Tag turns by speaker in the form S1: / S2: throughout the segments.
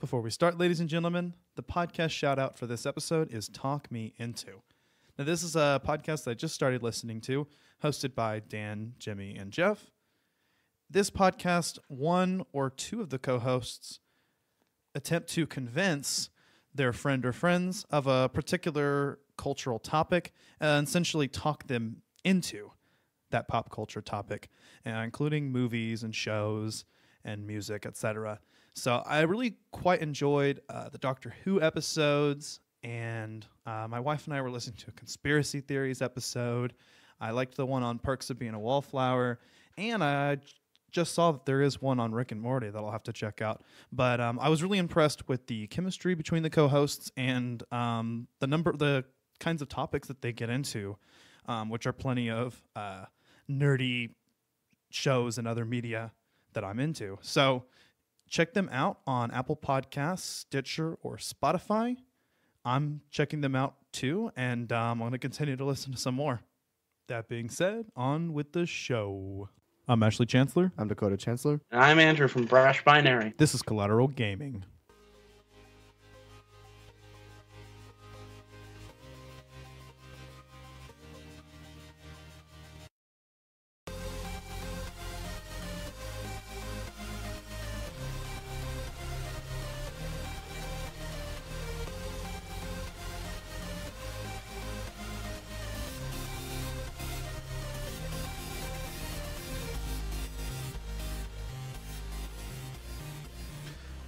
S1: Before we start, ladies and gentlemen, the podcast shout out for this episode is Talk Me Into. Now, this is a podcast that I just started listening to, hosted by Dan, Jimmy, and Jeff. This podcast, one or two of the co-hosts attempt to convince their friend or friends of a particular cultural topic and essentially talk them into that pop culture topic, including movies and shows and music, etc. So I really quite enjoyed the Doctor Who episodes, and my wife and I were listening to a conspiracy theories episode. I liked the one on Perks of Being a Wallflower, and I just saw that there is one on Rick and Morty that I'll have to check out. But I was really impressed with the chemistry between the co-hosts and the kinds of topics that they get into, which are plenty of nerdy shows and other media that I'm into. So check them out on Apple Podcasts, Stitcher, or Spotify. I'm checking them out too, and I'm going to continue to listen to some more. That being said, on with the show. I'm Ashley Chancellor.
S2: I'm Dakota Chancellor.
S3: And I'm Andrew from Brash Binary.
S1: This is Collateral Gaming.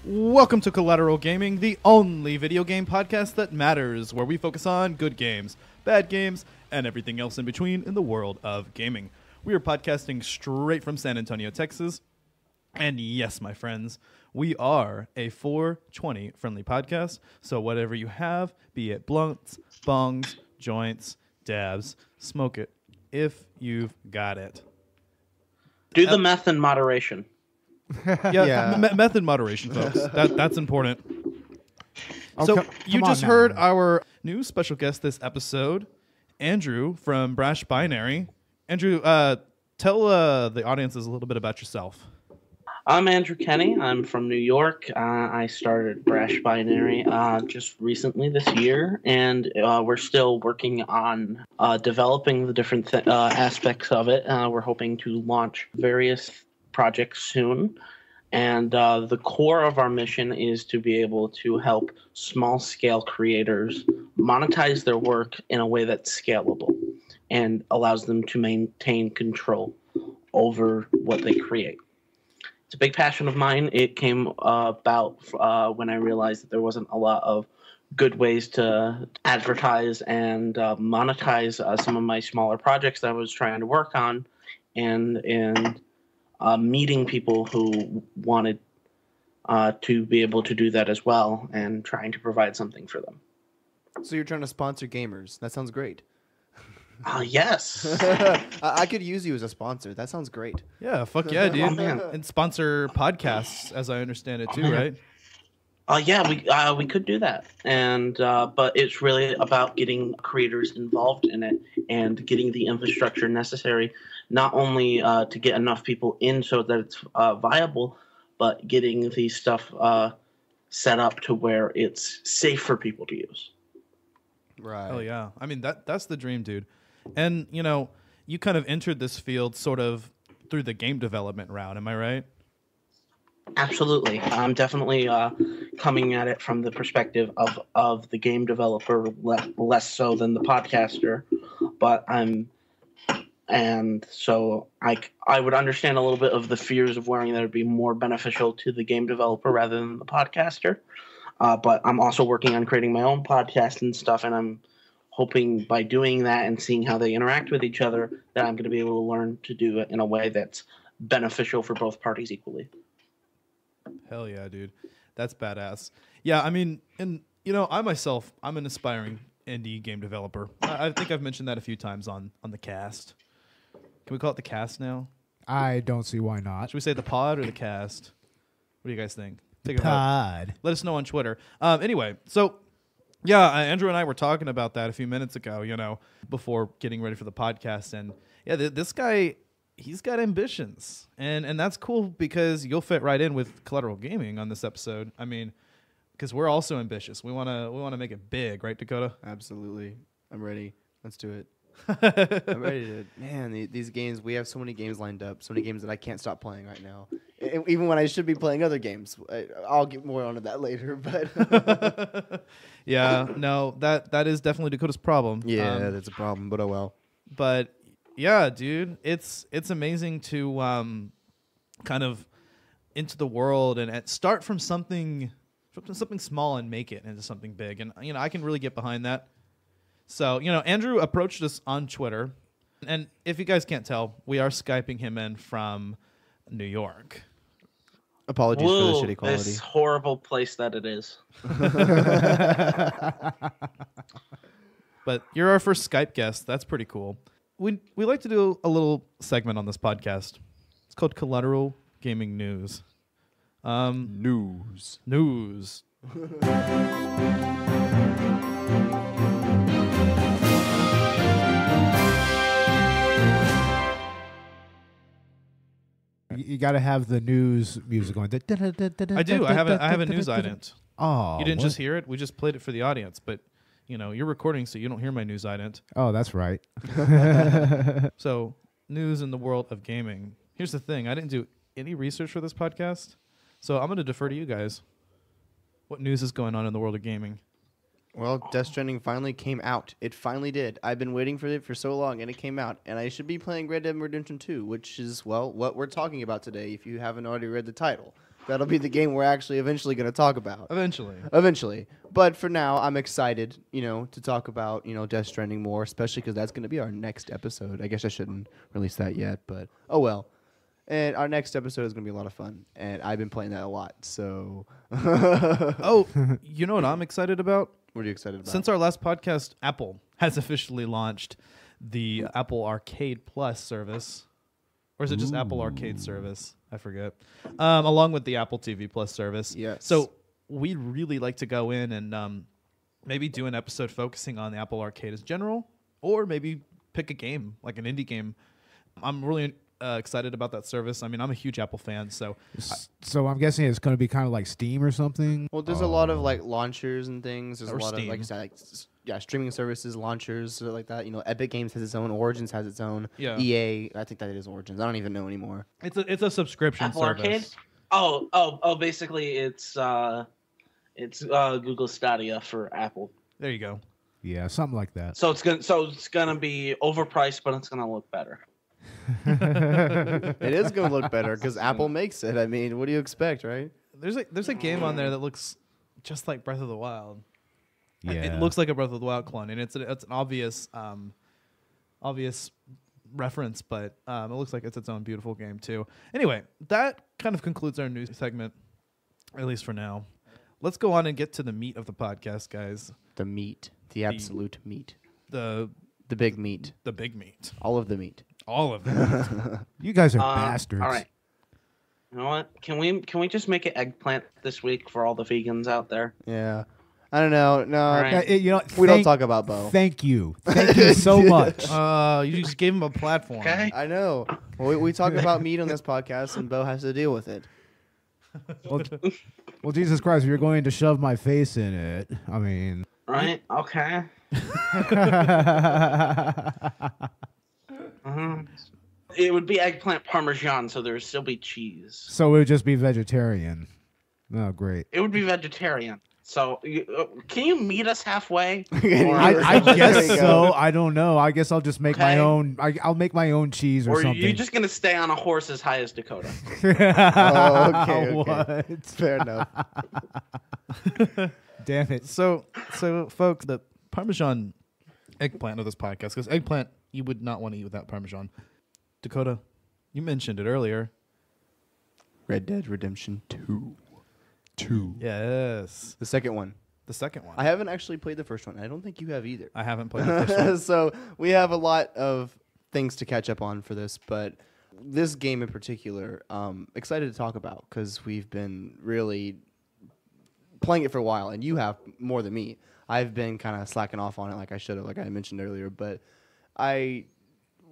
S1: Welcome to Collateral Gaming, the only video game podcast that matters, where we focus on good games, bad games, and everything else in between in the world of gaming. We are podcasting straight from San Antonio, Texas. And yes, my friends, we are a 420 friendly podcast. So whatever you have, be it blunts, bongs, joints, dabs, smoke it if you've got it.
S3: Do the meth in moderation.
S1: Method moderation, folks. That's important.
S2: Oh,
S1: So you just heard
S2: now.
S1: our new special guest this episode, Andrew from Brash Binary. Andrew, tell the audiences a little bit about yourself.
S3: I'm Andrew Kenny. I'm from New York. I started Brash Binary just recently this year, and we're still working on developing the different aspects of it. We're hoping to launch various projects soon, and the core of our mission is to be able to help small-scale creators monetize their work in a way that's scalable and allows them to maintain control over what they create. It's a big passion of mine. It came about when I realized that there wasn't a lot of good ways to advertise and monetize some of my smaller projects that I was trying to work on, and meeting people who wanted to be able to do that as well, and trying to provide something for them.
S2: So you're trying to sponsor gamers. That sounds great.
S3: Yes.
S2: I could use you as a sponsor. That sounds great.
S1: Yeah, fuck yeah, dude.
S3: Oh, man.
S1: And sponsor podcasts, as I understand it too, right?
S3: Yeah, we could do that, and but it's really about getting creators involved in it and getting the infrastructure necessary, not only to get enough people in so that it's viable, but getting the stuff set up to where it's safe for people to use.
S2: Right.
S1: Hell yeah. I mean, that's the dream, dude. And, you know, you kind of entered this field sort of through the game development route, am I right?
S3: Absolutely. I'm definitely coming at it from the perspective of the game developer, less so than the podcaster. But so I would understand a little bit of the fears of wearing that would be more beneficial to the game developer rather than the podcaster. But I'm also working on creating my own podcast and stuff, and I'm hoping by doing that and seeing how they interact with each other that I'm going to be able to learn to do it in a way that's beneficial for both parties equally.
S1: Hell yeah, dude. That's badass. Yeah, I mean, and, you know, I'm an aspiring indie game developer. I think I've mentioned that a few times on the cast. Can we call it the cast now?
S4: I don't see why not.
S1: Should we say the pod or the cast? What do you guys think? Take a vote.
S4: Pod.
S1: Let us know on Twitter. Anyway, so yeah, Andrew and I were talking about that a few minutes ago, you know, before getting ready for the podcast. And yeah, this guy, he's got ambitions. And that's cool because you'll fit right in with Collateral Gaming on this episode. I mean, because we're also ambitious. We wanna make it big, right, Dakota?
S2: Absolutely. I'm ready. Let's do it. I'm ready to. Man, these games. We have so many games lined up. So many games that I can't stop playing right now. Even when I should be playing other games. I'll get more onto that later. But
S1: Yeah, no, that is definitely Dakota's problem.
S2: yeah, that's a problem. But oh well.
S1: But yeah, dude, it's amazing to kind of into the world and start from something small and make it into something big. And I can really get behind that. So, Andrew approached us on Twitter, and if you guys can't tell, we are Skyping him in from New York.
S2: Apologies for the shitty quality.
S3: This horrible place that it is.
S1: But you're our first Skype guest. That's pretty cool. We like to do a little segment on this podcast. It's called Collateral Gaming News.
S2: News.
S4: You got to have the news music going.
S1: I do. I have a news ident.
S4: Oh,
S1: You didn't just hear it. We just played it for the audience. But, you're recording, so you don't hear my news ident.
S4: Oh, that's right.
S1: So, news in the world of gaming. Here's the thing. I didn't do any research for this podcast, so I'm going to defer to you guys. What news is going on in the world of gaming?
S2: Well, Death Stranding finally came out. It finally did. I've been waiting for it for so long, and it came out. And I should be playing Red Dead Redemption 2, which is, well, what we're talking about today, if you haven't already read the title. That'll be the game we're actually eventually going to talk about. Eventually. But for now, I'm excited, to talk about, Death Stranding more, especially because that's going to be our next episode. I guess I shouldn't release that yet, but oh well. And our next episode is going to be a lot of fun, and I've been playing that a lot, so...
S1: Oh, you know what I'm excited about?
S2: What are you excited about?
S1: Since our last podcast, Apple has officially launched the Apple Arcade Plus service. Or is it just Apple Arcade service? I forget. Along with the Apple TV Plus service.
S2: Yes.
S1: So we'd really like to go in and maybe do an episode focusing on the Apple Arcade as general, or maybe pick a game, like an indie game. I'm really excited about that service. I mean, I'm a huge Apple fan, so...
S4: So I'm guessing it's going to be kind of like Steam or something?
S2: Well, there's a lot of, launchers and things. There's
S1: Or
S2: a lot
S1: Steam.
S2: of, I said, streaming services, launchers, sort of like that. Epic Games has its own. Origins has its own.
S1: Yeah.
S2: EA, I think that is Origins. I don't even know anymore.
S1: It's a subscription
S3: Apple
S1: service.
S3: Arcade? Oh, basically it's Google Stadia for Apple.
S1: There you go.
S4: Yeah, something like that.
S3: So it's gonna be overpriced, but it's gonna look better.
S2: It is going to look better because Apple makes it. I mean, what do you expect, right?
S1: There's a game on there that looks just like Breath of the Wild.
S4: Yeah.
S1: It looks like a Breath of the Wild clone, and it's an obvious reference, but it looks like it's its own beautiful game too. Anyway, that kind of concludes our news segment, at least for now. Let's go on and get to the meat of the podcast, guys.
S2: The meat. The absolute meat.
S1: The
S2: big meat.
S1: The big meat.
S2: All of the meat.
S1: All of it.
S4: You guys are bastards.
S3: All right. You know what? Can we just make it eggplant this week for all the vegans out there?
S2: Yeah. I don't know. No.
S3: All right.
S2: We don't talk about Bo.
S4: Thank you. Thank you so much.
S1: You just gave him a platform.
S3: Okay.
S2: I know. Well, we talk about meat on this podcast, and Bo has to deal with it.
S4: Well, Jesus Christ, if you're going to shove my face in it, I mean...
S3: Right? Okay. It would be eggplant parmesan, so there would still be cheese.
S4: So it would just be vegetarian. Oh, great.
S3: It would be vegetarian. So can you meet us halfway?
S4: I
S2: There
S4: guess
S2: you
S4: so.
S2: go.
S4: I don't know. I guess I'll just make my
S3: Okay.
S4: own. I'll make my own cheese or
S3: Or are
S4: something.
S3: you just going to stay on a horse as high as Dakota?
S2: Oh, okay.
S4: What?
S2: Fair enough.
S4: Damn it.
S1: So folks, the Parmesan eggplant of this podcast, because eggplant you would not want to eat without Parmesan. Dakota, you mentioned it earlier.
S2: Red Dead Redemption 2.
S1: Yes.
S2: The second one.
S1: The second one.
S2: I haven't actually played the first one. I don't think you have either.
S1: I haven't played the first one.
S2: So we have a lot of things to catch up on for this, but this game in particular, excited to talk about because we've been really playing it for a while, and you have more than me. I've been kind of slacking off on it like I should have, like I mentioned earlier, but I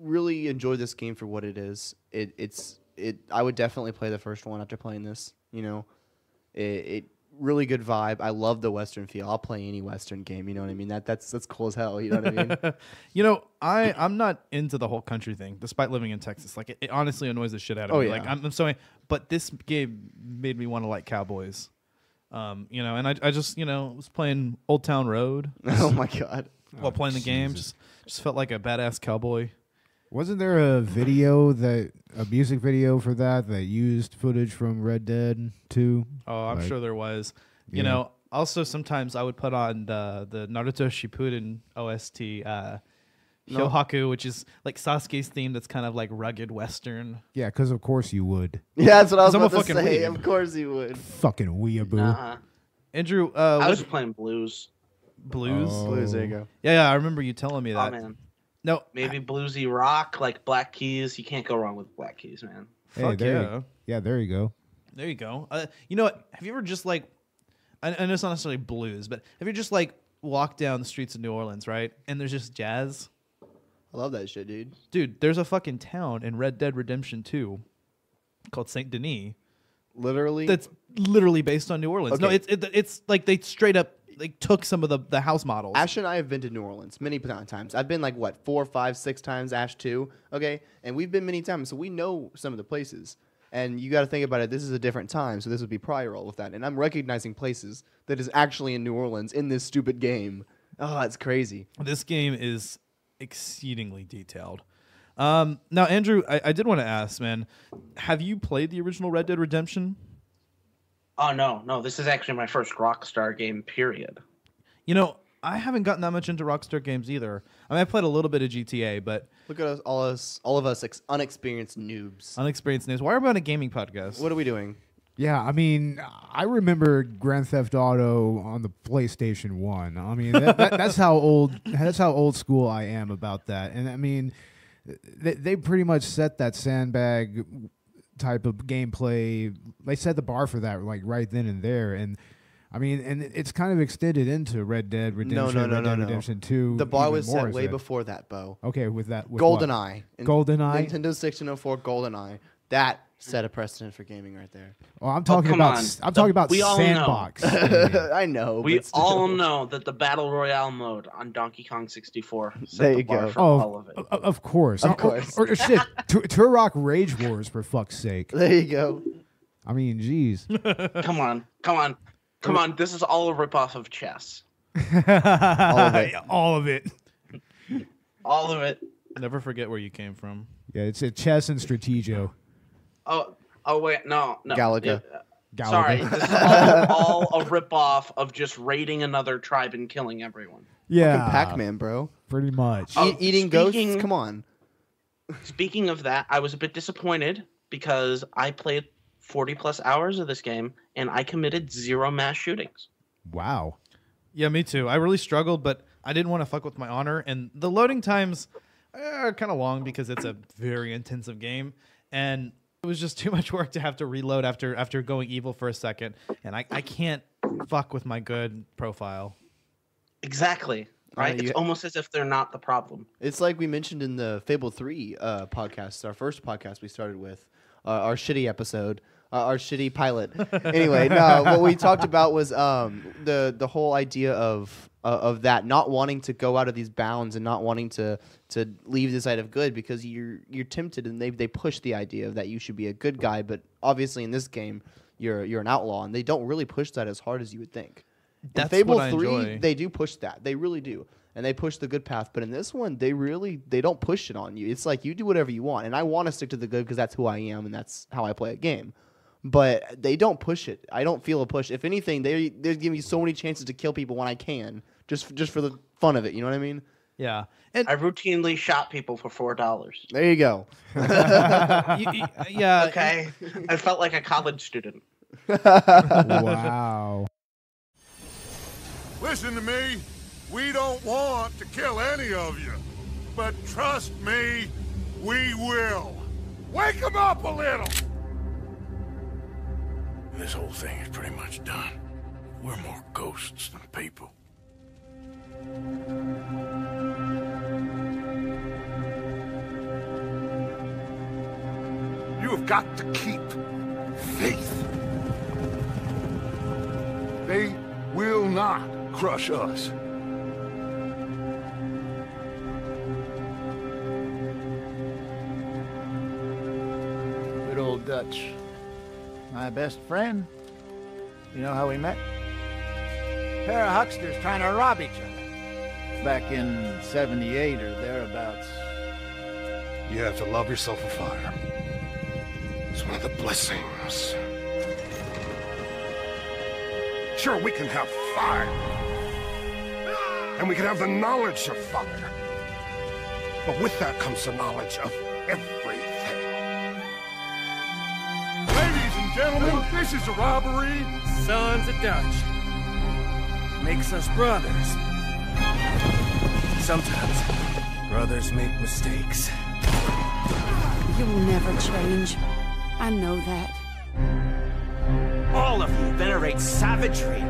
S2: really enjoy this game for what it is. I would definitely play the first one after playing this. It really good vibe. I love the Western feel. I'll play any Western game. You know what I mean? That's cool as hell. You know what I mean?
S1: You know, I'm not into the whole country thing, despite living in Texas. Like, it honestly annoys the shit out of me.
S2: Yeah.
S1: Like, I'm sorry, but this game made me want to like cowboys. You know, and I just, you know, was playing Old Town Road.
S2: Oh my god!
S1: While playing the game, just felt like a badass cowboy.
S4: Wasn't there a music video for that used footage from Red Dead 2?
S1: Oh, I'm sure there was. You know, also sometimes I would put on the Naruto Shippuden OST, Hyohaku, which is like Sasuke's theme that's kind of like rugged Western.
S4: Yeah, because of course you would.
S2: Yeah, that's what I was
S1: I'm a
S2: about to
S1: fucking
S2: say.
S1: weeb.
S2: Of course you would.
S4: Fucking weeaboo.
S3: Nah.
S1: Andrew,
S3: I was
S1: what
S3: playing blues.
S1: blues?
S4: Oh.
S2: Blues, there you go.
S1: Yeah, I remember you telling me
S3: Oh
S1: that.
S3: man,
S1: No,
S3: maybe bluesy rock like Black Keys. You can't go wrong with Black Keys, man.
S4: Hey,
S1: fuck
S4: there
S1: yeah.
S4: there you go.
S1: There you go. You know what? Have you ever just like, I know it's not necessarily blues, but have you just like walked down the streets of New Orleans, right? And there's just jazz?
S2: I love that shit, dude.
S1: Dude, there's a fucking town in Red Dead Redemption 2 called Saint Denis
S2: Literally.
S1: that's literally based on New Orleans. No,
S2: Okay.
S1: it's like they straight up like took some of the house models.
S2: Ash and I have been to New Orleans many times. I've been like, what, 4, 5, 6 times, Ash too, okay? And we've been many times, so we know some of the places. And you got to think about it, this is a different time, so this would be prior all with that. And I'm recognizing places that is actually in New Orleans in this stupid game. Oh, it's crazy.
S1: This game is exceedingly detailed. Now, Andrew, I did want to ask, man, have you played the original Red Dead Redemption?
S3: Oh no, this is actually my first Rockstar game. Period.
S1: You know, I haven't gotten that much into Rockstar games either. I mean, I played a little bit of GTA, but
S2: Look at us, all of us unexperienced noobs.
S1: unexperienced names. Why are we on a gaming podcast?
S2: What are we doing?
S4: Yeah, I mean, I remember Grand Theft Auto on the PlayStation 1. I mean, that's how old school I am about that. And I mean, they pretty much set that sandbag type of gameplay. They set the bar for that like right then and there. And I mean, and it's kind of extended into Red Dead Redemption, Red Dead Redemption 2.
S2: The bar
S4: even
S2: was
S4: more
S2: set way
S4: so.
S2: before that, Bo.
S4: Okay, with that. With what?
S2: GoldenEye.
S4: GoldenEye?
S2: Nintendo 1604 GoldenEye. That set a precedent for gaming right there.
S4: Oh, I'm talking
S3: come
S4: about.
S3: on.
S4: I'm talking about
S3: We all know.
S4: sandbox. gaming.
S2: I know.
S3: We
S2: but still.
S3: all know that the Battle Royale mode on Donkey Kong 64 set
S2: There
S3: the
S2: you
S3: bar
S2: go.
S3: for
S4: Oh,
S3: all of it.
S4: of course.
S2: Of course.
S4: Or shit, Turok Rage Wars, for fuck's sake.
S2: There you go.
S4: I mean, jeez.
S3: Come on. This is all a ripoff of chess.
S4: All of it.
S3: All of it.
S1: Never forget where you came from.
S4: Yeah, it's a chess and strategio.
S3: Oh wait, no.
S2: Galaga.
S3: Sorry,
S4: Galaga.
S3: this is all a ripoff of just raiding another tribe and killing everyone.
S4: Yeah,
S2: Fucking Pac-Man, bro.
S4: pretty much.
S3: Oh,
S2: Eating
S3: speaking-
S2: ghosts? Come on.
S3: Speaking of that, I was a bit disappointed because I played 40 plus hours of this game and I committed 0 mass shootings.
S4: Wow.
S1: Yeah, me too. I really struggled, but I didn't want to fuck with my honor. And the loading times are kind of long because it's a very intensive game. And it was just too much work to have to reload after going evil for a second. And I can't fuck with my good profile.
S3: Exactly. Right?
S2: you-
S3: It's almost as if they're not the problem.
S2: It's like we mentioned in the Fable 3 podcast, our first podcast we started with, our shitty episode, our shitty pilot. Anyway, no, what we talked about was the whole idea of that, not wanting to go out of these bounds and not wanting to leave the side of good because you're tempted, and they push the idea of that you should be a good guy, but obviously in this game you're an outlaw, and they don't really push that as hard as you would think.
S1: That's
S2: in Fable
S1: what I
S2: 3,
S1: enjoy.
S2: they do push that. They really do. And they push the good path. But in this one, they don't push it on you. It's like you do whatever you want. And I want to stick to the good because that's who I am and that's how I play a game. But they don't push it. I don't feel a push. If anything, they're giving me so many chances to kill people when I can, just for the fun of it. You know what I mean?
S1: Yeah. And
S3: I routinely shot people for $4.
S2: There you go.
S1: yeah.
S3: Okay. I felt like a college student.
S4: Wow.
S5: Listen to me. We don't want to kill any of you. But trust me, we will. Wake them up a little! This whole thing is pretty much done. We're more ghosts than people. You have got to keep faith. They will not crush us.
S6: Good old Dutch. My best friend. You know how we met? Pair of hucksters trying to rob each other. Back in 78 or thereabouts.
S5: You have to love yourself a fire. It's one of the blessings. Sure, we can have fire. And we can have the knowledge of fire. But with that comes the knowledge of everything. Ladies and gentlemen, this is a robbery.
S7: Sons of Dutch. Makes us brothers. Sometimes, brothers make mistakes.
S8: You will never change. I know that.
S7: All of you venerate savagery.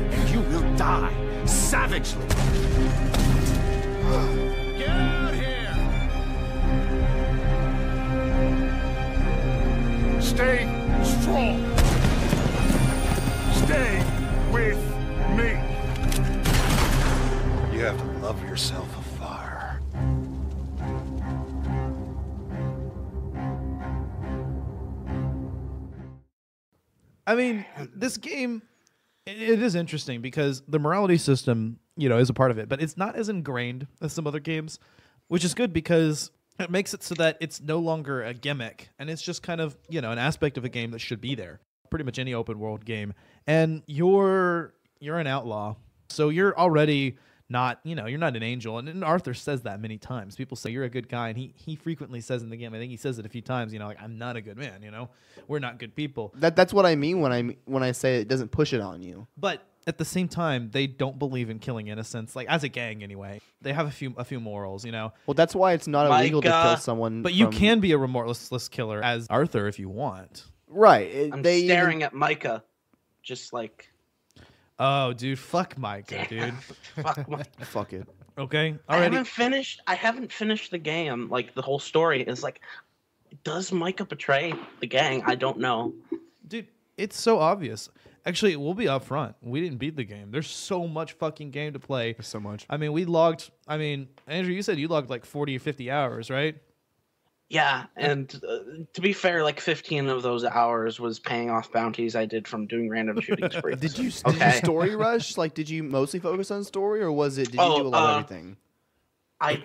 S7: And you will die savagely.
S5: Get out here! Stay strong. Stay with me. You have to love yourself a fire.
S1: I mean, this game, it is interesting because the morality system, is a part of it, but it's not as ingrained as some other games, which is good because it makes it so that it's no longer a gimmick, and it's just kind of, an aspect of a game that should be there. Pretty much any open world game. And you're an outlaw, so you're already not, you're not an angel. And Arthur says that many times. People say you're a good guy, and he frequently says in the game, I think he says it a few times, like, I'm not a good man, we're not good people.
S2: That's what I mean when I say it doesn't push it on you.
S1: But at the same time, they don't believe in killing innocents, like as a gang anyway. They have a few morals,
S2: Well, that's why it's not illegal to kill someone.
S1: But you can be a remorseless killer as Arthur if you want.
S2: Right.
S3: I'm staring at Micah, just like.
S1: Oh, dude, fuck Micah, dude.
S3: Fuck Micah.
S2: Fuck it.
S1: Okay,
S3: I haven't finished the game. Like, the whole story is like, does Micah betray the gang? I don't know.
S1: Dude, it's so obvious. Actually, we'll be up front. We didn't beat the game. There's so much fucking game to play.
S2: There's so much.
S1: I mean, Andrew, you said you logged like 40 or 50 hours, right?
S3: Yeah, and to be fair, like 15 of those hours was paying off bounties I did from doing random shooting sprees.
S2: Did you story rush? Like, did you mostly focus on story, or did you do a lot of everything? I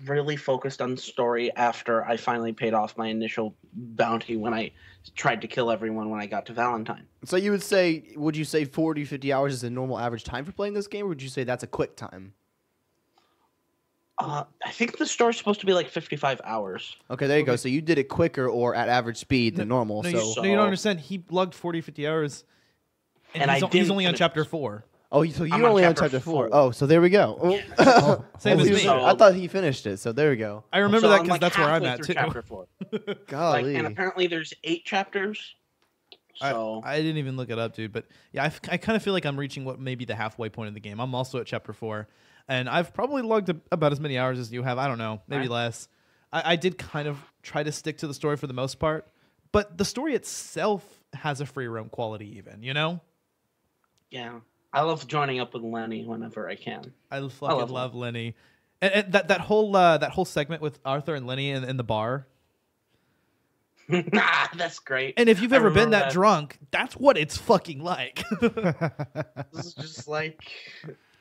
S2: really focused on story after I finally paid off my initial bounty when I tried to kill everyone when I got to Valentine. So would you say 40, 50 hours is a normal average time for playing this game, or would you say that's a quick time?
S3: I think the story's supposed to be like 55 hours.
S2: Okay, there you go. So you did it quicker or at average speed than normal.
S1: No, you don't understand. He logged 40, 50 hours, and he's only on chapter 4.
S2: Oh, so you're only on chapter 4. Oh, so there we go.
S1: Same as me.
S2: I thought he finished it, so there we go.
S1: I remember that because that's where I'm at, too.
S3: Chapter 4.
S2: Golly.
S3: And apparently there's 8 chapters. So
S1: I didn't even look it up, dude. But yeah, I kind of feel like I'm reaching what may be the halfway point of the game. I'm also at chapter 4. And I've probably logged about as many hours as you have. I don't know, maybe less. I did kind of try to stick to the story for the most part. But the story itself has a free roam quality even,
S3: Yeah. I love joining up with Lenny whenever I can.
S1: I fucking love Lenny. And that whole segment with Arthur and Lenny in the bar.
S3: That's great.
S1: And if you've ever been that drunk, that's what it's fucking like.
S3: This is just like...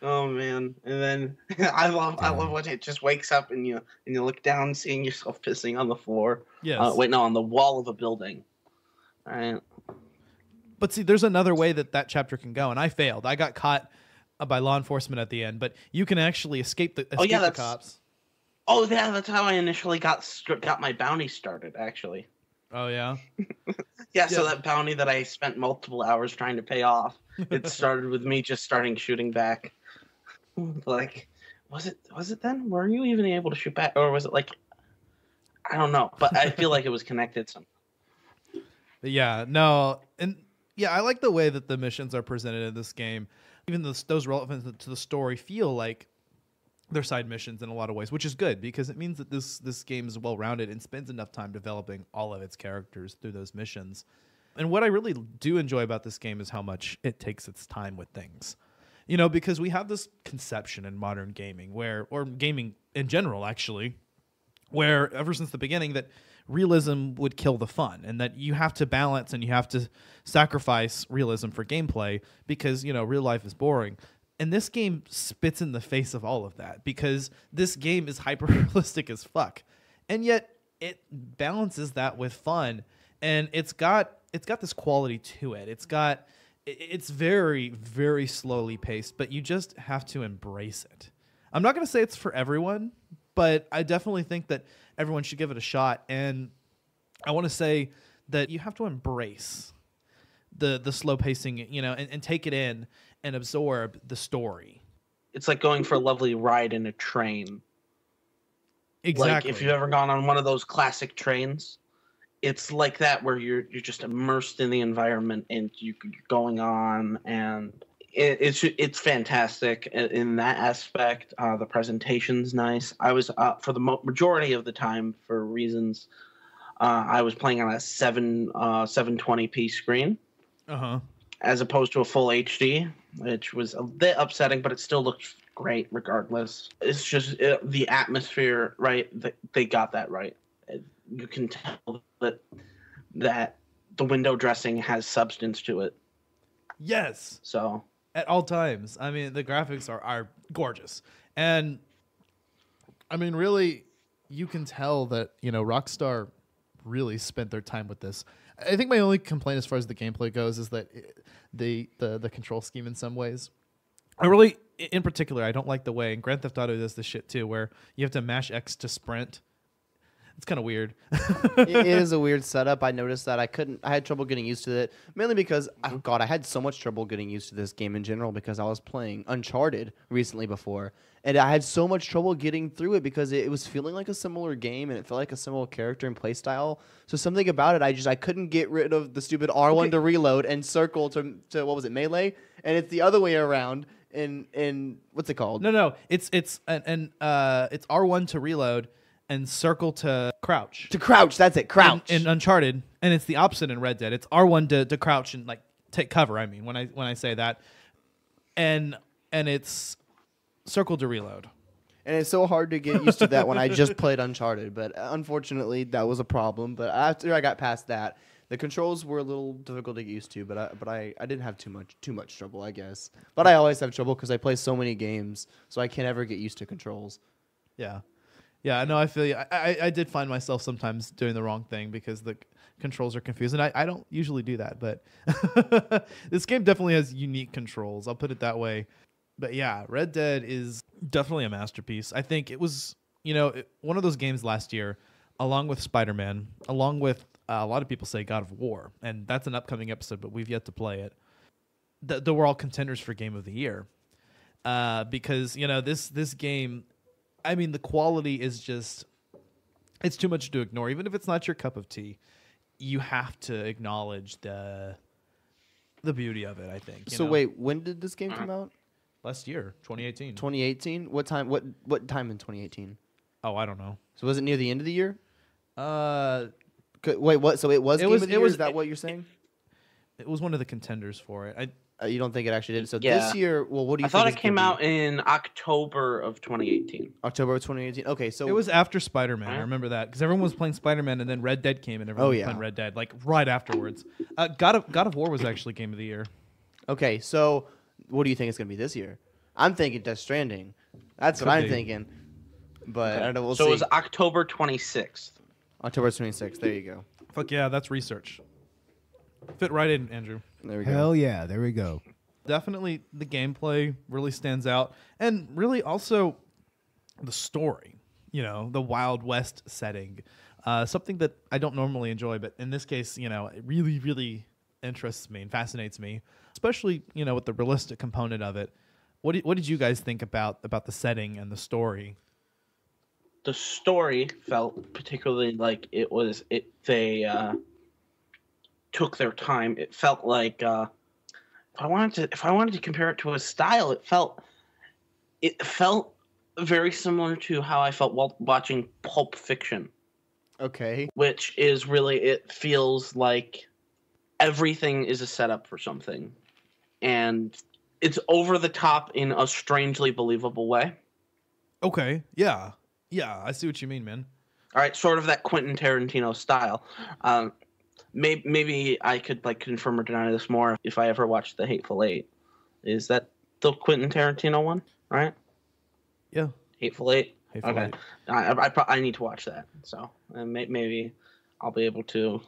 S3: Oh man! And then I love when it just wakes up and you look down, seeing yourself pissing on the floor.
S1: Yes.
S3: On the wall of a building. All right.
S1: But see, there's another way that chapter can go, and I failed. I got caught by law enforcement at the end, but you can actually escape the cops.
S3: Oh yeah, that's how I initially got my bounty started. Actually.
S1: Oh yeah.
S3: Yeah. So that bounty that I spent multiple hours trying to pay off, it started with me just starting shooting back. Like, was it then? Were you even able to shoot back, or was it like, I don't know, but I feel like it was connected somehow.
S1: Yeah, no, and yeah, I like the way that the missions are presented in this game. Even those relevant to the story feel like their side missions in a lot of ways, which is good because it means that this game is well-rounded and spends enough time developing all of its characters through those missions. And what I really do enjoy about this game is how much it takes its time with things. You know, because we have this conception in modern gaming or gaming in general, actually, where ever since the beginning that realism would kill the fun and that you have to balance and you have to sacrifice realism for gameplay because, you know, real life is boring. And this game spits in the face of all of that because this game is hyper-realistic as fuck. And yet it balances that with fun. And it's got this quality to it. It's very, very slowly paced, but you just have to embrace it. I'm not going to say it's for everyone, but I definitely think that everyone should give it a shot. And I want to say that you have to embrace the slow pacing, you know, and take it in and absorb the story.
S3: It's like going for a lovely ride in a train.
S1: Exactly.
S3: Like if you've ever gone on one of those classic trains, it's like that where you're just immersed in the environment and you're going on, and it's fantastic in that aspect. The presentation's nice. I was for the majority of the time, for reasons, I was playing on a 720p screen, as opposed to a full HD, which was a bit upsetting, but it still looked great regardless. It's just the atmosphere, right? They got that right. You can tell that the window dressing has substance to it.
S1: Yes.
S3: So
S1: at all times. I mean, the graphics are gorgeous. And I mean, really, you can tell that, you know, Rockstar really spent their time with this. I think my only complaint as far as the gameplay goes is that the control scheme in some ways. In particular, I don't like the way, and Grand Theft Auto does this shit too, where you have to mash X to sprint. It's kind of weird.
S2: It is a weird setup. I noticed that I had trouble getting used to it, mainly because, oh God, I had so much trouble getting used to this game in general because I was playing Uncharted recently before, and I had so much trouble getting through it because it was feeling like a similar game and it felt like a similar character and play style. So something about it, I couldn't get rid of the stupid R1 to reload and circle to what was it, melee, and it's the other way around. In what's it called?
S1: No, it's R1 to reload and circle to crouch.
S2: To crouch, that's it. Crouch.
S1: In Uncharted, and it's the opposite in Red Dead. It's R1 to crouch and like take cover. I mean, when I say that, and it's circle to reload.
S2: And it's so hard to get used to that when I just played Uncharted. But unfortunately, that was a problem. But after I got past that, the controls were a little difficult to get used to. But I didn't have too much trouble, I guess. But I always have trouble because I play so many games, so I can't ever get used to controls.
S1: Yeah. Yeah, no, I feel you. I did find myself sometimes doing the wrong thing because the controls are confused. And I don't usually do that, but this game definitely has unique controls. I'll put it that way. But yeah, Red Dead is definitely a masterpiece. I think it was, you know, one of those games last year, along with Spider-Man, along with a lot of people say God of War, and that's an upcoming episode, but we've yet to play it. That we're all contenders for Game of the Year. Because, you know, this game... I mean, the quality is just, it's too much to ignore. Even if it's not your cup of tea, you have to acknowledge the beauty of it, I think.
S2: So wait, when did this game come out?
S1: Last year, 2018.
S2: 2018? What time? What time in 2018?
S1: Oh, I don't know.
S2: So was it near the end of the year? Wait, what? So it was Game of the Year? Is that what you're saying?
S1: It was one of the contenders for it.
S2: You don't think it actually did? So
S3: Yeah.
S2: this year, well, what do you think?
S3: I thought it came out in October of 2018.
S2: October of 2018. Okay, so
S1: it was after Spider-Man. I remember that because everyone was playing Spider-Man, and then Red Dead came, and everyone was playing Red Dead like right afterwards. God of War was actually Game of the Year.
S2: Okay, so what do you think it's gonna be this year? I'm thinking Death Stranding. That's what I'm thinking. But I don't know. We'll see.
S3: So it was October 26th.
S2: October 26th. There you go.
S1: Fuck yeah, that's research. Fit right in, Andrew.
S2: There we go.
S4: Hell yeah, there we go.
S1: Definitely the gameplay really stands out, and really also the story, you know, the Wild West setting, something that I don't normally enjoy, but in this case, you know, it really, really interests me and fascinates me, especially, you know, with the realistic component of it. What did you guys think about the setting and the story?
S3: The story felt particularly like they took their time. It felt like if I wanted to compare it to a style, it felt very similar to how I felt while watching Pulp Fiction,
S2: Okay.
S3: which is really, it feels like everything is a setup for something. And it's over the top in a strangely believable way.
S1: Okay. Yeah. Yeah. I see what you mean, man.
S3: All right, sort of that Quentin Tarantino style. Maybe I could like confirm or deny this more if I ever watched The Hateful Eight. Is that the Quentin Tarantino one? Right?
S1: Yeah.
S3: Hateful Eight.
S1: Hateful
S3: Okay.
S1: Eight.
S3: I need to watch that. So maybe I'll be able to.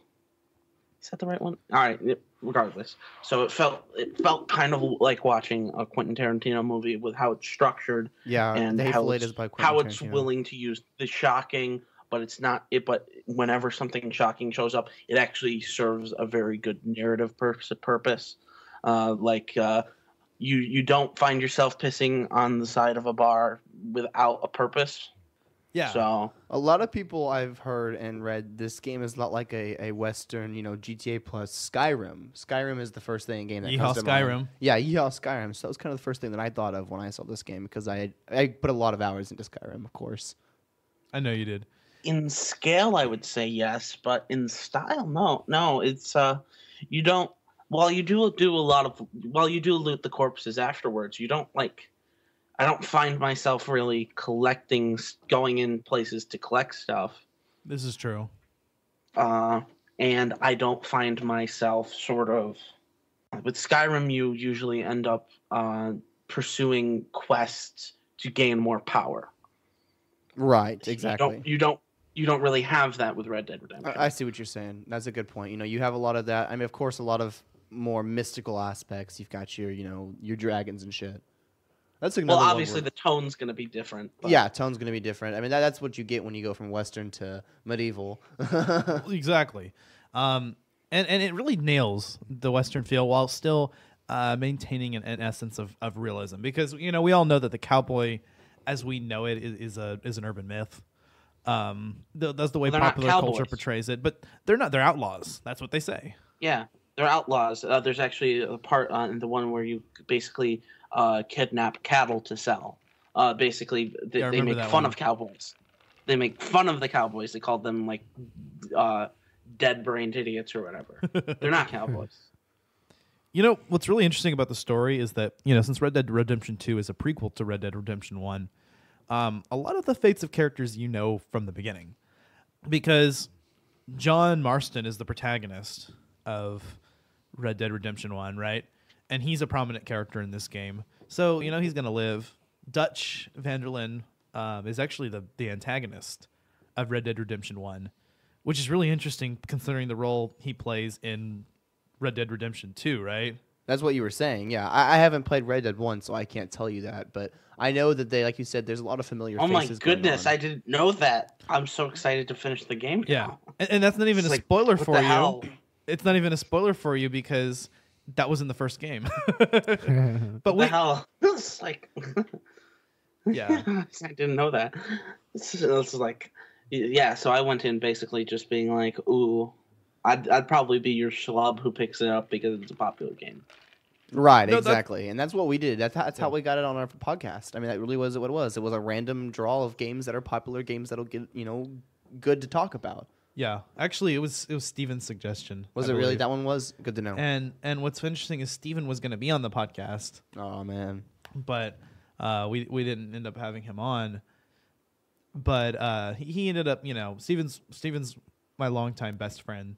S3: Is that the right one? All right. Regardless, so it felt kind of like watching a Quentin Tarantino movie with how it's structured.
S2: Yeah,
S3: and
S2: The Hateful Eight is by Quentin
S3: how it's
S2: Tarantino.
S3: willing to use the shocking, but it's not it. But whenever something shocking shows up, it actually serves a very good narrative purpose. You don't find yourself pissing on the side of a bar without a purpose.
S1: Yeah.
S3: So
S2: A lot of people I've heard and read, this game is not like a Western, GTA plus Skyrim. Skyrim is the first thing game that
S1: Yee-haw,
S2: comes to mind.
S1: Skyrim.
S2: Yeah, Yee-haw, Skyrim. So that was kind of the first thing that I thought of when I saw this game because I put a lot of hours into Skyrim, of course.
S1: I know you did.
S3: in scale, I would say yes, but in style, no. No, it's you don't. While you do loot the corpses afterwards, you don't like. I don't find myself really going in places to collect stuff.
S1: This is true.
S3: And I don't find myself sort of. With Skyrim, you usually end up pursuing quests to gain more power.
S2: Right, exactly.
S3: You don't really have that with Red Dead Redemption.
S2: I see what you're saying. That's a good point. You have a lot of that. I mean, of course, a lot of more mystical aspects. You've got your dragons and shit. That's another
S3: well,
S2: one
S3: obviously
S2: where-
S3: the tone's going to be different. But
S2: Yeah, tone's going to be different. I mean, that's what you get when you go from Western to medieval.
S1: Exactly. And it really nails the Western feel while still maintaining an essence of realism. Because, we all know that the cowboy, as we know it, is an urban myth. That's the way
S3: Well, they're not
S1: popular culture
S3: cowboys.
S1: portrays it. But they're not. They're outlaws. That's what they say.
S3: Yeah, they're outlaws. There's actually a part in the one where you basically kidnap cattle to sell. Basically, they
S1: remember
S3: make
S1: that
S3: fun
S1: one.
S3: of cowboys. They make fun of the cowboys. They call them like dead-brained idiots or whatever. They're not cowboys.
S1: What's really interesting about the story is that, since Red Dead Redemption 2 is a prequel to Red Dead Redemption 1, a lot of the fates of characters from the beginning. Because John Marston is the protagonist of Red Dead Redemption 1, right? And he's a prominent character in this game. So, he's going to live. Dutch Vanderlyn is actually the antagonist of Red Dead Redemption 1, which is really interesting considering the role he plays in Red Dead Redemption 2, right?
S2: That's what you were saying. Yeah, I haven't played Red Dead 1, so I can't tell you that. But I know that like you said, there's a lot of familiar
S3: Oh my
S2: faces going
S3: goodness,
S2: on.
S3: I didn't know that. I'm so excited to finish the game.
S1: Yeah.
S3: now.
S1: And that's not even
S3: It's
S1: a
S3: like,
S1: spoiler
S3: what
S1: for
S3: the
S1: you.
S3: hell?
S1: It's not even a spoiler for you because that was in the first game.
S3: What
S1: But
S3: the hell? It's like,
S1: yeah.
S3: I didn't know that. It's like, yeah. So I went in basically just being like, "Ooh, I'd probably be your schlub who picks it up because it's a popular game."
S2: Right,
S1: No,
S2: exactly. And that's what we did. That's how we got it on our podcast. I mean, that really was what it was. It was a random draw of games that are popular, games that'll get, good to talk about.
S1: Yeah. Actually, it was Steven's suggestion.
S2: Was
S1: I
S2: it really?
S1: believe.
S2: That one was? Good to know.
S1: And what's interesting is Steven was going to be on the podcast,
S2: Oh, man.
S1: but we didn't end up having him on. But he ended up, Steven's my longtime best friend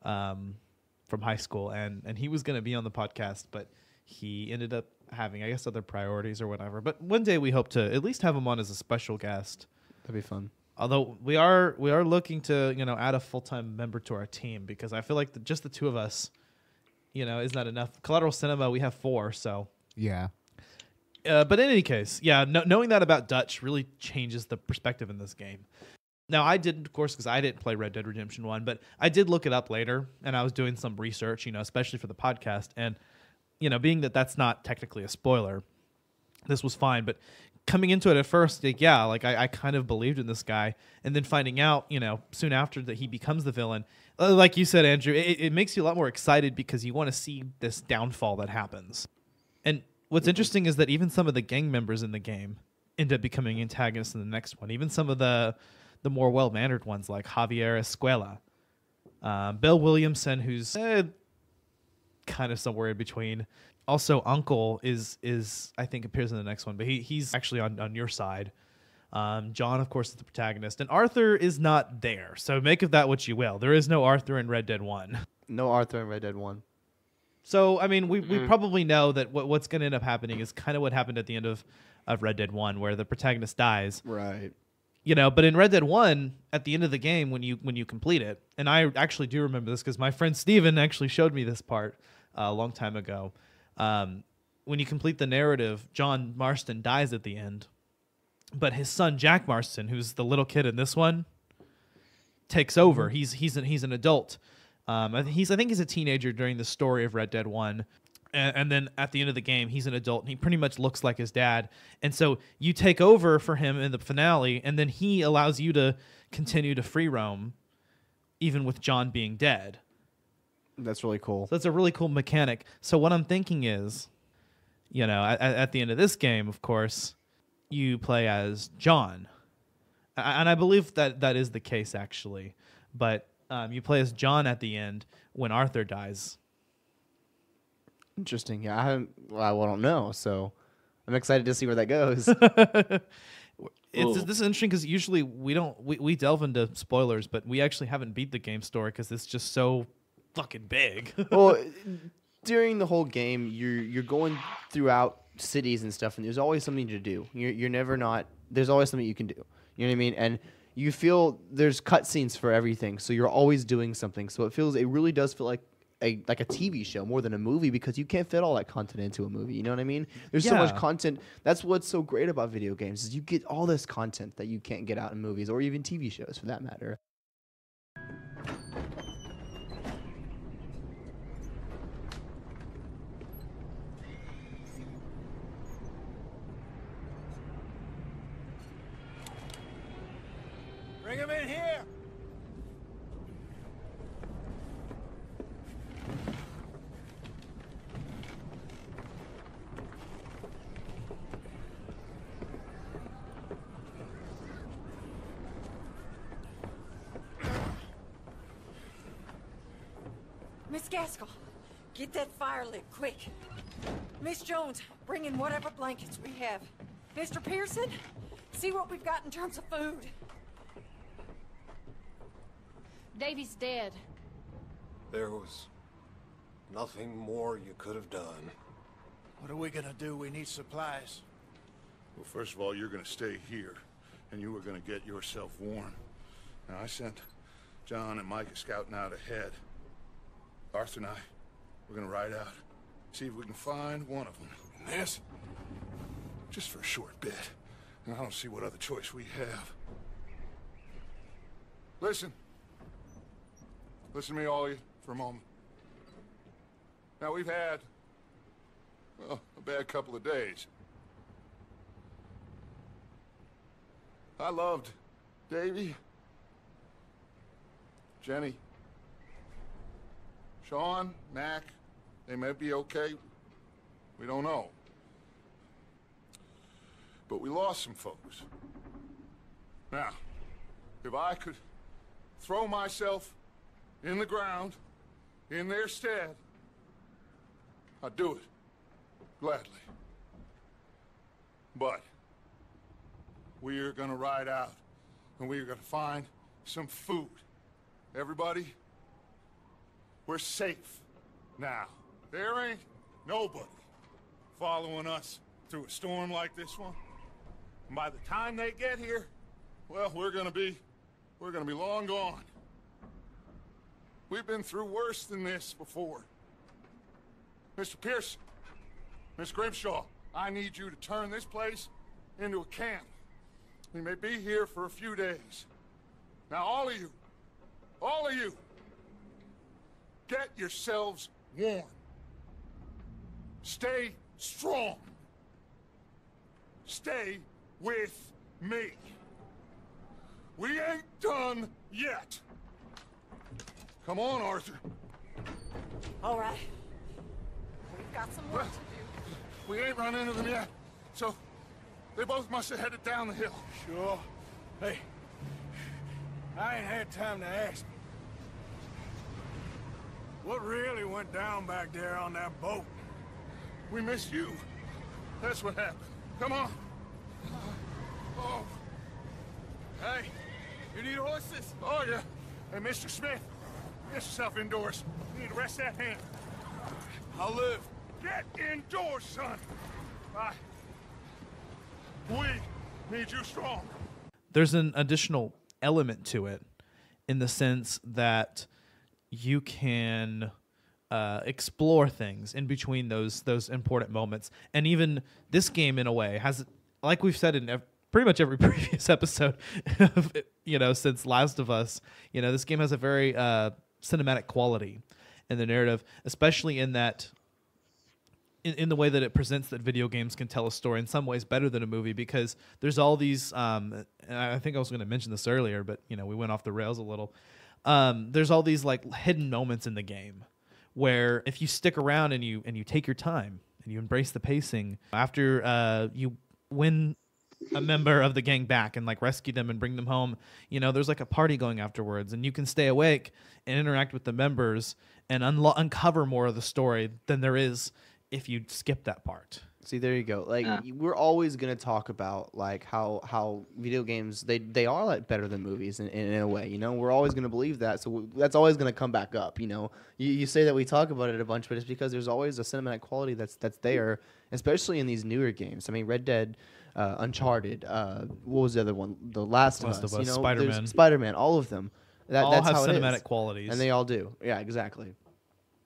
S1: from high school, and he was going to be on the podcast, but he ended up having, I guess, other priorities or whatever. But one day we hope to at least have him on as a special guest.
S2: That'd be fun.
S1: Although we are looking to add a full-time member to our team because I feel like just the two of us, is not enough. Collateral Cinema, we have 4, so.
S4: Yeah.
S1: But in any case, yeah, knowing that about Dutch really changes the perspective in this game. Now, I didn't, of course, because I didn't play Red Dead Redemption 1, but I did look it up later, and I was doing some research, especially for the podcast. And, being that that's not technically a spoiler, this was fine. But coming into it at first, I kind of believed in this guy. And then finding out, soon after that he becomes the villain, like you said, Andrew, it makes you a lot more excited because you want to see this downfall that happens. And what's interesting is that even some of the gang members in the game end up becoming antagonists in the next one. Even some of the more well-mannered ones like Javier Escuela. Bill Williamson, who's kind of somewhere in between. Also, Uncle is I think appears in the next one, but he's actually on your side. John, of course, is the protagonist, and Arthur is not there. So make of that what you will. There is no Arthur in Red Dead 1.
S2: No Arthur in Red Dead 1.
S1: So, I mean, we probably know that what's going to end up happening is kind of what happened at the end of Red Dead 1, where the protagonist dies.
S2: Right.
S1: You know, but in Red Dead 1, at the end of the game, when you complete it, and I actually do remember this because my friend Steven actually showed me this part a long time ago. When you complete the narrative, John Marston dies at the end, but his son Jack Marston, who's the little kid in this one, takes over. He's an adult. I think he's a teenager during the story of Red Dead 1. And then at the end of the game, he's an adult, and he pretty much looks like his dad. And so you take over for him in the finale, and then he allows you to continue to free roam, even with John being dead.
S2: That's really cool.
S1: So that's a really cool mechanic. So what I'm thinking is, you know, at the end of this game, of course, you play as John. And I believe that is the case, actually. But you play as John at the end when Arthur dies.
S2: Interesting. Yeah, I don't know, so I'm excited to see where that goes.
S1: This is interesting because usually we delve into spoilers, but we actually haven't beat the game story because it's just so fucking big.
S2: Well, during the whole game, you're going throughout cities and stuff, and there's always something to do. You're never not. There's always something you can do. You know what I mean? And you feel there's cutscenes for everything, so you're always doing something. So it really does feel like a TV show more than a movie, because you can't fit all that content into a movie. You know what I mean? There's so much content. That's what's so great about video games, is you get all this content that you can't get out in movies or even TV shows for that matter.
S7: Bring him in here!
S8: Miss Gaskell, get that fire lit, quick. Miss Jones, bring in whatever blankets we have. Mr. Pearson, see what we've got in terms of food.
S9: Davy's dead.
S5: There was nothing more you could have done.
S7: What are we gonna do? We need supplies.
S10: Well, first of all, you're gonna stay here, and you are gonna get yourself warm. Now, I sent John and Micah scouting out ahead. Arthur and I, we're gonna ride out, see if we can find one of them.
S5: And this?
S10: Just for a short bit. And I don't see what other choice we have. Listen. Listen to me, all of you, for a moment. Now, we've had, well, a bad couple of days. I loved Davy, Jenny, Sean, Mac. They may be okay. We don't know. But we lost some folks. Now, if I could throw myself in the ground in their stead, I'd do it gladly. But we are gonna ride out, and we are gonna find some food. Everybody, we're safe now. There ain't nobody following us through a storm like this one. And by the time they get here, well, we're gonna be long gone. We've been through worse than this before. Mr. Pearson, Miss Grimshaw, I need you to turn this place into a camp. We may be here for a few days. Now, all of you, get yourselves warm. Stay strong. Stay with me. We ain't done yet. Come on, Arthur.
S8: All right. We've got some work to do.
S10: We ain't run into them yet, so They both must have headed down the hill.
S7: Sure. Hey, I ain't had time to ask. What really went down back there on that boat?
S10: We missed you. That's what happened. Come on. Oh.
S7: Hey, you need horses?
S10: Oh, yeah. Hey, Mr. Smith, get yourself indoors. You need to rest that hand.
S7: I'll live.
S10: Get indoors, son. Bye. We need you strong.
S1: There's an additional element to it in the sense that you can explore things in between those important moments. And even this game, in a way, has, like we've said in pretty much every previous episode, since Last of Us, this game has a very cinematic quality in the narrative, especially in that, in the way that it presents that video games can tell a story in some ways better than a movie, because there's all these, and I think I was going to mention this earlier, but we went off the rails a little. There's all these like hidden moments in the game where if you stick around and you take your time and you embrace the pacing, after you win a member of the gang back and like rescue them and bring them home, there's like a party going afterwards, and you can stay awake and interact with the members and uncover more of the story than there is if you skip that part.
S2: See, there you go. Like, we're always gonna talk about like how video games they are like better than movies in a way. We're always gonna believe that. So that's always gonna come back up. You say that we talk about it a bunch, but it's because there's always a cinematic quality that's there, especially in these newer games. I mean, Red Dead, Uncharted, what was the other one? The Last of Us. Spider-Man, all of them.
S1: All
S2: that's
S1: have
S2: how
S1: cinematic qualities,
S2: and they all do. Yeah, exactly.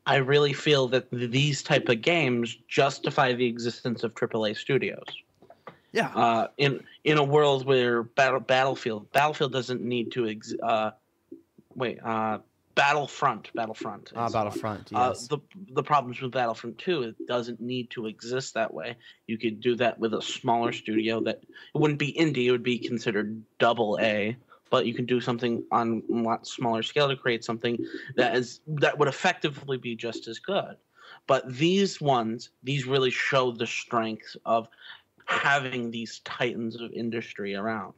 S3: I really feel that these type of games justify the existence of AAA studios.
S1: Yeah.
S3: In a world where Battlefield doesn't need to Battlefront.
S2: Battlefront. Yes.
S3: The problems with Battlefront 2, it doesn't need to exist that way. You could do that with a smaller studio that it wouldn't be indie; it would be considered double A. But you can do something on a lot smaller scale to create something that would effectively be just as good. But these really show the strength of having these titans of industry around.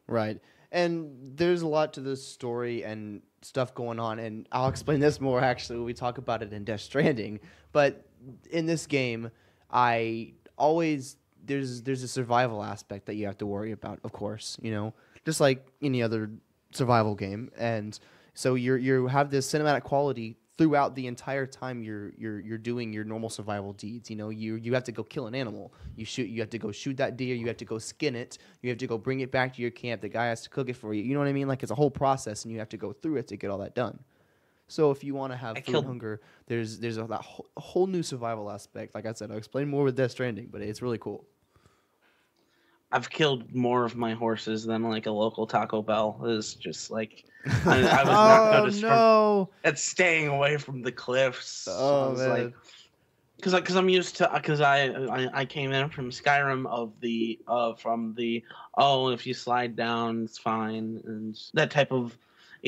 S2: Right. And there's a lot to this story and stuff going on, and I'll explain this more actually when we talk about it in Death Stranding. But in this game, there's a survival aspect that you have to worry about, of course, just like any other survival game. And so you have this cinematic quality throughout the entire time you're doing your normal survival deeds. You have to go kill an animal. You have to go shoot that deer. You have to go skin it. You have to go bring it back to your camp. The guy has to cook it for you. You know what I mean? Like, it's a whole process, and you have to go through it to get all that done. So if you want to have food hunger, there's a whole new survival aspect. Like I said, I'll explain more with Death Stranding, but it's really cool.
S3: I've killed more of my horses than like a local Taco Bell is just like. I was not noticed at staying away from the cliffs.
S2: Oh, man.
S3: Like, because I'm used to, because I came in from Skyrim if you slide down it's fine, and that type of.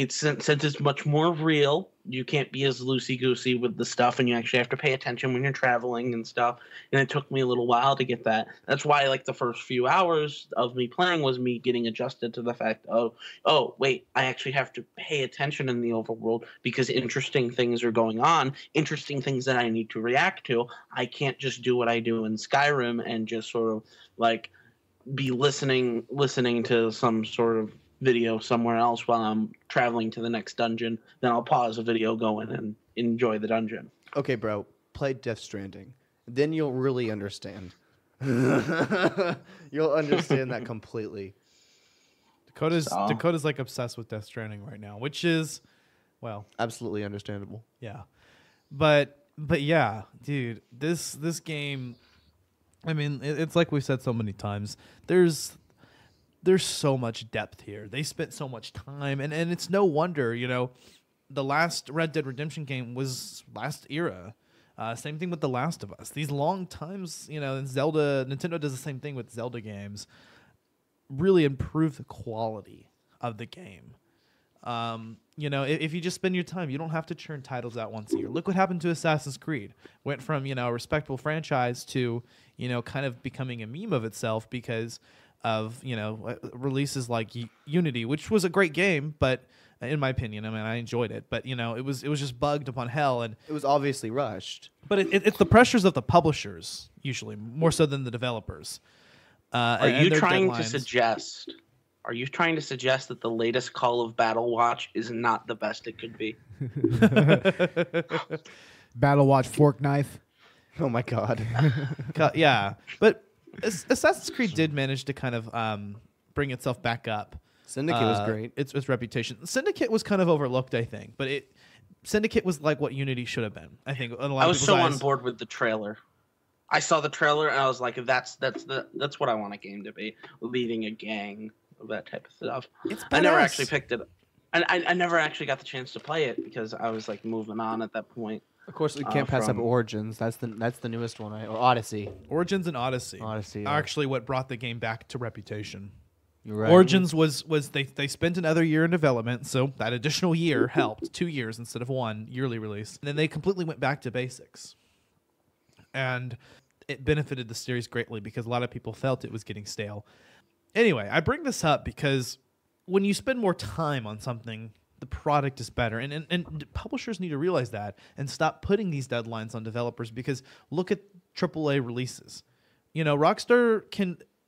S3: Since it's much more real, you can't be as loosey-goosey with the stuff, and you actually have to pay attention when you're traveling and stuff. And it took me a little while to get that. That's why, like, the first few hours of me playing was me getting adjusted to the fact of, oh, wait, I actually have to pay attention in the overworld because interesting things are going on, interesting things that I need to react to. I can't just do what I do in Skyrim and just sort of, like, be listening to some sort of video somewhere else while I'm traveling to the next dungeon. Then I'll pause the video, go in, and enjoy the dungeon.
S2: Okay, bro, play Death Stranding. Then you'll really understand. You'll understand that completely.
S1: Dakota's like obsessed with Death Stranding right now, which is, well,
S2: absolutely understandable.
S1: Yeah, but yeah, dude, this game. I mean, it's like we've said so many times. There's so much depth here. They spent so much time, and it's no wonder, the last Red Dead Redemption game was last era. Same thing with The Last of Us. These long times, and Nintendo does the same thing with Zelda games, really improve the quality of the game. You know, if you just spend your time, you don't have to churn titles out once a year. Look what happened to Assassin's Creed. Went from, you know, a respectable franchise to, you know, kind of becoming a meme of itself because of, you know, releases like Unity, which was a great game, but in my opinion, I mean, I enjoyed it, but you know, it was just bugged upon hell, and
S2: It was obviously rushed.
S1: but it's the pressures of the publishers usually more so than the developers.
S3: Are you trying to suggest? Are you trying to suggest that the latest Call of Battle Watch is not the best it could be?
S4: Battle Watch Fork Knife.
S2: Oh my god.
S1: Yeah, but Assassin's Creed did manage to kind of bring itself back up.
S2: Syndicate was great.
S1: Its reputation. Syndicate was kind of overlooked, I think, but Syndicate was like what Unity should have been. I think. A lot
S3: I
S1: of
S3: was
S1: people's
S3: so
S1: eyes.
S3: on board with the trailer. I saw the trailer and I was like, that's what I want a game to be, leading a gang of that type of stuff. I never
S1: badass.
S3: actually picked it. I never actually got the chance to play it because I was like moving on at that point.
S2: Of course, we can't pass up Origins. That's the newest one, right? Or Odyssey.
S1: Origins and Odyssey.
S2: Odyssey,
S1: are actually what brought the game back to reputation.
S2: You're right.
S1: Origins was they spent another year in development, so that additional year helped. 2 years instead of one yearly release. And then they completely went back to basics. And it benefited the series greatly because a lot of people felt it was getting stale. Anyway, I bring this up because when you spend more time on something, the product is better. And publishers need to realize that and stop putting these deadlines on developers because look at AAA releases. You know, Rockstar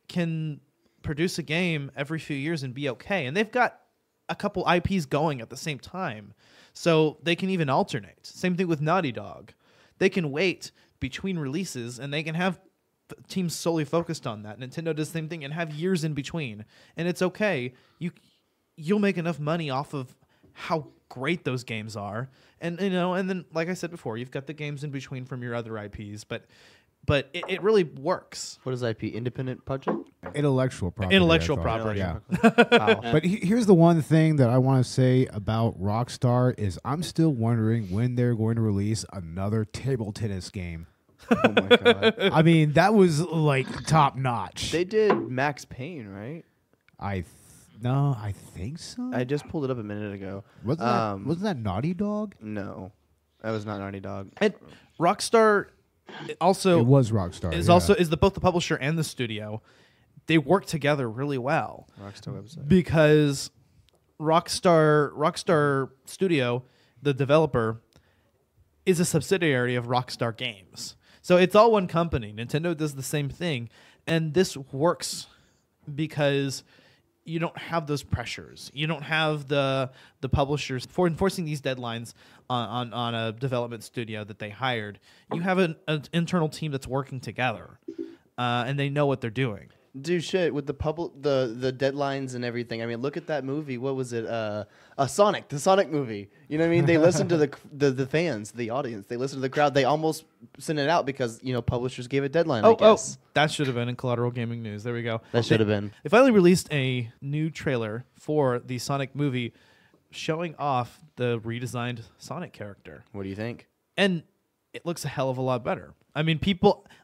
S1: can produce a game every few years and be okay. And they've got a couple IPs going at the same time. So they can even alternate. Same thing with Naughty Dog. They can wait between releases and they can have teams solely focused on that. Nintendo does the same thing and have years in between. And it's okay. You'll make enough money off of how great those games are. And you know, and then like I said before, you've got the games in between from your other IPs, but it really works.
S2: What is IP? Independent project?
S4: Intellectual property.
S1: Intellectual
S4: I thought.
S1: property.
S4: Yeah.
S2: Wow.
S4: But here's the one thing that I want to say about Rockstar is I'm still wondering when they're going to release another table tennis game.
S2: Oh my god.
S4: I mean, that was like top notch.
S2: They did Max Payne, right?
S4: I think so.
S2: I just pulled it up a minute ago.
S4: Wasn't that Naughty Dog?
S2: No, that was not Naughty Dog.
S1: And Rockstar also
S4: It was Rockstar.
S1: is
S4: yeah.
S1: also both the publisher and the studio. They work together really well.
S2: Rockstar website.
S1: Because Rockstar Studio, the developer, is a subsidiary of Rockstar Games. So it's all one company. Nintendo does the same thing. And this works because you don't have those pressures. You don't have the publishers for enforcing these deadlines on a development studio that they hired. You have an internal team that's working together, and they know what they're doing.
S2: Dude, shit, with the deadlines and everything. I mean, look at that movie. What was it? Sonic, the Sonic movie. You know what I mean? They listened to the fans, the audience. They listened to the crowd. They almost sent it out because, you know, publishers gave a deadline, I guess.
S1: That should have been in Collateral Gaming news. There we go.
S2: That should have been.
S1: They finally released a new trailer for the Sonic movie showing off the redesigned Sonic character.
S2: What do you think?
S1: And it looks a hell of a lot better. I mean,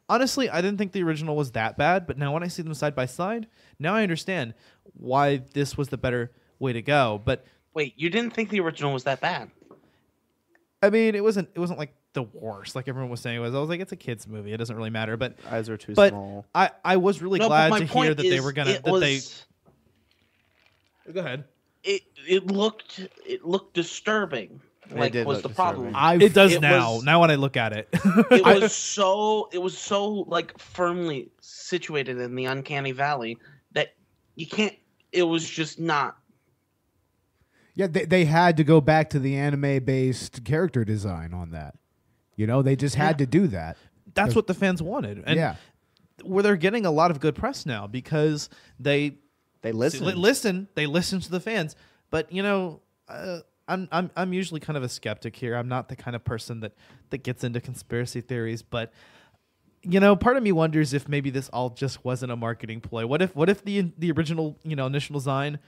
S1: honestly, I didn't think the original was that bad, but now when I see them side by side, now I understand why this was the better way to go. But
S3: Wait, you didn't think the original was that bad?
S1: I mean, it wasn't like the worst, like everyone was saying it was. I was like, it's a kids movie. It doesn't really matter. But
S2: Eyes are too small.
S1: I was really
S3: No, but
S1: glad
S3: my
S1: to hear
S3: point
S1: that they
S3: is,
S1: were gonna Go ahead.
S3: It looked disturbing. Like
S2: did
S3: was
S2: look
S3: the problem.
S1: It does
S3: It
S1: now.
S3: was-
S1: Now when I look at it,
S3: It was so like firmly situated in the uncanny valley that you can't. It was just not.
S4: Yeah, they had to go back to the anime-based character design on that. You know, they just had to do that.
S1: that's what the fans wanted. And
S4: yeah.
S1: where they're getting a lot of good press now because they
S2: listen.
S1: They listen to the fans. But you know, I'm usually kind of a skeptic here. I'm not the kind of person that gets into conspiracy theories, but you know, part of me wonders if maybe this all just wasn't a marketing ploy. What if the original, you know, initial design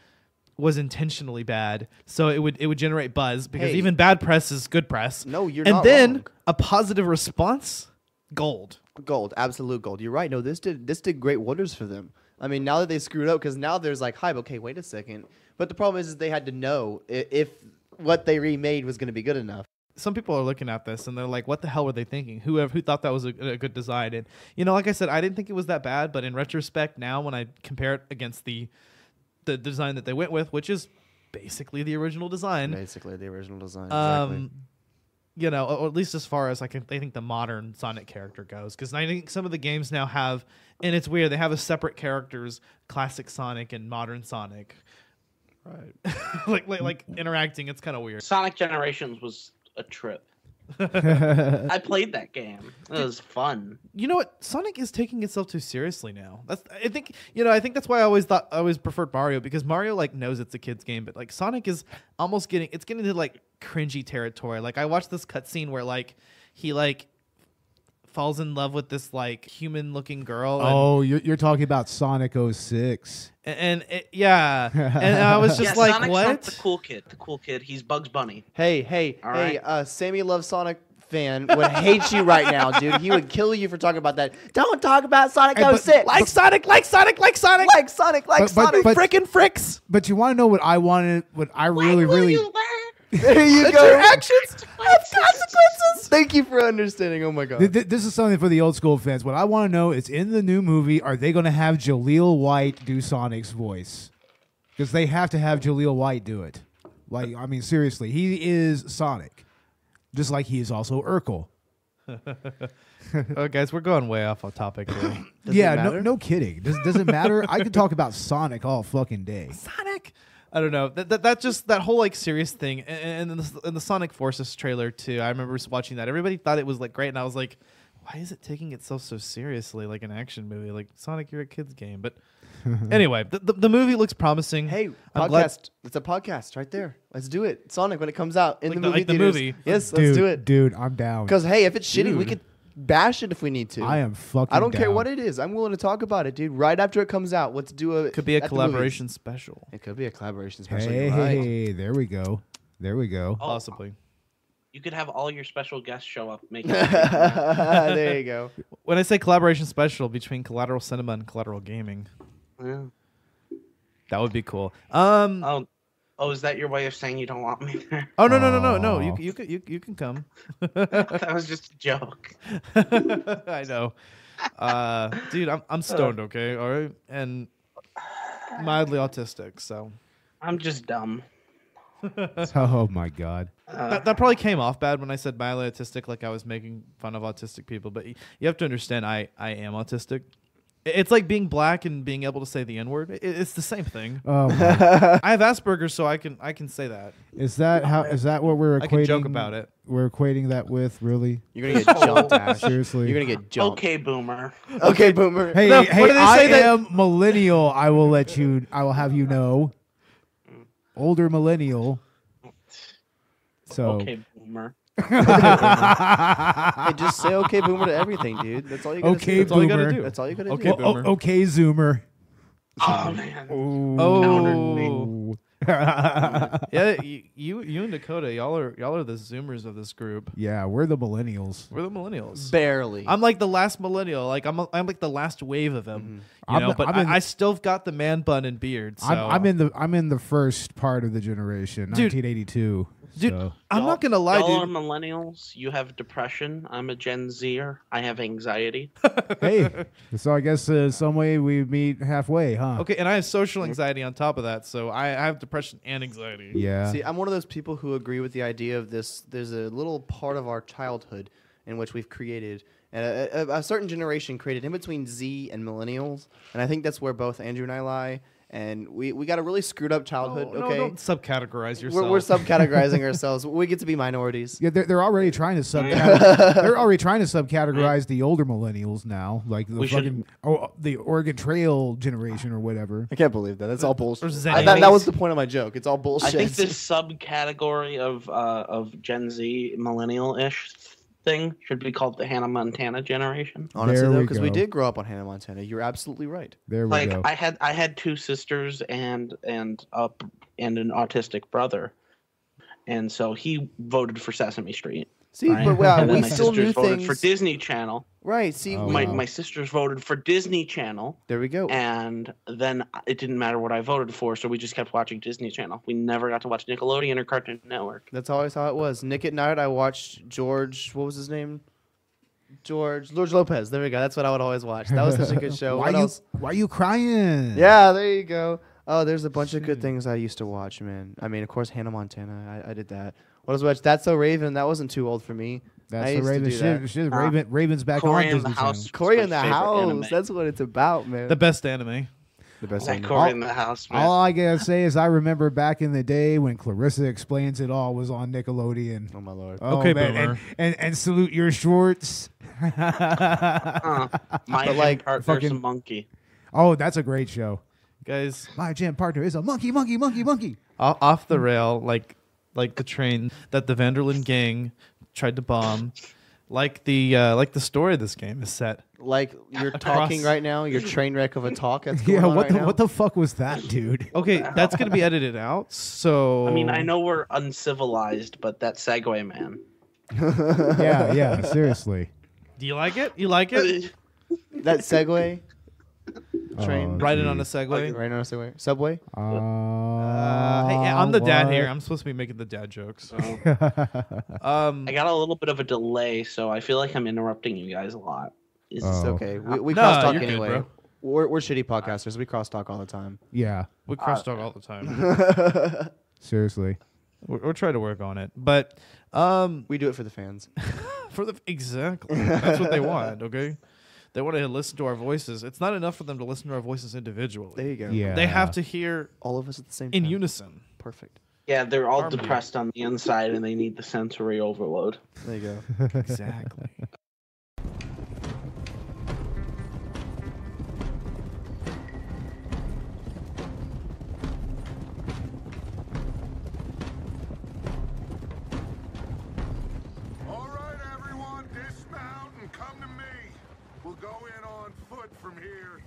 S1: was intentionally bad, so it would generate buzz because even bad press is good press.
S2: No, you're
S1: and
S2: not
S1: then
S2: wrong.
S1: a positive response, gold.
S2: Gold, absolute gold. You're right. No, this did great wonders for them. I mean, now that they screwed up, because now there's like hype. Okay, wait a second. But the problem is they had to know if what they remade was going to be good enough.
S1: Some people are looking at this and they're like, what the hell were they thinking? Who thought that was a good design? And, like I said, I didn't think it was that bad, but in retrospect now when I compare it against the design that they went with, which is basically the original design.
S2: Exactly.
S1: Or at least as far as I think the modern Sonic character goes, because I think some of the games now have, and it's weird, they have a separate characters, classic Sonic and modern Sonic, right? like interacting. It's kind of weird.
S3: Sonic Generations was a trip. I played that game. It was fun.
S1: You know what? Sonic is taking itself too seriously now. I think that's why I always preferred Mario, because Mario knows it's a kid's game, but Sonic is almost getting to cringy territory. I watched this cutscene where he falls in love with this human looking girl.
S4: Oh, you're talking about Sonic 06.
S1: And I was just
S3: Sonic's
S1: what?
S3: Not the cool kid. He's Bugs Bunny.
S2: Hey,
S3: All right.
S2: Sammy Love Sonic fan would hate you right now, dude. He would kill you for talking about that. Don't talk about Sonic 06.
S1: Like Sonic. Frickin' fricks.
S4: But you want to know what I wanted? What I really.
S2: There you go.
S1: Your actions have consequences.
S2: Thank you for understanding. Oh my god.
S4: This is something for the old school fans. What I want to know is, in the new movie, are they going to have Jaleel White do Sonic's voice? Because they have to have Jaleel White do it. Seriously, he is Sonic, just like he is also Urkel.
S1: Oh, guys, we're going way off topic here.
S4: No kidding. Does it matter? I could talk about Sonic all fucking day.
S1: Sonic. I don't know. That whole serious thing, and in the Sonic Forces trailer too. I remember watching that. Everybody thought it was great, and I was like, why is it taking itself so seriously, like an action movie? Sonic, you're a kid's game. But anyway, the movie looks promising.
S2: Hey, podcast. It's a podcast right there. Let's do it. Sonic when it comes out in the movie theaters. Yes, let's do it,
S4: dude. I'm down.
S2: Because hey, if it's shitty, we could bash it if we need to.
S4: I am fucking.
S2: I don't care
S4: down.
S2: what it is. I'm willing to talk about it, dude. Right after it comes out, let's do a.
S1: Could be a collaboration special.
S2: It could be a collaboration special.
S4: Hey, there we go.
S1: Possibly.
S3: You could have all your special guests show up.
S2: There you go.
S1: When I say collaboration special between Collateral Cinema and Collateral Gaming, that would be cool.
S3: Oh, is that your way of saying you don't want me there?
S1: Oh no! You can come.
S3: That was just a joke.
S1: I know, dude. I'm stoned. Okay, all right, and mildly autistic. So
S3: I'm just dumb.
S4: Oh my god.
S1: That probably came off bad when I said mildly autistic, like I was making fun of autistic people. But you have to understand, I am autistic. It's like being black and being able to say the N-word. It's the same thing.
S4: Oh,
S1: I have Asperger's, so I can say that.
S4: Is that what we're equating?
S1: I can joke about it.
S4: We're equating that with, really?
S2: You're gonna get jumped, Ash.
S4: Seriously.
S2: You're gonna get jumped.
S3: Okay, boomer.
S2: Okay, boomer.
S4: Hey,
S1: No,
S4: hey,
S1: what do they
S4: I
S1: say
S4: am millennial. I will have you know. Older millennial. So.
S3: Okay, boomer.
S2: Hey, just say okay, boomer to everything, dude. That's all you gotta
S4: Okay,
S2: do.
S1: That's all you gotta
S4: boomer.
S1: do.
S2: That's all you gotta
S1: Okay,
S2: do.
S1: boomer.
S4: Okay, Zoomer.
S3: Oh man.
S1: Oh. Yeah, you and Dakota, y'all are the Zoomers of this group.
S4: Yeah, we're the millennials.
S1: We're the millennials.
S2: Barely.
S1: I'm like the last millennial. Like I'm like the last wave of them. I still got the man bun and beard. So.
S4: I'm in the first part of the generation, 1982.
S1: Dude,
S4: so.
S1: I'm not gonna lie,
S3: y'all
S1: dude.
S3: are millennials. You have depression. I'm a Gen Zer. I have anxiety.
S4: Hey, so I guess some way we meet halfway, huh?
S1: Okay, and I have social anxiety on top of that, so I have depression and anxiety.
S4: Yeah.
S2: See, I'm one of those people who agree with the idea of this. There's a little part of our childhood in which we've created, and a certain generation created in between Z and millennials, and I think that's where both Andrew and I lie. And we got a really screwed up childhood.
S1: No,
S2: okay,
S1: don't subcategorize yourself.
S2: We're subcategorizing ourselves. We get to be minorities.
S4: Yeah, they're already trying to subcategorize the older millennials now, like the Oregon Trail generation or whatever.
S2: I can't believe that. That's all bullshit.
S1: That
S2: was the point of my joke. It's all bullshit.
S3: I think this subcategory of Gen Z millennial-ish thing should be called the Hannah Montana generation.
S2: Honestly, though, because we did grow up on Hannah Montana. You're absolutely right.
S4: There we go.
S3: I had two sisters and an autistic brother, and so he voted for Sesame Street.
S2: See, right? But
S3: and then
S2: we
S3: my
S2: still
S3: sisters
S2: knew
S3: voted
S2: things
S3: for Disney Channel.
S2: Right. See,
S3: My sisters voted for Disney Channel.
S2: There we go.
S3: And then it didn't matter what I voted for, so we just kept watching Disney Channel. We never got to watch Nickelodeon or Cartoon Network.
S2: That's always how it was. Nick at Night, I watched George. What was his name? George Lopez. There we go. That's what I would always watch. That was such a good show.
S4: Why are you crying?
S2: Yeah, there you go. Oh, there's a bunch of good things I used to watch, man. I mean, of course, Hannah Montana. I did that. What was watch? That's So Raven. That wasn't too old for me.
S4: That's the Raven. Raven's back
S3: Corey
S4: on
S3: in the
S4: Disney
S3: House.
S4: Channel.
S2: Corey in the
S3: favorite
S2: House.
S3: anime.
S2: That's what it's about, man.
S1: The best anime.
S2: The best
S3: Like
S2: anime.
S3: Corey in the House, man.
S4: All I gotta say is I remember back in the day when Clarissa Explains It All was on Nickelodeon.
S2: Oh my lord.
S4: Oh,
S1: Okay,
S4: man.
S1: boomer.
S4: And salute your Schwartz.
S3: My
S2: like,
S3: partner's
S4: fucking-
S3: a monkey.
S4: Oh, that's a great show.
S1: Guys,
S4: My gym partner is a monkey.
S1: off the rail, like the train that the Vanderlyn gang tried to bomb. Like the story of this game is set.
S2: Like you're talking
S1: Across-
S2: right now, your train wreck of a talk that's going
S4: Yeah,
S2: on
S4: what
S2: right
S4: the
S2: now.
S4: what the fuck was that, dude?
S1: Okay, that's gonna be edited out. So
S3: I mean, I know we're uncivilized, but that segue, man.
S4: yeah, seriously.
S1: Do you like it? You like it?
S2: That Segway train.
S1: Ride it on a Segway.
S2: Right on a Segway. Subway.
S1: Hey, I'm the dad here.
S4: what?
S1: I'm supposed to be making the dad jokes. So.
S3: I got a little bit of a delay, so I feel like I'm interrupting you guys a lot.
S2: It's
S4: Oh.
S2: okay. We
S1: No,
S2: cross talk
S1: you're good,
S2: anyway.
S1: bro.
S2: We're shitty podcasters. We cross talk all the time.
S4: Yeah,
S1: We cross talk all the time.
S4: seriously.
S1: We're trying to work on it, but
S2: We do it for the fans.
S1: exactly that's what they want. Okay, they want to listen to our voices. It's not enough for them to listen to our voices individually.
S2: There you go.
S4: Yeah.
S1: They have to hear
S2: All of us at the same
S1: in
S2: time.
S1: unison.
S2: Perfect.
S3: Yeah, they're all
S1: Harmony.
S3: depressed on the inside, and they need the sensory overload.
S2: There you go.
S1: Exactly.
S10: All right, everyone, dismount and come to me. We'll go in on foot from here.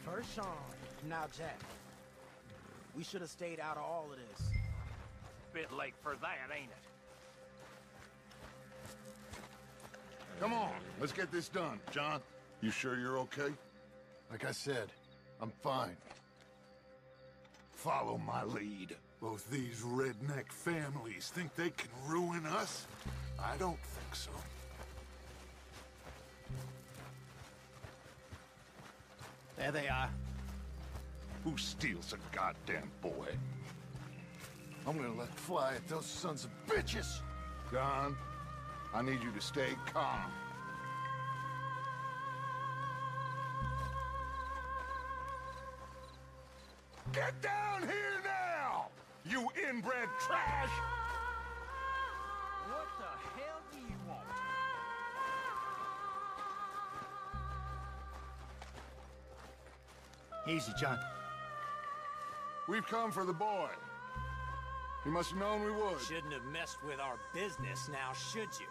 S11: First Sean, now Jack. We should have stayed out of all of this.
S7: Bit late for that, ain't it?
S10: Come on, let's get this done. John, you sure you're okay? Like I said, I'm fine. Follow my lead. Both these redneck families think they can ruin us? I don't think so.
S11: There they are.
S10: Who steals a goddamn boy? I'm gonna let fly at those sons of bitches. John, I need you to stay calm. Get down here now, you inbred trash!
S7: What the hell do you want?
S11: Easy, John.
S10: We've come for the boy. You must have known we would.
S11: Shouldn't have messed with our business now, should you?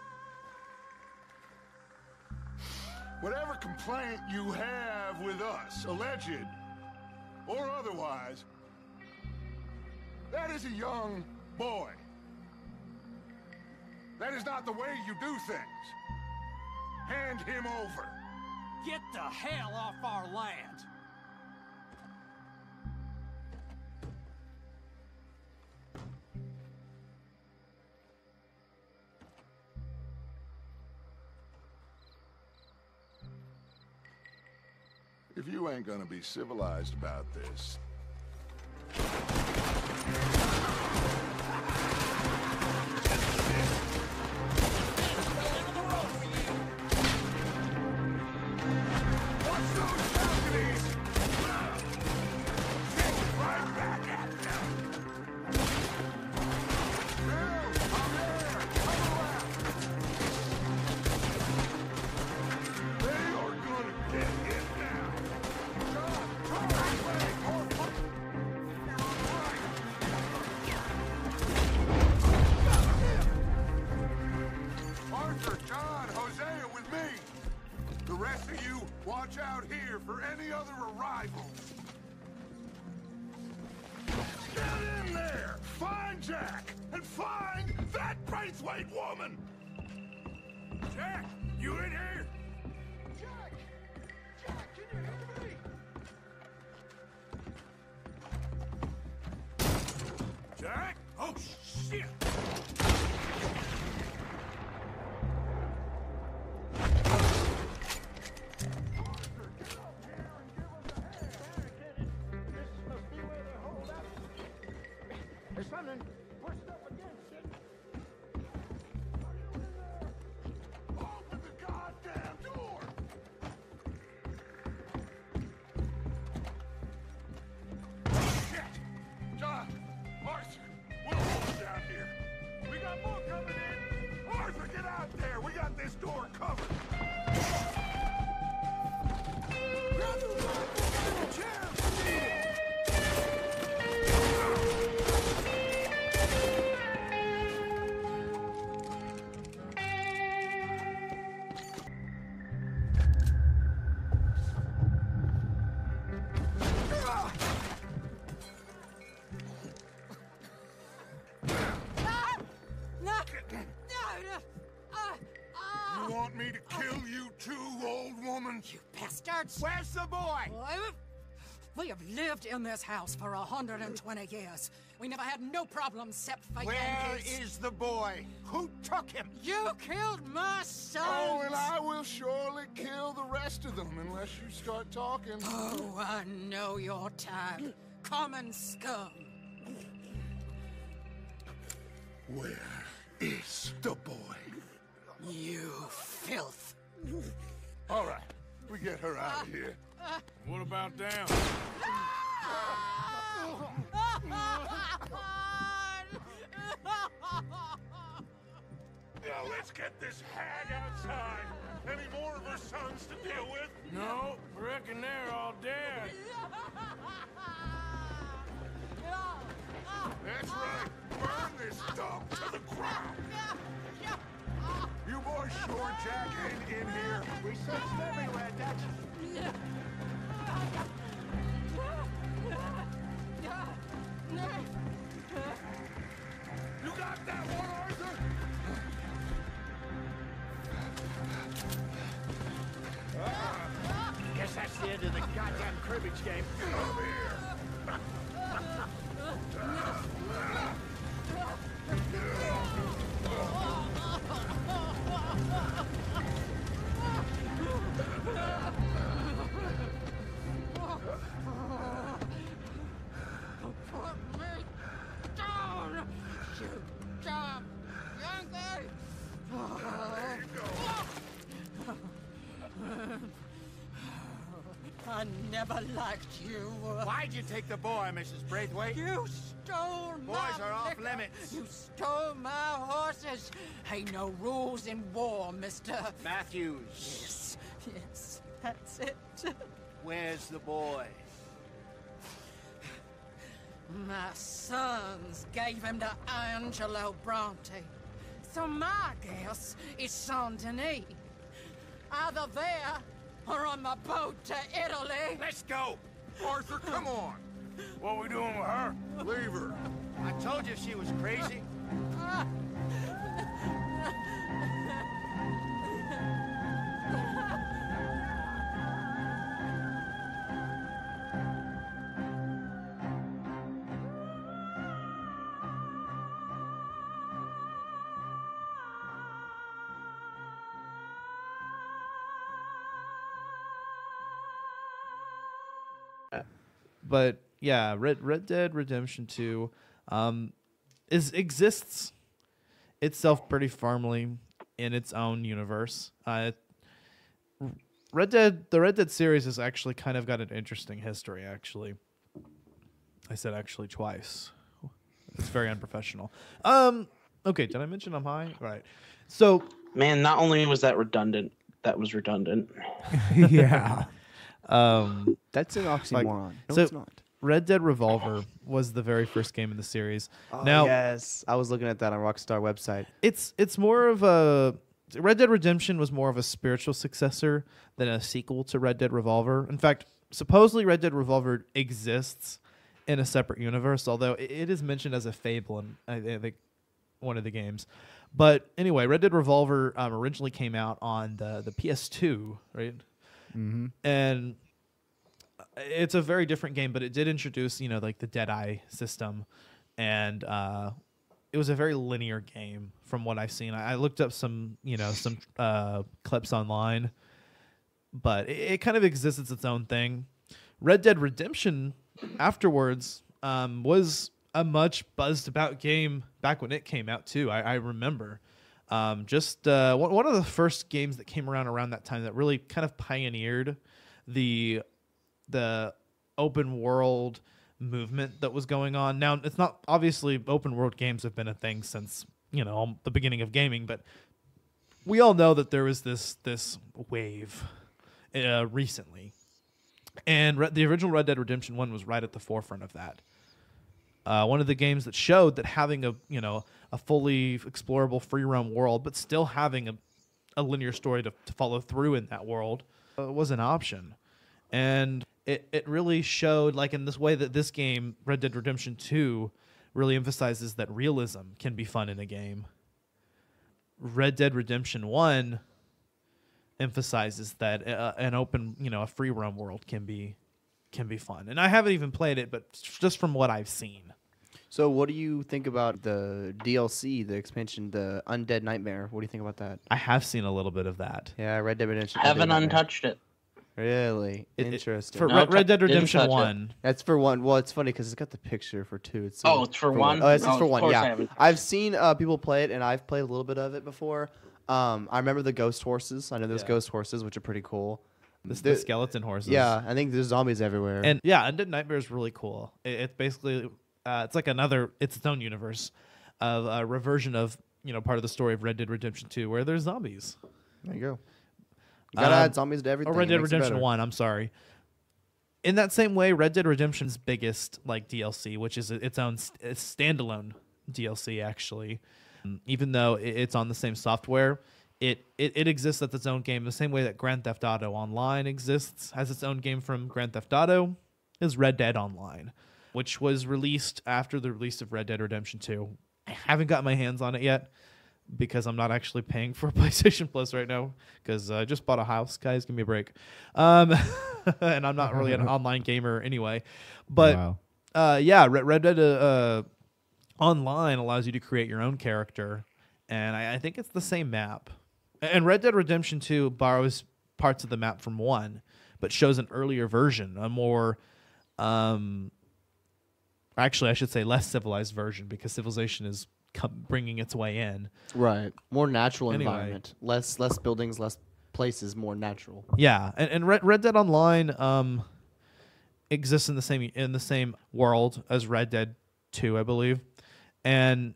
S10: Whatever complaint you have with us, alleged or otherwise, that is a young boy. That is not the way you do things. Hand him over.
S11: Get the hell off our land!
S10: If you ain't gonna be civilized about this, Arthur, John, Hosea with me. The rest of you, watch out here for any other arrivals.
S5: Get in there! Find Jack! And find that Braithwaite woman! Jack! You in here? Jack! Jack, can you hear me? Jack? Oh, shit!
S6: There's something. We're stuck against it. Are you in there?
S5: Open the goddamn door! Shit! John! Arthur! We'll hold him down here. We got more coming in! Arthur, get out there! We got this door covered! Grab the rifle and the chair if you need it! You want me to kill you too, old woman?
S8: You bastards!
S6: Where's the boy?
S8: We have lived in this house for 120 years. We never had no problems except for
S6: Where
S8: Yankees.
S6: is the boy? Who took him?
S8: You killed my son!
S5: Oh, and I will surely kill the rest of them unless you start talking.
S8: Oh, I know your type. Common scum.
S5: Where is the boy?
S8: You filth.
S5: All right, we get her out of here.
S7: What about them?
S5: Now let's get this hag outside. Any more of her sons to deal with?
S7: No, reckon they're all dead.
S5: That's right. Burn this dump to the ground. You boys sure Jack ain't in here?
S6: We searched everywhere, Dutch.
S5: You got that one, Arthur?
S6: Guess that's the end of the goddamn cribbage game.
S5: Come here.
S8: Put me down, you damn Yankee!
S5: There you go.
S8: I never liked you.
S6: Why'd you take the boy, Mrs. Braithwaite?
S8: You stole my
S6: Boys are off
S8: liquor.
S6: limits.
S8: You stole my horses. Ain't no rules in war, mister.
S6: Matthews.
S8: Yes, yes, that's it.
S6: Where's the boy?
S8: My sons gave him to Angelo Bronte. So my guess is Saint Denis. Either there or on the boat to Italy.
S6: Let's go.
S5: Arthur, come on.
S7: What we doing with her?
S5: Leave her.
S6: I told you she was crazy.
S1: But yeah, Red Dead Redemption 2 exists itself pretty firmly in its own universe. The Red Dead series has actually kind of got an interesting history, actually. I said actually twice. It's very unprofessional. Okay, did I mention I'm high? Right. So,
S3: Man, not only was that redundant, that was redundant.
S4: Yeah.
S2: That's an oxymoron. No,
S1: so
S2: it's not.
S1: Red Dead Revolver was the very first game in the series.
S2: Oh,
S1: now,
S2: yes, I was looking at that on Rockstar website.
S1: it's more of a Red Dead Redemption was more of a spiritual successor than a sequel to Red Dead Revolver. In fact, supposedly Red Dead Revolver exists in a separate universe, although it is mentioned as a fable in I think one of the games. But anyway, Red Dead Revolver originally came out on the PS2, right?
S4: Mm-hmm.
S1: And it's a very different game, but it did introduce, like the Deadeye system, and it was a very linear game from what I've seen. I looked up some clips online, but it kind of exists as its own thing. Red Dead Redemption afterwards was a much buzzed about game back when it came out too. I remember one of the first games that came around that time that really kind of pioneered the open world movement that was going on. Now, it's not obviously open world games have been a thing since the beginning of gaming, but we all know that there was this wave recently, and the original Red Dead Redemption 1 was right at the forefront of that. One of the games that showed that having a fully explorable free roam world, but still having a linear story to follow through in that world was an option. And it really showed, like in this way, that this game, Red Dead Redemption 2, really emphasizes that realism can be fun in a game. Red Dead Redemption 1 emphasizes that an open, a free roam world can be fun. And I haven't even played it, but just from what I've seen.
S2: So what do you think about the DLC, the expansion, the Undead Nightmare? What do you think about that?
S1: I have seen a little bit of that.
S2: Yeah, Red Dead Redemption.
S3: Haven't untouched it.
S2: Really? Interesting.
S1: For Red Dead Redemption 1.
S2: That's for 1. Well, it's funny because it's got the picture for 2.
S3: It's for 1?
S2: Oh, it's for 1, yeah. I've seen people play it, and I've played a little bit of it before. I remember the ghost horses. I know there's ghost horses, which are pretty cool.
S1: The skeleton horses.
S2: Yeah, I think there's zombies everywhere.
S1: And yeah, Undead Nightmare is really cool. It's basically, it's like it's its own universe of a reversion of, part of the story of Red Dead Redemption 2, where there's zombies.
S2: There you go. You gotta add zombies to everything.
S1: Or Red Dead Redemption 1, I'm sorry. In that same way, Red Dead Redemption's biggest DLC, which is its own standalone DLC, actually, even though it's on the same software, it exists as its own game the same way that Grand Theft Auto Online exists as its own game from Grand Theft Auto, is Red Dead Online, which was released after the release of Red Dead Redemption 2. I haven't got my hands on it yet, because I'm not actually paying for PlayStation Plus right now, because I just bought a house. Guys, give me a break. And I'm not really an online gamer anyway. But Red Dead Online allows you to create your own character, and I think it's the same map. And Red Dead Redemption 2 borrows parts of the map from 1, but shows an earlier version, a more... actually, I should say less civilized version, because civilization is bringing its way in.
S2: Right. More natural environment. Less buildings, less places, more natural.
S1: Yeah. And Red Dead Online exists in the same world as Red Dead 2, I believe. And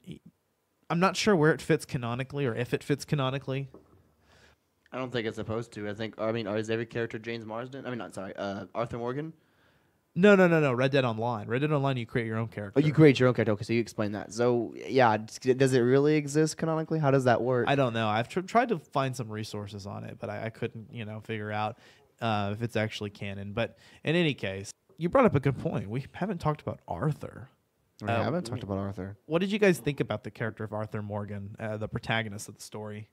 S1: I'm not sure where it fits canonically, or if it fits canonically.
S2: I don't think it's supposed to. Is every character James Marsden? Arthur Morgan?
S1: No. Red Dead Online. Red Dead Online, you create your own character.
S2: Oh, you create your own character. Okay, so you explain that. So, yeah, does it really exist canonically? How does that work?
S1: I don't know. I've tried to find some resources on it, but I couldn't, figure out if it's actually canon. But in any case, you brought up a good point. We haven't talked about Arthur.
S2: We haven't talked about Arthur.
S1: What did you guys think about the character of Arthur Morgan, the protagonist of the story?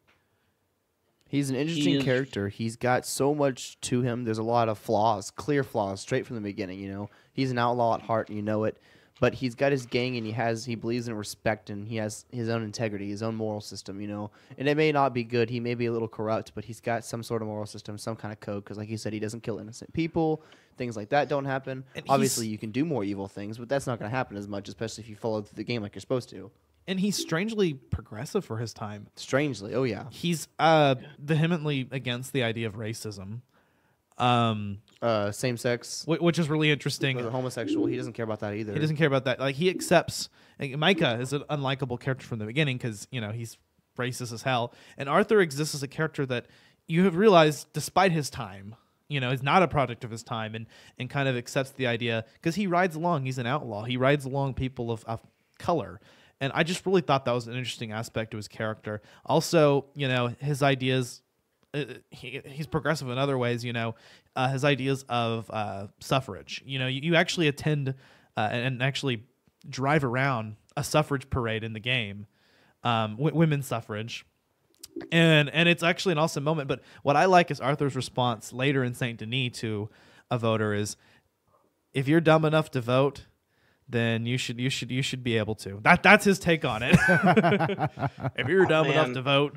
S2: He's an interesting character. He's got so much to him. There's a lot of flaws, clear flaws, straight from the beginning. He's an outlaw at heart, and you know it. But he's got his gang, and he believes in respect, and he has his own integrity, his own moral system. And it may not be good. He may be a little corrupt, but he's got some sort of moral system, some kind of code. Because, like you said, he doesn't kill innocent people. Things like that don't happen. And obviously, you can do more evil things, but that's not going to happen as much, especially if you follow through the game like you're supposed to.
S1: And he's strangely progressive for his time.
S2: Strangely, oh yeah.
S1: He's vehemently against the idea of racism.
S2: Same sex.
S1: Which is really interesting.
S2: Homosexual, he doesn't care about that either.
S1: He doesn't care about that. Like, he accepts... Micah is an unlikable character from the beginning because, he's racist as hell. And Arthur exists as a character that you have realized, despite his time, is not a product of his time, and kind of accepts the idea, because he rides along. He's an outlaw. He rides along people of color. And I just really thought that was an interesting aspect to his character. Also, his ideas, he's progressive in other ways, his ideas of suffrage. You actually attend and actually drive around a suffrage parade in the game, women's suffrage. And it's actually an awesome moment. But what I like is Arthur's response later in Saint Denis to a voter is, if you're dumb enough to vote, then you should be able to. That's his take on it. If you're dumb enough to vote.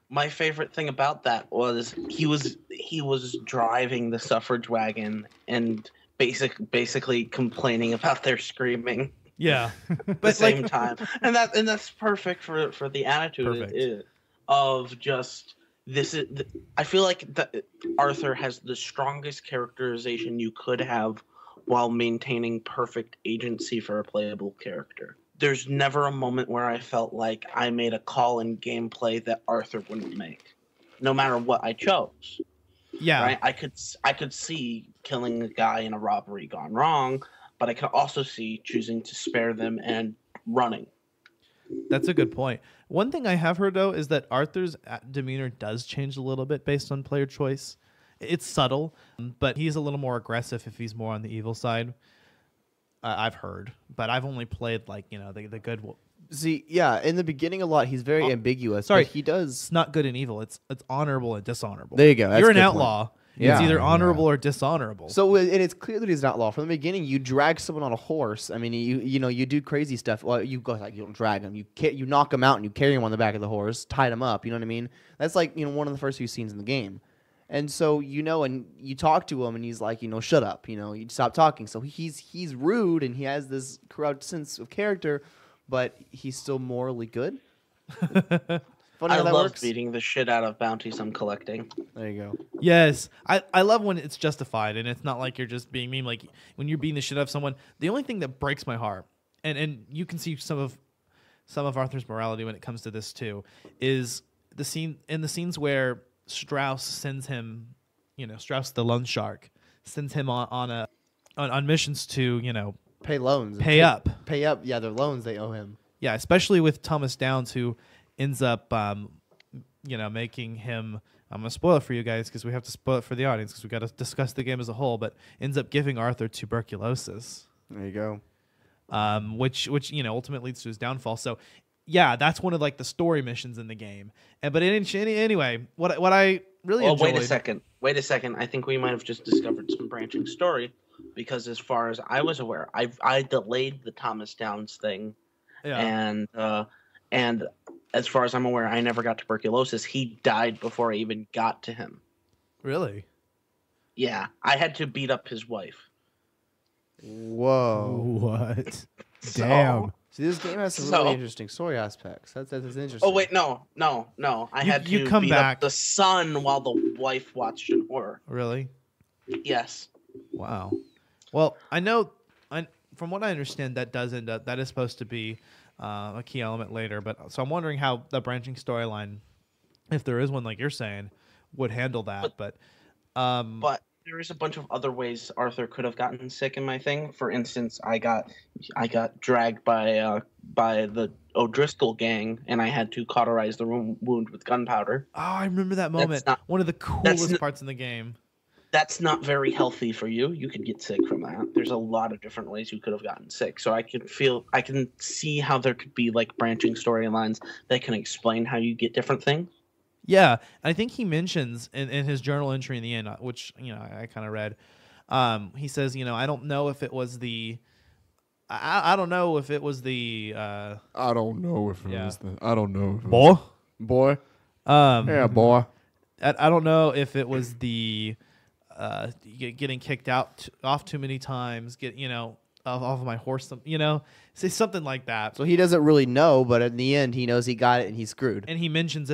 S3: My favorite thing about that was he was driving the suffrage wagon and basically complaining about their screaming.
S1: Yeah,
S3: at the same time, and that's perfect for the attitude of just this. I feel like Arthur has the strongest characterization you could have while maintaining perfect agency for a playable character. There's never a moment where I felt like I made a call in gameplay that Arthur wouldn't make, no matter what I chose.
S1: Yeah,
S3: right? I could see killing a guy in a robbery gone wrong, but I could also see choosing to spare them and running.
S1: That's a good point. One thing I have heard, though, is that Arthur's demeanor does change a little bit based on player choice. It's subtle, but he's a little more aggressive if he's more on the evil side. I've heard, but I've only played the good.
S2: See, yeah, in the beginning a lot, he's very ambiguous.
S1: Sorry,
S2: but he does.
S1: It's not good and evil. It's honorable and dishonorable.
S2: There you go. That's
S1: You're
S2: a
S1: an
S2: good
S1: outlaw.
S2: point. Yeah.
S1: It's either honorable or dishonorable.
S2: So, and it's clear that he's an outlaw from the beginning. You drag someone on a horse. I mean, you do crazy stuff. Well, you don't drag them. You knock them out and you carry them on the back of the horse, tie them up. You know what I mean? That's like one of the first few scenes in the game. And so and you talk to him, and he's like, shut up. You stop talking. So he's rude, and he has this corrupt sense of character, but he's still morally good. Funny
S3: I
S2: how that
S3: love
S2: works.
S3: beating the shit out of bounties I'm collecting.
S2: There you go.
S1: Yes, I love when it's justified, and it's not like you're just being mean. Like when you're beating the shit out of someone. The only thing that breaks my heart, and you can see some of Arthur's morality when it comes to this too, is the scenes where Strauss sends him, Strauss the loan shark sends him on missions to,
S2: pay loans.
S1: Pay up.
S2: Yeah, their loans they owe him.
S1: Yeah, especially with Thomas Downs, who ends up, making him. I'm gonna spoil it for you guys because we have to spoil it for the audience because we got to discuss the game as a whole. But ends up giving Arthur tuberculosis.
S2: There you go.
S1: Which ultimately leads to his downfall. So. Yeah, that's one of the story missions in the game. Anyway, what I really enjoyed.
S3: Wait a second. I think we might have just discovered some branching story, because as far as I was aware, I delayed the Thomas Downs thing, and as far as I'm aware, I never got tuberculosis. He died before I even got to him.
S1: Really?
S3: Yeah, I had to beat up his wife.
S2: Whoa!
S4: What? Damn.
S2: See, this game has some really interesting story aspects. That's interesting.
S3: Oh wait, no. I had to beat up the son while the wife watched in horror.
S1: Really?
S3: Yes.
S1: Wow. Well, I know. From what I understand, that is supposed to be a key element later. But so I'm wondering how the branching storyline, if there is one like you're saying, would handle that. But there is a bunch of other ways Arthur could have gotten sick in my thing. For instance, I got dragged by the O'Driscoll gang, and I had to cauterize the wound with gunpowder. Oh, I remember that moment. One of the coolest parts in the game.
S3: That's not very healthy for you. You could get sick from that. There's a lot of different ways you could have gotten sick. So I can see how there could be branching storylines that can explain how you get different things.
S1: Yeah, I think he mentions in his journal entry in the end, which I kind of read. He says, I don't know if it was the. I don't know if it was the.
S10: I don't know if it was the. I don't know. If it
S1: boy.
S10: Boy.
S1: Yeah,
S10: boy.
S1: I don't know if it was the getting kicked off too many times. Off of my horse. Say something like that.
S2: So he doesn't really know, but in the end, he knows he got it and he's screwed.
S1: And he mentions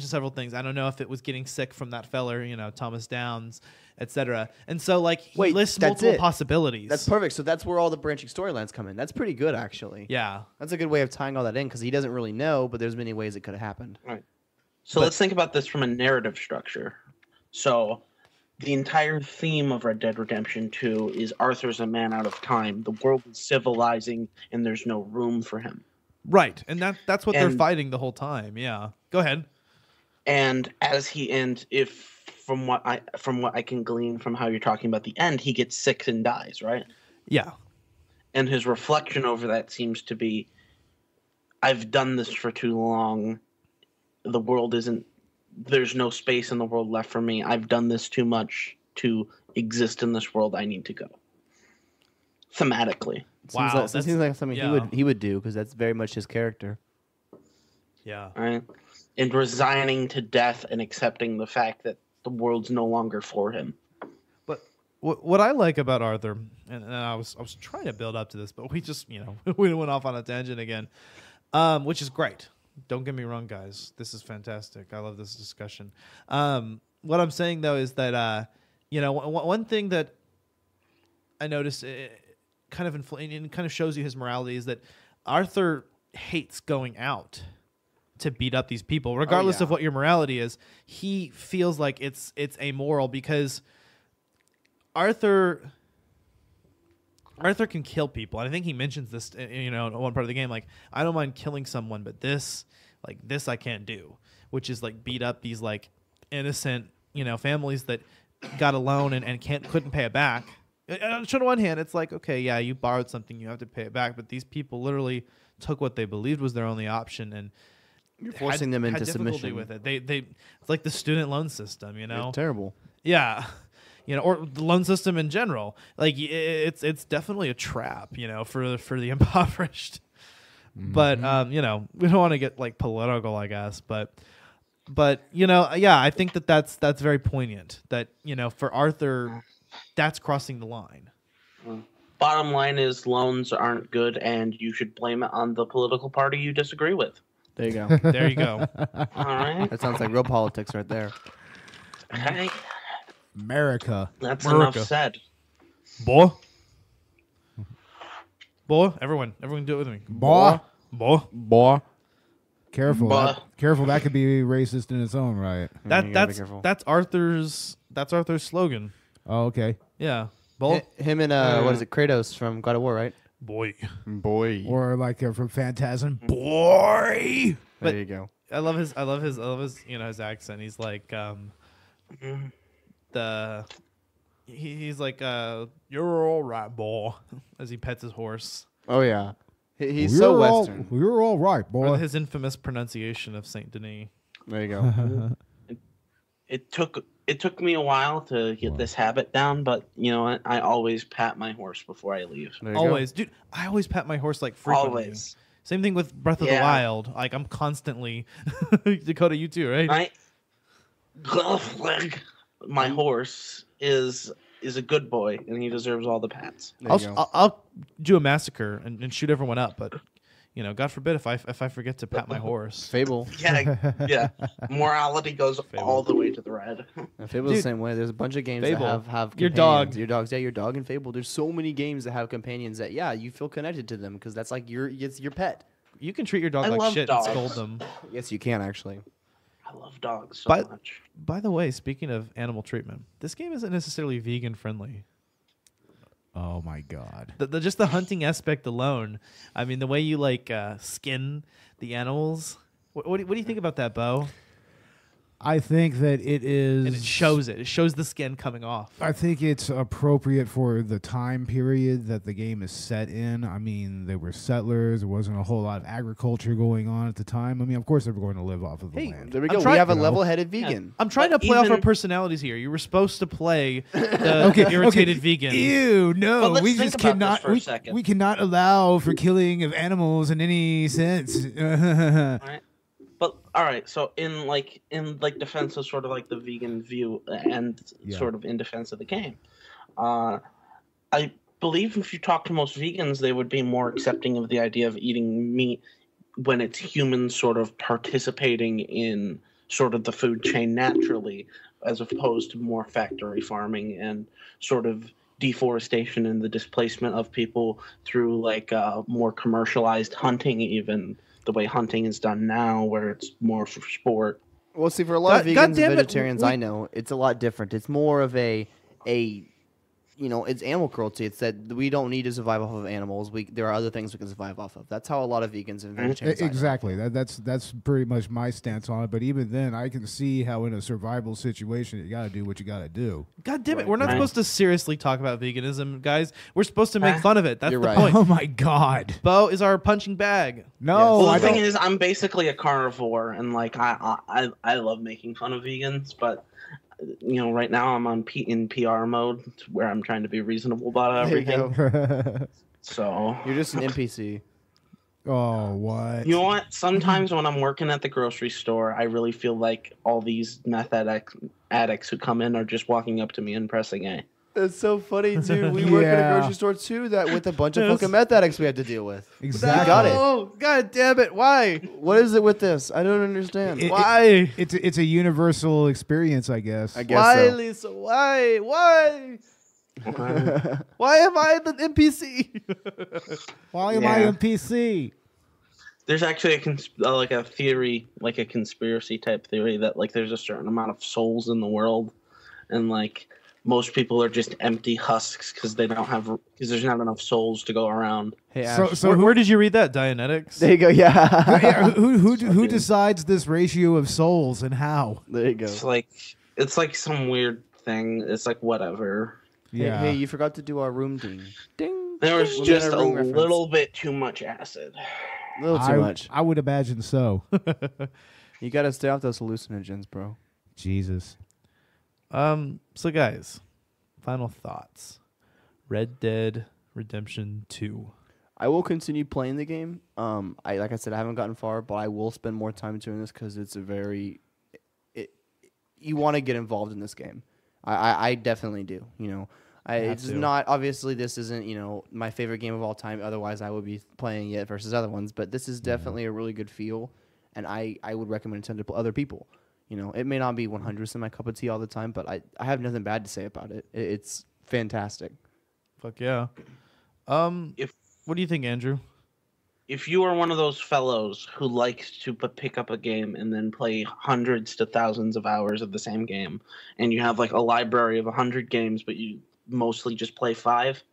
S1: several things. I don't know if it was getting sick from that feller, Thomas Downs, etc. And so he lists multiple possibilities.
S2: That's perfect. So that's where all the branching storylines come in. That's pretty good, actually.
S1: Yeah,
S2: that's a good way of tying all that in because he doesn't really know, but there's many ways it could have happened.
S3: Right. So let's think about this from a narrative structure. So the entire theme of Red Dead Redemption 2 is Arthur's a man out of time. The world is civilizing, and there's no room for him.
S1: Right, and that's what they're fighting the whole time. Yeah, go ahead.
S3: And from what I can glean from how you're talking about the end, he gets sick and dies, right?
S1: Yeah.
S3: And his reflection over that seems to be, I've done this for too long. The world isn't, there's no space in the world left for me. I've done this too much to exist in this world. I need to go. Thematically.
S2: Seems like something he would do, because that's very much his character.
S1: Yeah.
S3: Right? And resigning to death and accepting the fact that the world's no longer for him.
S1: But what I like about Arthur, and I was trying to build up to this, but we just, we went off on a tangent again, which is great. Don't get me wrong, guys. This is fantastic. I love this discussion. What I'm saying, though, is that, one thing that I noticed kind of shows you his morality is that Arthur hates going out to beat up these people, regardless of what your morality is. He feels like it's amoral because Arthur can kill people, and I think he mentions this, in one part of the game. Like, I don't mind killing someone, but this I can't do, which is like beat up these like innocent, families that got a loan and couldn't pay it back. On one hand, it's like, okay, yeah, you borrowed something, you have to pay it back, but these people literally took what they believed was their only option, and
S2: you're forcing them into submission
S1: with it. They it's like the student loan system,
S2: It's terrible.
S1: Yeah. Or the loan system in general. Like, it's definitely a trap, for the impoverished. But we don't want to get like political, I guess. But I think that's very poignant. That for Arthur, that's crossing the line.
S3: Bottom line is, loans aren't good, and you should blame it on the political party you disagree with.
S2: There you go.
S1: There you go.
S3: All right.
S2: That sounds like real politics right there.
S3: Okay.
S4: America.
S3: That's enough said.
S1: Boy, everyone do it with me.
S4: Boy. Careful.
S3: Boy.
S4: Careful, that could be racist in its own right.
S1: That's Arthur's slogan.
S4: Oh, okay.
S1: Yeah. Boy.
S2: Him and what is it, Kratos from God of War, right?
S1: Boy.
S4: Or like from Phantasm. Boy.
S2: There you go.
S1: I love his his accent. He's like he's like you're all right, boy, as he pets his horse.
S2: Oh yeah. He's so Western.
S4: You're all right, boy.
S1: Or his infamous pronunciation of Saint Denis.
S2: There you go.
S3: It took me a while to get this habit down, but you know what? I always pat my horse before I leave.
S1: Always, dude. I always pat my horse like frequently.
S3: Always.
S1: Same thing with Breath of the Wild. Like, I'm constantly Dakota. You too, right?
S3: My horse is a good boy, and he deserves all the pats.
S1: I'll do a massacre and shoot everyone up, but God forbid if I forget to pat my horse.
S2: Fable.
S3: Yeah. Morality goes all the way to the red.
S2: Fable's the same way. There's a bunch of games
S1: Fable.
S2: that have
S1: Your
S2: companions.
S1: dog.
S2: Your dogs. Yeah, your dog and Fable. There's so many games that have companions that you feel connected to them because that's like it's your pet.
S1: You can treat your dog
S3: I
S1: like
S3: love
S1: shit
S3: dogs.
S1: and scold them.
S2: Yes, you can actually.
S3: I love dogs so much.
S1: By the way, speaking of animal treatment, this game isn't necessarily vegan friendly.
S4: Oh my god!
S1: Just the hunting aspect alone. I mean, the way you skin the animals. What do you think about that, Bo?
S4: I think that it is,
S1: and it shows it. It shows the skin coming off.
S4: I think it's appropriate for the time period that the game is set in. I mean, they were settlers. There wasn't a whole lot of agriculture going on at the time. I mean, of course, they were going to live off of the land.
S2: There we go. We have a level-headed vegan.
S1: I'm trying to play off our personalities here. You were supposed to play the irritated vegan.
S4: Ew, no,
S3: let's
S4: we
S3: think
S4: just
S3: about
S4: cannot.
S3: this for a second.
S4: We cannot allow for killing of animals in any sense.
S3: Right. But all right, so in defense of sort of like the vegan view and sort of in defense of the game, I believe if you talk to most vegans, they would be more accepting of the idea of eating meat when it's humans sort of participating in sort of the food chain naturally, as opposed to more factory farming and sort of deforestation and the displacement of people through more commercialized hunting, even the way hunting is done now, where it's more for sport.
S2: Well, see, for a lot of vegans and vegetarians I know, it's a lot different. It's more of a it's animal cruelty. It's that we don't need to survive off of animals. There are other things we can survive off of. That's how a lot of vegans and vegetarians.
S4: Exactly. That's pretty much my stance on it. But even then, I can see how in a survival situation, you got to do what you got to do.
S1: God damn it! We're not supposed to seriously talk about veganism, guys. We're supposed to make fun of it. That's the point.
S4: Oh my god!
S1: Bo is our punching bag.
S4: No,
S3: well, the thing is, I'm basically a carnivore, and like I love making fun of vegans, but right now I'm in PR mode where I'm trying to be reasonable about everything. So
S2: you're just an NPC.
S4: Oh, what?
S3: You know what? Sometimes when I'm working at the grocery store, I really feel like all these meth addicts who come in are just walking up to me and pressing A.
S2: That's so funny, dude. We work at a grocery store too, with a bunch of fucking meth addicts we have to deal with.
S4: Exactly.
S2: You got it.
S1: Oh, god damn it! Why?
S2: What is it with this? I don't understand.
S1: Why?
S4: It's a universal experience, I guess.
S1: Why,
S2: so.
S1: Lisa? Why? Why am I the NPC?
S4: Why am I NPC?
S3: There's actually a theory, like a conspiracy type theory, that like there's a certain amount of souls in the world, and like most people are just empty husks because there's not enough souls to go around.
S2: Hey,
S1: so where did you read that? Dianetics?
S2: There you go. Yeah.
S4: Who decides this ratio of souls and how?
S2: There you go.
S3: It's like some weird thing. It's like whatever.
S4: Yeah.
S2: Hey, you forgot to do our room ding. Ding.
S3: There was just a little bit too much acid.
S2: A little too much.
S4: I would imagine so.
S2: You gotta stay off those hallucinogens, bro.
S4: Jesus.
S1: So guys, final thoughts. Red Dead Redemption 2.
S2: I will continue playing the game. Like I said, I haven't gotten far, but I will spend more time doing this because it's you want to get involved in this game. I definitely do. It's not, obviously this isn't, my favorite game of all time. Otherwise I would be playing it versus other ones, but this is definitely a really good feel, and I would recommend it to other people. It may not be 100% my cup of tea all the time, but I have nothing bad to say about it. It's fantastic.
S1: Fuck yeah. What do you think, Andrew?
S3: If you are one of those fellows who likes to pick up a game and then play hundreds to thousands of hours of the same game, and you have like a library of 100 games, but you mostly just play 5,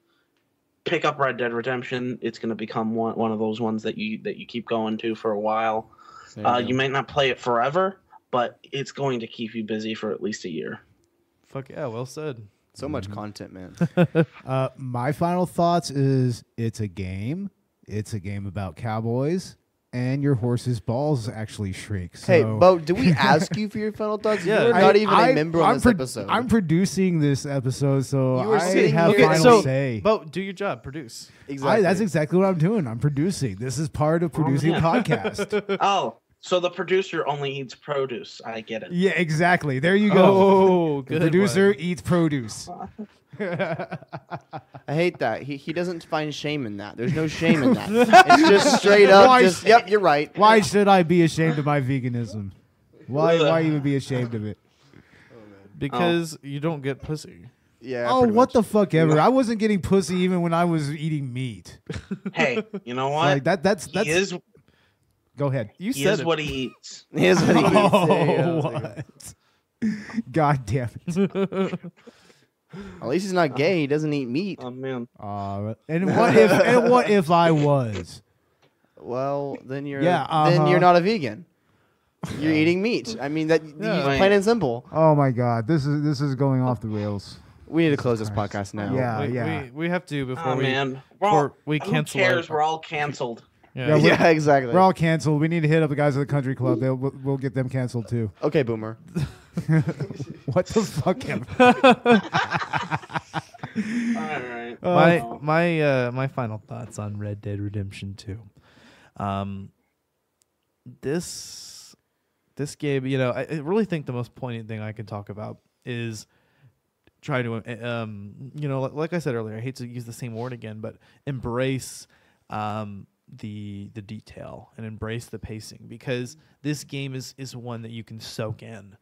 S3: pick up Red Dead Redemption. It's going to become one of those ones that you keep going to for a while. You might not play it forever, but it's going to keep you busy for at least a year.
S1: Fuck yeah, well said.
S2: So much content, man.
S4: My final thoughts is it's a game. It's a game about cowboys, and your horse's balls actually shrink. So.
S2: Hey, Bo, did we ask you for your final thoughts?
S1: Yeah.
S2: You're not even a member on this episode.
S4: I'm producing this episode, so
S2: You were
S4: I
S2: sitting
S4: have
S2: here-
S4: final say.
S1: Bo, do your job. Produce.
S2: Exactly.
S4: That's exactly what I'm doing. I'm producing. This is part of producing a podcast.
S3: Oh, so the producer only eats produce. I get it.
S4: Yeah, exactly. There you go.
S1: Oh,
S4: the
S1: good
S4: producer
S1: one.
S4: eats produce.
S2: I hate that. He doesn't find shame in that. There's no shame in that. It's just straight up. Yep, you're right.
S4: Why should I be ashamed of my veganism? Why even be ashamed of it?
S1: Because you don't get pussy.
S2: Yeah.
S4: Oh,
S2: pretty
S4: what
S2: much.
S4: the fuck ever! I wasn't getting pussy even when I was eating meat.
S3: Hey, you know what?
S4: Like that's.
S3: He is
S4: Go ahead.
S1: You
S3: he
S1: said
S3: is
S1: it.
S3: what he eats.
S2: Here's what he eats.
S4: Oh, what? God damn it!
S2: At least he's not gay. He doesn't eat meat.
S3: Oh man.
S4: And what if I was?
S2: Well, then you're
S4: Yeah,
S2: then you're not a vegan. You're eating meat. I mean plain and simple.
S4: Oh my God, this is going off the rails.
S2: We need to close this podcast now.
S4: Yeah.
S1: We have to before
S3: Oh
S1: we
S3: man.
S1: before we
S3: Who
S1: cancel.
S3: cares? We're all canceled.
S1: Yeah.
S2: Yeah, exactly.
S4: We're all canceled. We need to hit up the guys at the country club. We'll get them canceled too.
S2: Okay, Boomer.
S4: What the fuck?
S3: All right.
S1: My final thoughts on Red Dead Redemption 2. This game, I really think the most poignant thing I can talk about is try to like I said earlier, I hate to use the same word again, but embrace the detail and embrace the pacing, because this game is one that you can soak in.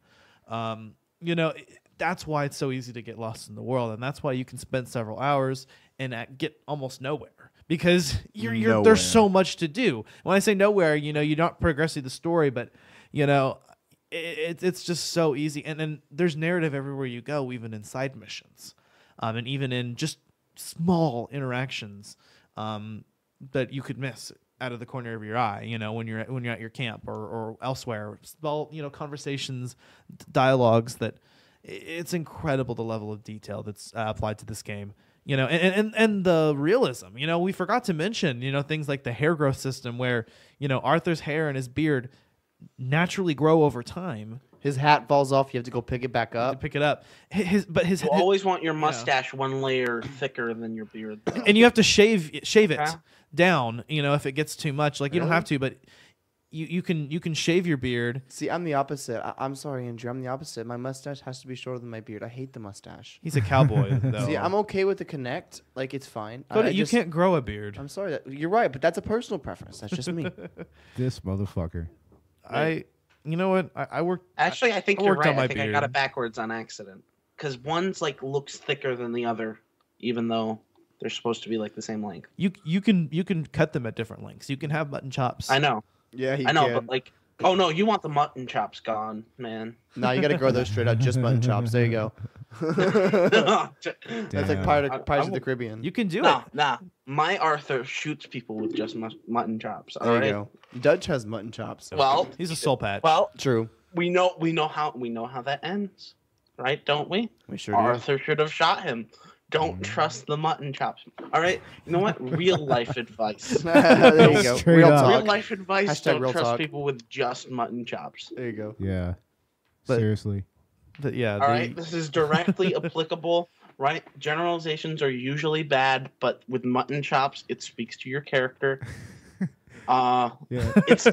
S1: That's why it's so easy to get lost in the world, and that's why you can spend several hours and get almost nowhere, because there's so much to do. When I say nowhere, you're not progressing the story, but it's just so easy, and then there's narrative everywhere you go, even in side missions. and even in just small interactions that you could miss out of the corner of your eye, when you're at your camp or elsewhere. Small, conversations, dialogues that it's incredible the level of detail that's applied to this game. And the realism. We forgot to mention, things like the hair growth system where, Arthur's hair and his beard naturally grow over time.
S2: His hat falls off. You have to go pick it back up.
S1: Pick it up. You
S3: always want your mustache one layer thicker than your beard, though.
S1: And you have to shave it down. If it gets too much, like you don't have to, but you can shave your beard.
S2: See, I'm the opposite. I'm sorry, Andrew. I'm the opposite. My mustache has to be shorter than my beard. I hate the mustache.
S1: He's a cowboy, though.
S2: See, I'm okay with the connect. Like, it's fine.
S1: You can't grow a beard.
S2: I'm sorry. You're right, but that's a personal preference. That's just me.
S4: This motherfucker.
S1: You know what? I worked.
S3: Actually, I think you're right. I think
S1: beard.
S3: I got it backwards on accident. Because one's like looks thicker than the other, even though they're supposed to be like the same length.
S1: You can cut them at different lengths. You can have mutton chops.
S3: I know.
S2: Yeah,
S3: I know, but like, oh no, you want the mutton chops gone, man.
S2: No, you got to grow those straight out, just mutton chops. There you go. That's like Pirates of the Caribbean.
S1: You can do it.
S3: Nah. My Arthur shoots people with just mutton chops.
S2: There you go. Dutch has mutton chops.
S3: Well,
S1: he's a soul patch.
S3: Well,
S2: true.
S3: We know how that ends, right? Don't we?
S2: We sure
S3: Arthur should have shot him. Don't trust the mutton chops. All right. You know what? Real life advice.
S2: There you go.
S4: Real talk.
S3: Real life advice.
S2: Hashtag
S3: don't trust
S2: talk.
S3: people with just mutton chops.
S2: There you go.
S4: Yeah. Seriously.
S1: But yeah.
S3: All right. This is directly applicable, right? Generalizations are usually bad, but with mutton chops, it speaks to your character. It's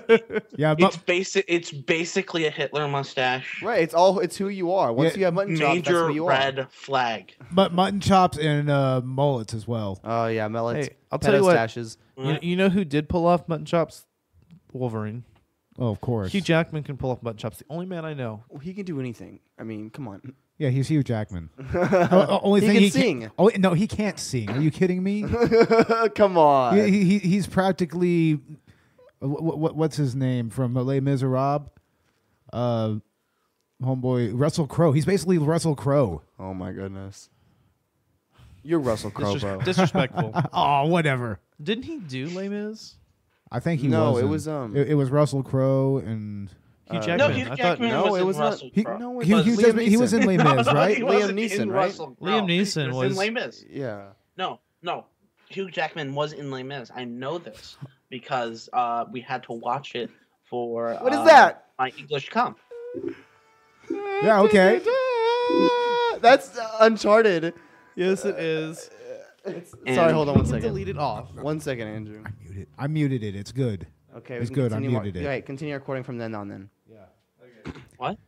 S3: basically a Hitler mustache.
S2: Right, it's who you are. Once you have mutton chops, that's who you are.
S3: Major red flag.
S4: But mutton chops and mullets as well.
S2: Oh yeah, mullets.
S1: Hey, I'll tell you what.
S2: Stashes.
S1: You know who did pull off mutton chops? Wolverine.
S4: Oh, of course.
S1: Hugh Jackman can pull off mutton chops. The only man I know.
S2: Well, he can do anything. I mean, come on.
S4: Yeah, he's Hugh Jackman. Only
S2: he
S4: thing
S2: can sing.
S4: Oh no, he can't sing. Are you kidding me?
S2: Come on.
S4: He's practically. What's his name from Les Miserables? Homeboy Russell Crowe. He's basically Russell Crowe.
S2: Oh my goodness. You're Russell Crowe, bro.
S1: Disrespectful.
S4: Oh, whatever.
S1: Didn't he do Les Mis?
S4: I think he
S2: no,
S4: was.
S2: it was
S4: It was Russell Crowe and
S1: Hugh Jackman.
S3: No, Hugh Jackman was in Russell Crowe.
S4: He was in Les Mis, right?
S2: Liam Neeson, right?
S1: Liam Neeson was
S3: in Les Mis.
S2: Yeah.
S3: No. Hugh Jackman was in Les Mis. I know this because we had to watch it for
S2: what is that?
S3: My English comp.
S4: Yeah, okay.
S2: That's Uncharted.
S1: Yes, it is.
S2: Sorry, hold on one second.
S1: Delete it off.
S2: 1 second, Andrew.
S4: I muted it. It's good.
S2: Okay,
S4: it's good. I muted it.
S2: Okay, continue recording from then on. Then.
S1: Yeah. Okay.
S3: What?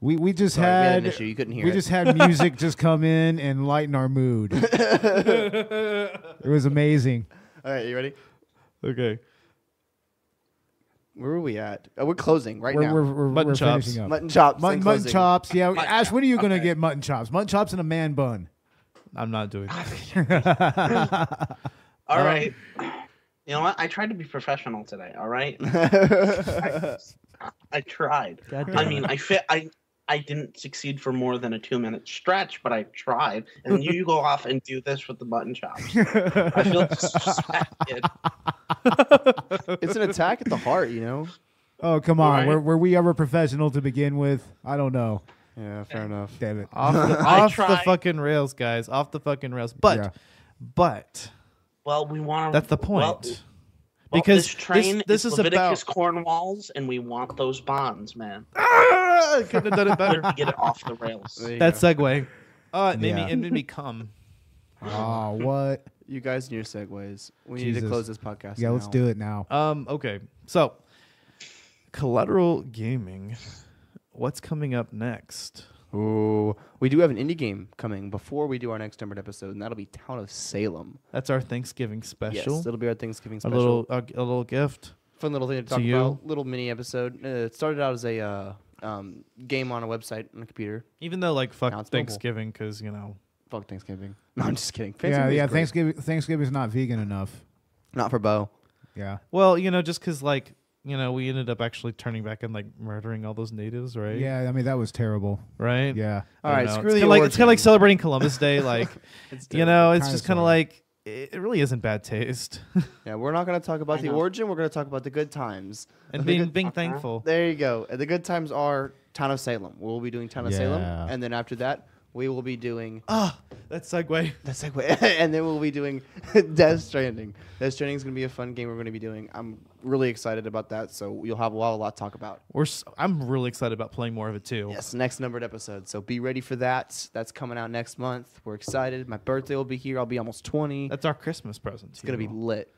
S4: We just
S2: Sorry,
S4: had
S2: an issue. You couldn't hear
S4: we
S2: it.
S4: just had music just come in and lighten our mood. It was amazing.
S2: All right, you ready?
S1: Okay.
S2: Where are we at? Oh, we're closing now.
S4: We're finishing up.
S2: Mutton chops.
S4: Mutton chops. Yeah, Ash, when are you gonna get mutton chops? Mutton chops and a man bun.
S1: I'm not doing that.
S3: All right. You know what? I tried to be professional today. All right. I tried. I mean, I didn't succeed for more than a 2-minute stretch, but I tried. And you go off and do this with the mutton chops. I feel disrespected.
S2: It's an attack at the heart, you know.
S4: Oh, come on.
S3: Right.
S4: Were we ever professional to begin with? I don't know.
S2: Yeah, fair enough.
S4: Damn it.
S1: Off the fucking rails, guys. Off the fucking rails. But
S3: well, we want to.
S1: that's the point.
S3: Well,
S1: because
S3: this train
S1: this is
S3: Leviticus
S1: about
S3: Cornwalls, and we want those bonds, man.
S1: Couldn't have done it better.
S3: To get it off the rails.
S1: That segue. It made me come.
S4: Oh, what?
S2: You guys and your segues. We need to close this podcast.
S4: Yeah, let's do it now.
S1: Okay. So, Collateral Gaming. What's coming up next?
S2: Ooh, we do have an indie game coming before we do our next numbered episode, and that'll be Town of Salem.
S1: That's our Thanksgiving special.
S2: Yes, it'll be our Thanksgiving special.
S1: A little gift.
S2: Fun little thing to talk about. Little mini episode. It started out as a game on a website on a computer.
S1: Even though, like, fuck Thanksgiving, because, you know.
S2: Fuck Thanksgiving. No, I'm just kidding.
S4: Thanksgiving's not vegan enough.
S2: Not for Bo.
S4: Yeah.
S1: Well, you know, just because, like, we ended up actually turning back and like murdering all those natives, right?
S4: Yeah, I mean that was terrible.
S1: Right.
S4: Yeah.
S2: All right,
S1: It's
S2: screw
S1: kind
S2: the
S1: of like it's kind of like
S2: origin.
S1: celebrating Columbus Day, like it's
S4: Kinda
S1: just kind of
S4: sorry.
S1: like it really isn't bad taste,
S2: Yeah, we're not going to talk about
S3: I
S2: the
S3: know.
S2: origin. We're going to talk about the good times.
S1: and
S2: The
S1: being
S2: good-
S1: being thankful.
S2: There you go. And the good times are Town of Salem. We'll be doing Town of Salem,
S4: Yeah.
S2: and then after that, we will be doing
S1: Ah, that segue.
S2: that's like, and then we'll be doing Death Stranding. Death Stranding is going to be a fun game we're going to be doing. I'm really excited about that. So we'll have a lot to talk about.
S1: I'm really excited about playing more of it too.
S2: Yes, next numbered episode. So be ready for that. That's coming out next month. We're excited. My birthday will be here. I'll be almost 20.
S1: That's our Christmas present.
S2: It's going to be lit.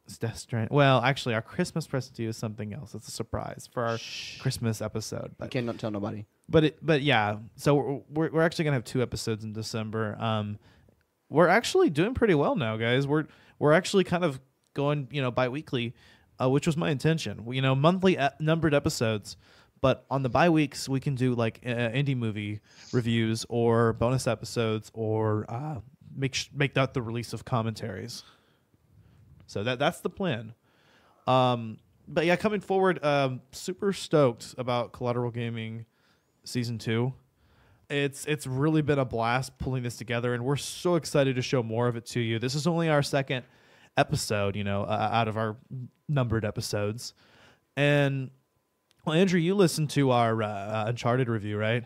S1: It's Death Stranding. Well, actually, our Christmas present to you is something else. It's a surprise for our Christmas episode.
S2: You
S1: But
S2: cannot tell nobody.
S1: but yeah. So we're actually gonna have 2 episodes in December. We're actually doing pretty well now, guys. We're actually kind of going bi-weekly, which was my intention. Monthly numbered episodes. But on the bye weeks, we can do like indie movie reviews or bonus episodes or make that the release of commentaries. So that's the plan. But yeah, coming forward, super stoked about Collateral Gaming Season 2. It's really been a blast pulling this together, and we're so excited to show more of it to you. This is only our second episode, out of our numbered episodes. And well, Andrew, you listened to our Uncharted review, right?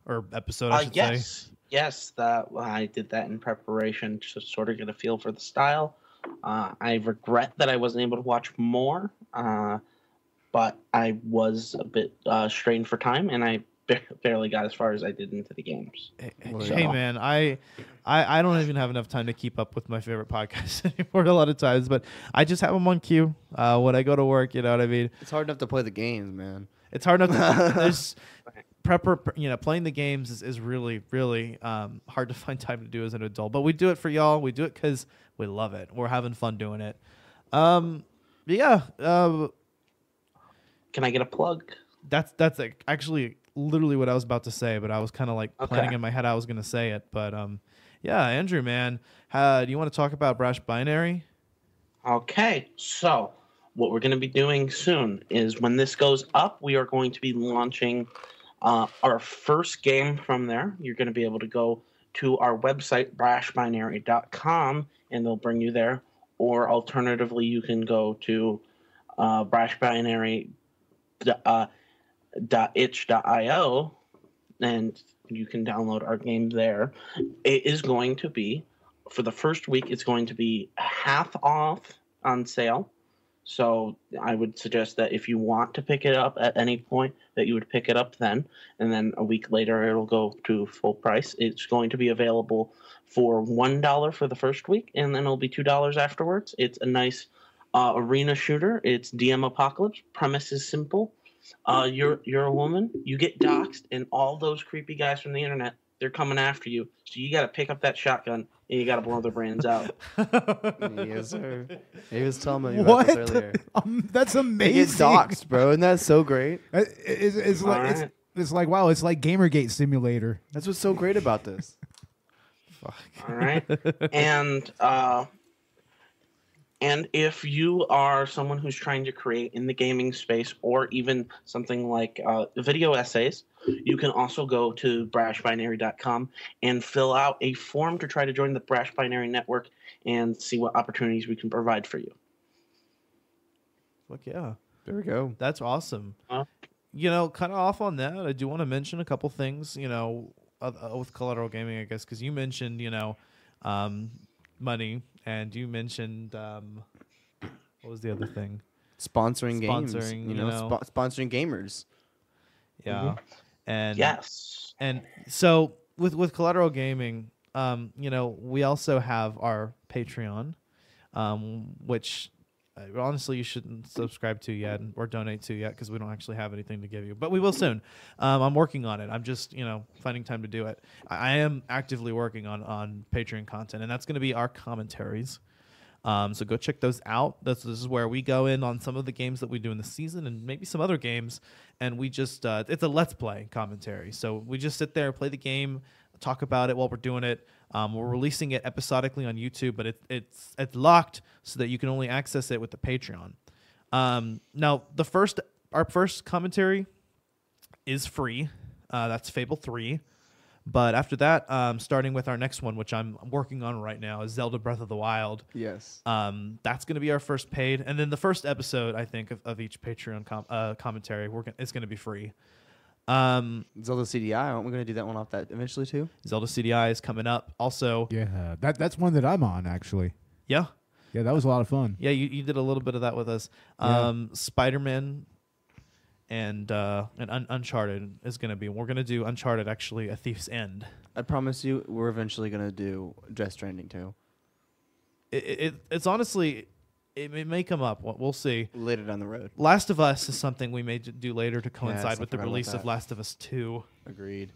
S1: Or episode, I should say.
S3: Yes, that I did that in preparation to sort of get a feel for the style. I regret that I wasn't able to watch more, but I was a bit strained for time, and I barely got as far as I did into the games.
S1: Hey man, I don't even have enough time to keep up with my favorite podcasts anymore a lot of times, but I just have them on cue when I go to work. You know what I mean?
S2: It's hard enough to play the games, man.
S1: It's hard enough. There's playing the games is really hard to find time to do as an adult. But we do it for y'all. We do it because we love it. We're having fun doing it. Yeah.
S3: Can I get a plug?
S1: That's actually literally what I was about to say, but I was kind of like planning in my head I was going to say it. But yeah, Andrew, man, do you want to talk about Brash Binary?
S3: Okay, so what we're going to be doing soon is when this goes up, we are going to be launching our first game from there. You're going to be able to go to our website, brashbinary.com, and they'll bring you there. Or alternatively, you can go to brashbinary.itch.io, and you can download our game there. It is going to be, for the first week, it's going to be half off on sale. So I would suggest that if you want to pick it up at any point, that you would pick it up then. And then a week later, it'll go to full price. It's going to be available for $1 for the first week, and then it'll be $2 afterwards. It's a nice arena shooter. It's DM Apocalypse. Premise is simple. You're a woman. You get doxxed, and all those creepy guys from the internet, they're coming after you. So you got to pick up that shotgun, and you got to blow their brains out.
S2: Yes, sir. He was telling me about this earlier.
S4: That's
S2: They
S4: amazing.
S2: get doxxed, bro. Isn't that so great?
S4: It's like
S3: Alright.
S4: it's like wow, it's like Gamergate Simulator.
S2: That's what's so great about this.
S3: All right. And if you are someone who's trying to create in the gaming space or even something like video essays, you can also go to brashbinary.com and fill out a form to try to join the Brash Binary Network and see what opportunities we can provide for you.
S1: Fuck yeah.
S2: There we go.
S1: That's awesome. Kind of off on that, I do want to mention a couple things, with Collateral Gaming, I guess, because you mentioned, money, and you mentioned, what was the other thing?
S2: Sponsoring games.
S1: Sponsoring,
S2: Sponsoring gamers.
S1: Yeah.
S3: Mhm.
S1: And
S3: Yes.
S1: And so with Collateral Gaming, we also have our Patreon, which honestly you shouldn't subscribe to yet or donate to yet because we don't actually have anything to give you, but we will soon. I'm working on it. I'm just finding time to do it. I am actively working on Patreon content, and that's going to be our commentaries. So go check those out. This is where we go in on some of the games that we do in the season and maybe some other games, and we just it's a let's play commentary. So we just sit there, play the game, talk about it while we're doing it. We're releasing it episodically on YouTube, but it's locked so that you can only access it with the Patreon. Now, our first commentary is free. That's Fable 3. But after that, starting with our next one, which I'm working on right now, is Zelda Breath of the Wild.
S2: Yes.
S1: That's going to be our first paid. And then the first episode, I think, of each Patreon commentary, it's going to be free.
S2: Zelda CDI, aren't we going to do that one off that eventually too?
S1: Zelda CDI is coming up. Also,
S4: Yeah, that's one that I'm on, actually.
S1: yeah.
S4: Yeah, that was a lot of fun.
S1: Yeah, you did a little bit of that with us. Spider-Man and Uncharted is going to be. We're going to do Uncharted, actually, A Thief's End.
S2: I promise you, we're eventually going to do Death Stranding too.
S1: It's honestly, it may come up. We'll see.
S2: Later down the road.
S1: Last of Us is something we may do later to
S2: Yes,
S1: coincide
S2: I
S1: with the
S2: forgot about
S1: release of
S2: that.
S1: Last of Us 2.
S2: Agreed.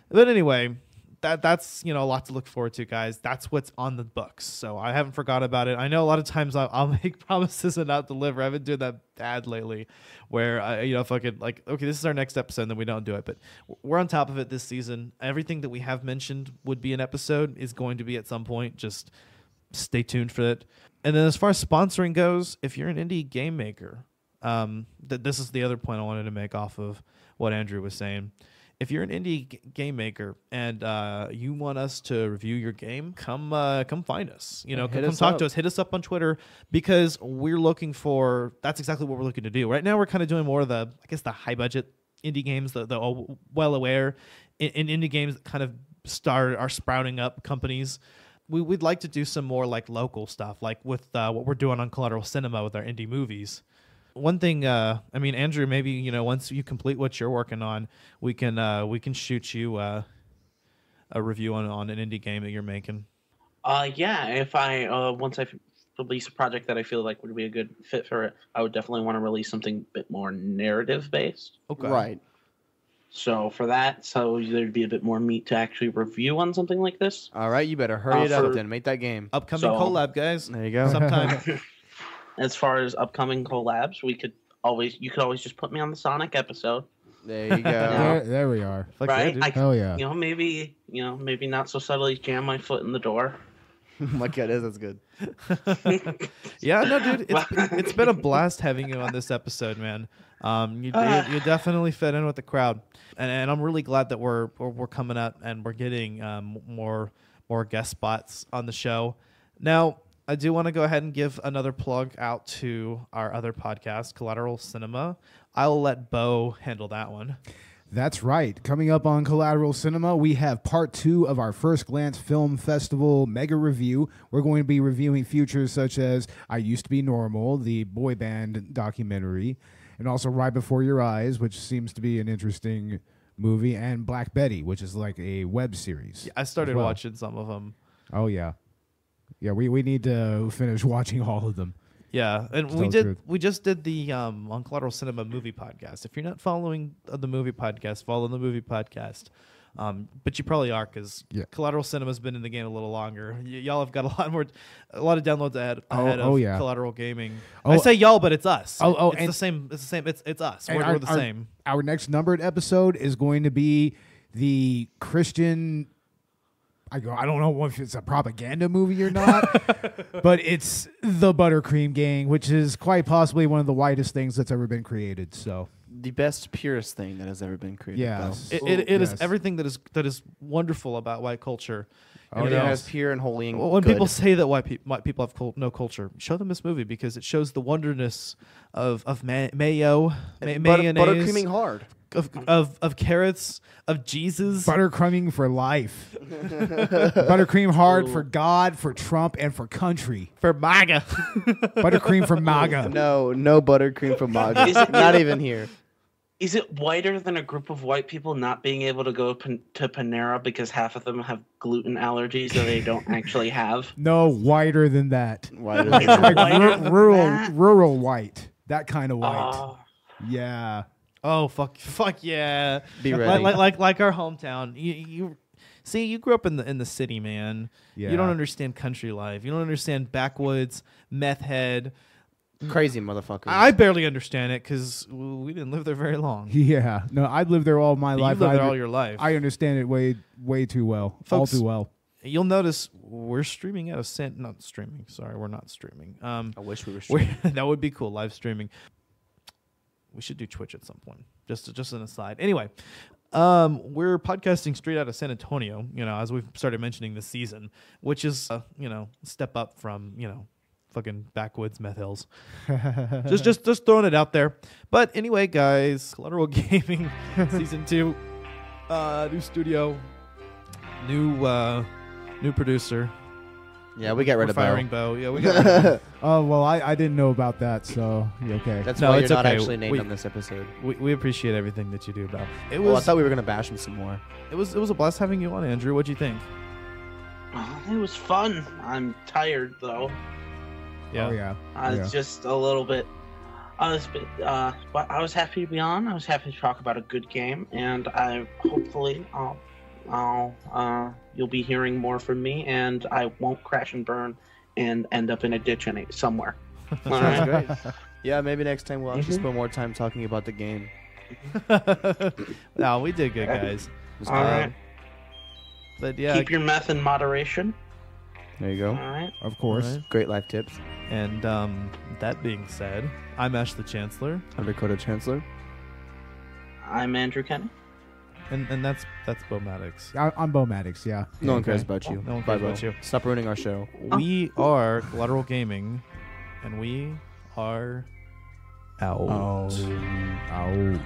S1: But anyway, that's a lot to look forward to, guys. That's what's on the books. So I haven't forgot about it. I know a lot of times I'll make promises and not deliver. I've been doing that bad lately, where if I could okay, this is our next episode, and then we don't do it. But we're on top of it this season. Everything that we have mentioned would be an episode is going to be at some point. Just stay tuned for it. And then as far as sponsoring goes, if you're an indie game maker, this is the other point I wanted to make off of what Andrew was saying. If you're an indie game maker and you want us to review your game, come find us. Come talk to us. Hit us up on Twitter, because we're looking for. That's exactly what we're looking to do. Right now, we're kind of doing more of the high budget indie games, the well aware in indie games that kind of are sprouting up companies. We'd like to do some more like local stuff, like with what we're doing on Collateral Cinema with our indie movies. One thing, Andrew, maybe once you complete what you're working on, we can shoot you a review on an indie game that you're making.
S3: Yeah. If I once I release a project that I feel like would be a good fit for it, I would definitely want to release something a bit more narrative based.
S1: Okay.
S2: Right.
S3: So for that, there'd be a bit more meat to actually review on something like this.
S2: All right, you better hurry it up then. Make that game.
S1: Upcoming collab, guys.
S2: There you go.
S1: Sometime.
S3: As far as upcoming collabs, you could always just put me on the Sonic episode.
S2: There you go.
S4: There we are.
S3: Right?
S4: Oh yeah.
S3: Maybe not so subtly jam my foot in the door.
S2: My God, that's good.
S1: Yeah, no, dude, it's been a blast having you on this episode, man. You definitely fit in with the crowd, and I'm really glad that we're coming up and we're getting more guest spots on the show. Now, I do want to go ahead and give another plug out to our other podcast, Collateral Cinema. I'll let Bo handle that one.
S4: That's right. Coming up on Collateral Cinema, we have part 2 of our First Glance Film Festival mega review. We're going to be reviewing features such as I Used to Be Normal, the boy band documentary, and also Right Before Your Eyes, which seems to be an interesting movie, and Black Betty, which is like a web series.
S1: Yeah, I started watching some of them.
S4: Oh, yeah. Yeah, we need to finish watching all of them.
S1: Yeah, and we just did the on Collateral Cinema movie podcast. If you're not following the movie podcast, follow the movie podcast. But you probably are, because Collateral Cinema's been in the game a little longer. Y'all have got a lot of downloads ahead of Collateral Gaming. I say y'all, but it's us. It's the same. It's us. We're the same.
S4: Our next numbered episode is going to be the Christian. I don't know if it's a propaganda movie or not, but it's the Buttercream Gang, which is quite possibly one of the whitest things that's ever been created. So
S2: the best, purest thing that has ever been created.
S4: Yeah,
S1: it is everything that is wonderful about white culture.
S2: It is pure and holy. And
S1: when
S2: good.
S1: people say that white people have no culture, show them this movie, because it shows the wonderness of mayo, mayonnaise,
S2: buttercreaming hard.
S1: Of carrots, of Jesus.
S4: Buttercreaming for life. Buttercream hard for God, for Trump, and for country.
S1: For MAGA.
S4: Buttercream for MAGA.
S2: No buttercream for MAGA. Not even here.
S3: Is it whiter than a group of white people not being able to go to Panera because half of them have gluten allergies that they don't actually have?
S4: No, whiter than that.
S2: Whiter than
S4: like rural white. That kind of white. Yeah.
S1: Oh fuck yeah!
S2: Be ready.
S1: Like our hometown. You see, you grew up in the city, man.
S4: Yeah.
S1: You don't understand country life. You don't understand backwoods, meth head,
S2: crazy motherfuckers.
S1: I barely understand it because we didn't live there very long.
S4: Yeah, no, I've lived there all my life.
S1: You lived there all your life.
S4: I understand it way too well,
S1: Folks,
S4: all too well.
S1: you'll notice we're streaming out of not streaming. Sorry, we're not streaming.
S2: I wish we were streaming.
S1: That would be cool, live streaming. We should do Twitch at some point. Just an aside. Anyway, we're podcasting straight out of San Antonio, as we've started mentioning this season, which is, a step up from, fucking backwoods meth hills. just throwing it out there. But anyway, guys, Collateral Gaming season 2, new studio, new producer.
S2: Yeah, we got rid of
S1: firing Bo. Yeah, we got.
S4: Oh well, I didn't know about that, so okay.
S2: That's why you're not actually named on this episode.
S1: We appreciate everything that you do, Bo.
S2: I thought we were gonna bash him some more.
S1: It was a blast having you on, Andrew. What'd you think?
S3: It was fun. I'm tired though.
S1: Yeah.
S4: Oh yeah.
S3: I was just a little bit. But I was happy to be on. I was happy to talk about a good game, and hopefully you'll be hearing more from me, and I won't crash and burn and end up in a ditch somewhere. All right?
S2: Great. Yeah, maybe next time we'll actually spend more time talking about the game.
S1: No, we did good, guys.
S3: All right.
S1: But yeah,
S3: keep your meth in moderation.
S2: There you go.
S3: All right.
S4: Of course.
S1: Right.
S2: Great life tips.
S1: And that being said, I'm Ash the Chancellor.
S2: I'm Dakota Chancellor.
S3: I'm Andrew Kenny.
S1: And that's Bo Maddox.
S4: I'm Bo Maddox, yeah.
S2: No one cares about you.
S1: No one
S2: Bye,
S1: cares about
S2: Bo.
S1: you.
S2: Stop ruining our show.
S1: We are Collateral Gaming, and we are out.
S4: Out.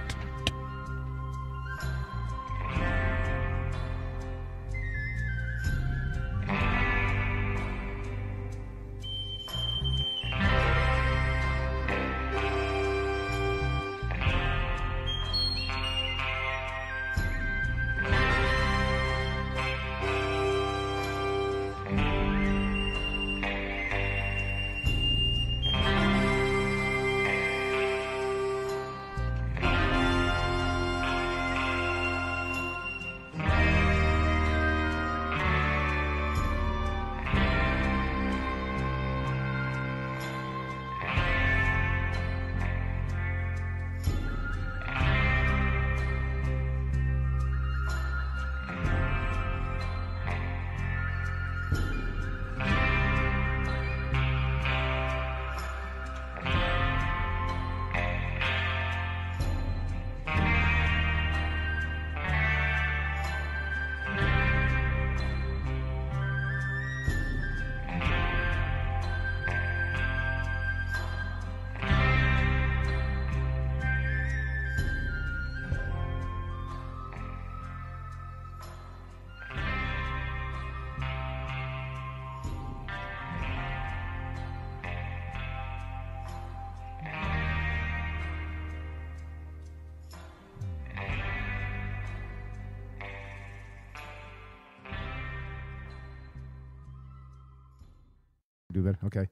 S4: Do that. Okay.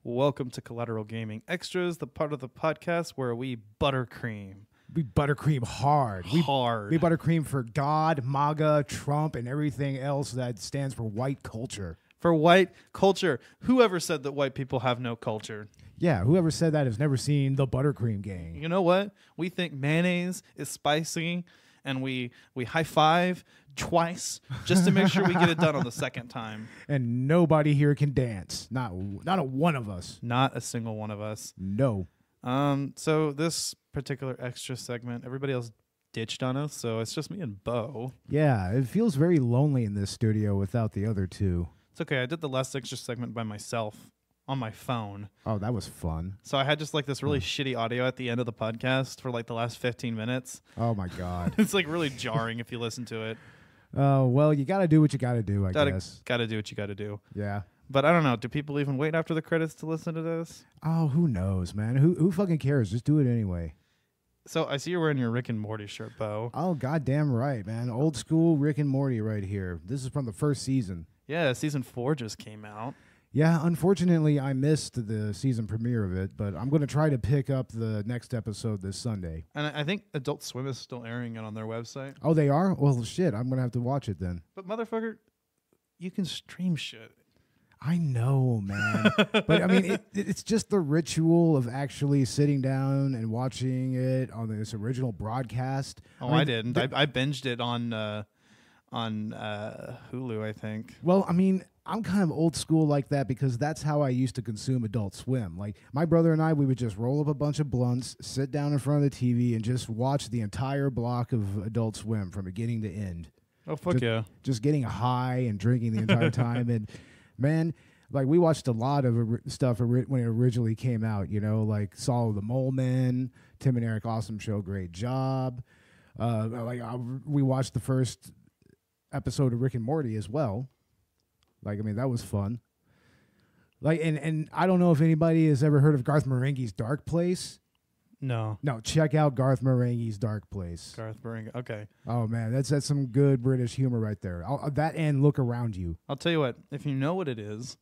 S1: Welcome to Collateral Gaming Extras, the part of the podcast where we buttercream.
S4: We buttercream hard. We buttercream for God, MAGA, Trump, and everything else that stands for white culture.
S1: For white culture. Whoever said that white people have no culture?
S4: Yeah, whoever said that has never seen the Buttercream Gang.
S1: You know what? We think mayonnaise is spicy, and we high five twice just to make sure we get it done on the second time.
S4: And nobody here can dance. Not a one of us.
S1: Not a single one of us.
S4: No.
S1: So this particular extra segment, everybody else ditched on us, so it's just me and Bo.
S4: Yeah, it feels very lonely in this studio without the other two.
S1: It's okay. I did the last extra segment by myself on my phone.
S4: Oh, that was fun.
S1: So I had just like this really shitty audio at the end of the podcast for like the last 15 minutes.
S4: Oh my God.
S1: It's like really jarring if you listen to it.
S4: Oh, well, you got to do what you got to do, I guess.
S1: Got to do what you got to do.
S4: Yeah.
S1: But I don't know. Do people even wait after the credits to listen to this?
S4: Oh, who knows, man? Who fucking cares? Just do it anyway.
S1: So I see you're wearing your Rick and Morty shirt, Bo.
S4: Oh, goddamn right, man. Old school Rick and Morty right here. This is from the first season.
S1: Yeah, season 4 just came out.
S4: Yeah, unfortunately, I missed the season premiere of it, but I'm going to try to pick up the next episode this Sunday.
S1: And I think Adult Swim is still airing it on their website.
S4: Oh, they are? Well, shit, I'm going to have to watch it then.
S1: But motherfucker, you can stream shit.
S4: I know, man. But, I mean, it's just the ritual of actually sitting down and watching it on this original broadcast.
S1: Oh, I didn't. I binged it on Hulu, I think.
S4: Well, I mean, I'm kind of old school like that because that's how I used to consume Adult Swim. Like my brother and I, we would just roll up a bunch of blunts, sit down in front of the TV, and just watch the entire block of Adult Swim from beginning to end.
S1: Oh, fuck yeah.
S4: Just getting high and drinking the entire time. And man, like we watched a lot of stuff when it originally came out, you know, like Saul the Mole Men, Tim and Eric Awesome Show, great job. We watched the first episode of Rick and Morty as well. Like, I mean, that was fun. Like, and I don't know if anybody has ever heard of Garth Marenghi's Dark Place.
S1: No.
S4: No, check out Garth Marenghi's Dark Place.
S1: Garth Marenghi. Okay.
S4: Oh man, that's some good British humor right there. That and Look Around You.
S1: I'll tell you what. If you know what it is,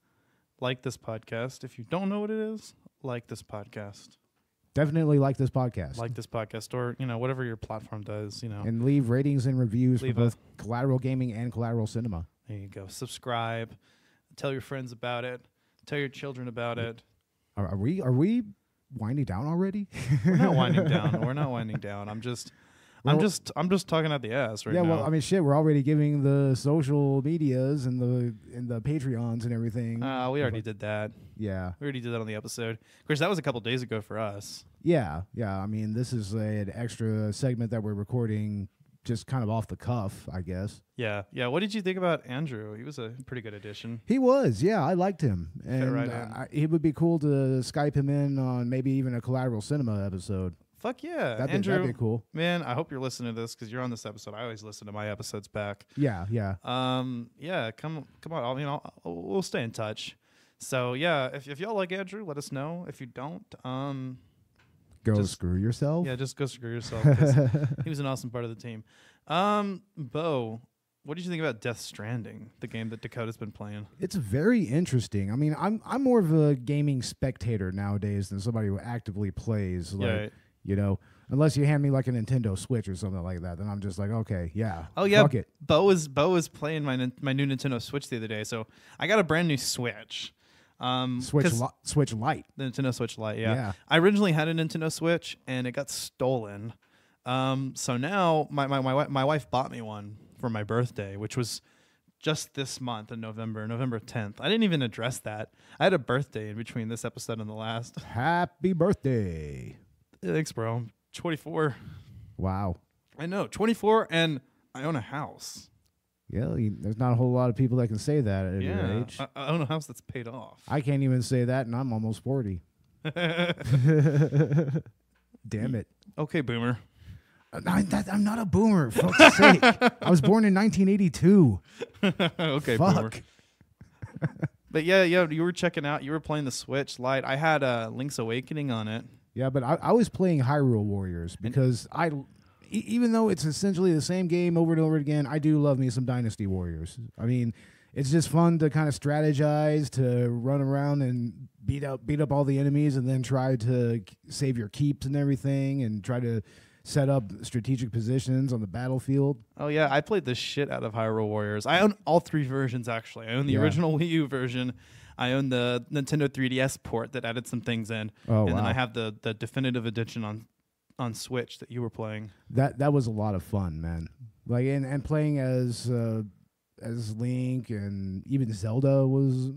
S1: like this podcast. If you don't know what it is, like this podcast.
S4: Definitely like this podcast.
S1: Like this podcast, or whatever your platform does.
S4: And leave ratings and reviews for both Collateral Gaming and Collateral Cinema.
S1: There you go. Subscribe. Tell your friends about it. Tell your children about it.
S4: Are we winding down already?
S1: We're not winding down. We're not winding down. I'm just talking out the ass right now.
S4: Yeah, well, I mean, shit. We're already giving the social medias and the Patreons and everything.
S1: We already did that.
S4: Yeah,
S1: we already did that on the episode. Of course, that was a couple days ago for us.
S4: Yeah. I mean, this is an extra segment that we're recording just kind of off the cuff, I guess.
S1: Yeah. What did you think about Andrew? He was a pretty good addition.
S4: He was, yeah. I liked him. And
S1: right
S4: it would be cool to Skype him in on maybe even a Collateral Cinema episode.
S1: Fuck yeah.
S4: Andrew, that'd be cool.
S1: Man, I hope you're listening to this because you're on this episode. I always listen to my episodes back.
S4: Yeah.
S1: Yeah, come on. We'll stay in touch. So, yeah, if y'all like Andrew, let us know. If you don't,
S4: screw yourself.
S1: Yeah, just go screw yourself. 'Cause he was an awesome part of the team. Bo, what did you think about Death Stranding, the game that Dakota's been playing?
S4: It's very interesting. I mean, I'm more of a gaming spectator nowadays than somebody who actively plays. Like,
S1: right.
S4: Unless you hand me like a Nintendo Switch or something like that, then I'm just like, okay, yeah.
S1: Oh yeah,
S4: fuck it.
S1: Bo was playing my new Nintendo Switch the other day, so I got a brand new Switch.
S4: Switch Lite.
S1: The Nintendo Switch Lite, yeah. I originally had a Nintendo Switch and it got stolen. So now my wife bought me one for my birthday, which was just this month in November 10th. I didn't even address that. I had a birthday in between this episode and the last.
S4: Happy birthday.
S1: Thanks, bro. I'm 24.
S4: Wow.
S1: I know, 24, and I own a house.
S4: Yeah, there's not a whole lot of people that can say that at your age.
S1: I own a house that's paid off.
S4: I can't even say that, and I'm almost 40. Damn it.
S1: Okay, boomer.
S4: I'm not a boomer, for fuck's sake. I was born in 1982.
S1: Okay,
S4: fuck.
S1: Boomer. But yeah, you were checking out. You were playing the Switch Lite. I had Link's Awakening on it.
S4: Yeah, but I was playing Hyrule Warriors because even though it's essentially the same game over and over again, I do love me some Dynasty Warriors. I mean, it's just fun to kind of strategize, to run around and beat up all the enemies, and then try to save your keeps and everything, and try to set up strategic positions on the battlefield.
S1: Oh yeah, I played the shit out of Hyrule Warriors. I own all three versions actually. I own the original Wii U version. I own the Nintendo 3DS port that added some things in, and then I have the definitive edition on Switch that you were playing.
S4: That was a lot of fun, man. Like and playing as Link, and even Zelda was.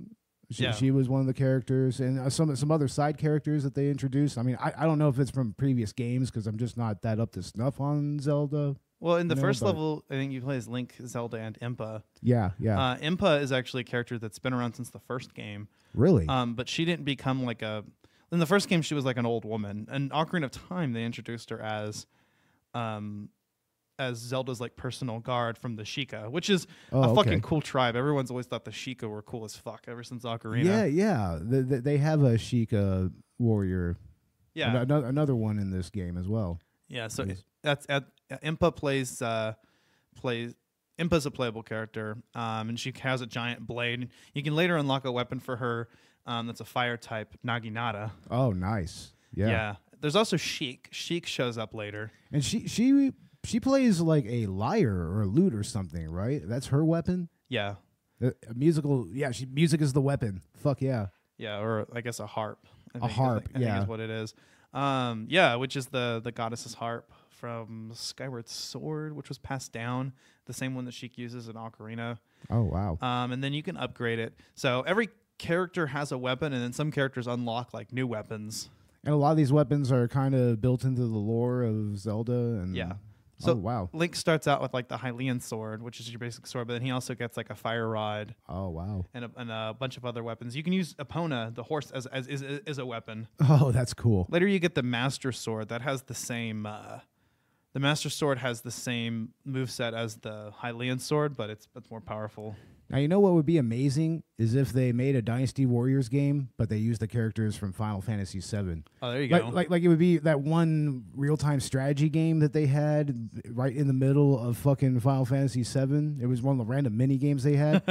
S4: She was one of the characters, and some other side characters that they introduced. I mean, I don't know if it's from previous games because I'm just not that up to snuff on Zelda.
S1: Well, in the first level, I think you play as Link, Zelda, and Impa.
S4: Yeah.
S1: Impa is actually a character that's been around since the first game.
S4: Really?
S1: But she didn't become like in the first game, she was like an old woman. And Ocarina of Time, they introduced her as Zelda's like personal guard from the Sheikah, which is a fucking cool tribe. Everyone's always thought the Sheikah were cool as fuck ever since Ocarina.
S4: Yeah. They have a Sheikah warrior.
S1: Yeah.
S4: Another one in this game as well.
S1: Yeah, so Impa Impa's a playable character, and she has a giant blade. You can later unlock a weapon for her that's a fire type, Naginata.
S4: Oh, nice. Yeah.
S1: There's also Sheik. Sheik shows up later.
S4: And she plays like a lyre or a lute or something, right? That's her weapon?
S1: Yeah.
S4: Music is the weapon. Fuck yeah.
S1: Yeah, or I guess a harp.
S4: Harp,
S1: I think is what it is. Yeah, which is the goddess's harp from Skyward Sword, which was passed down, the same one that Sheik uses in Ocarina.
S4: Oh, wow.
S1: And then you can upgrade it. So every character has a weapon, and then some characters unlock like new weapons.
S4: And a lot of these weapons are kind of built into the lore of Zelda. And
S1: Yeah. So
S4: wow.
S1: Link starts out with like the Hylian sword, which is your basic sword, but then he also gets like a fire rod.
S4: Oh, wow.
S1: And a bunch of other weapons. You can use Epona, the horse, as a weapon.
S4: Oh, that's cool.
S1: Later, you get the Master Sword that has the same. The Master Sword has the same moveset as the Hylian sword, but it's more powerful.
S4: Now, you know what would be amazing is if they made a Dynasty Warriors game, but they used the characters from Final Fantasy VII.
S1: Oh, there you go.
S4: Like it would be that one real-time strategy game that they had right in the middle of fucking Final Fantasy VII. It was one of the random mini games they had.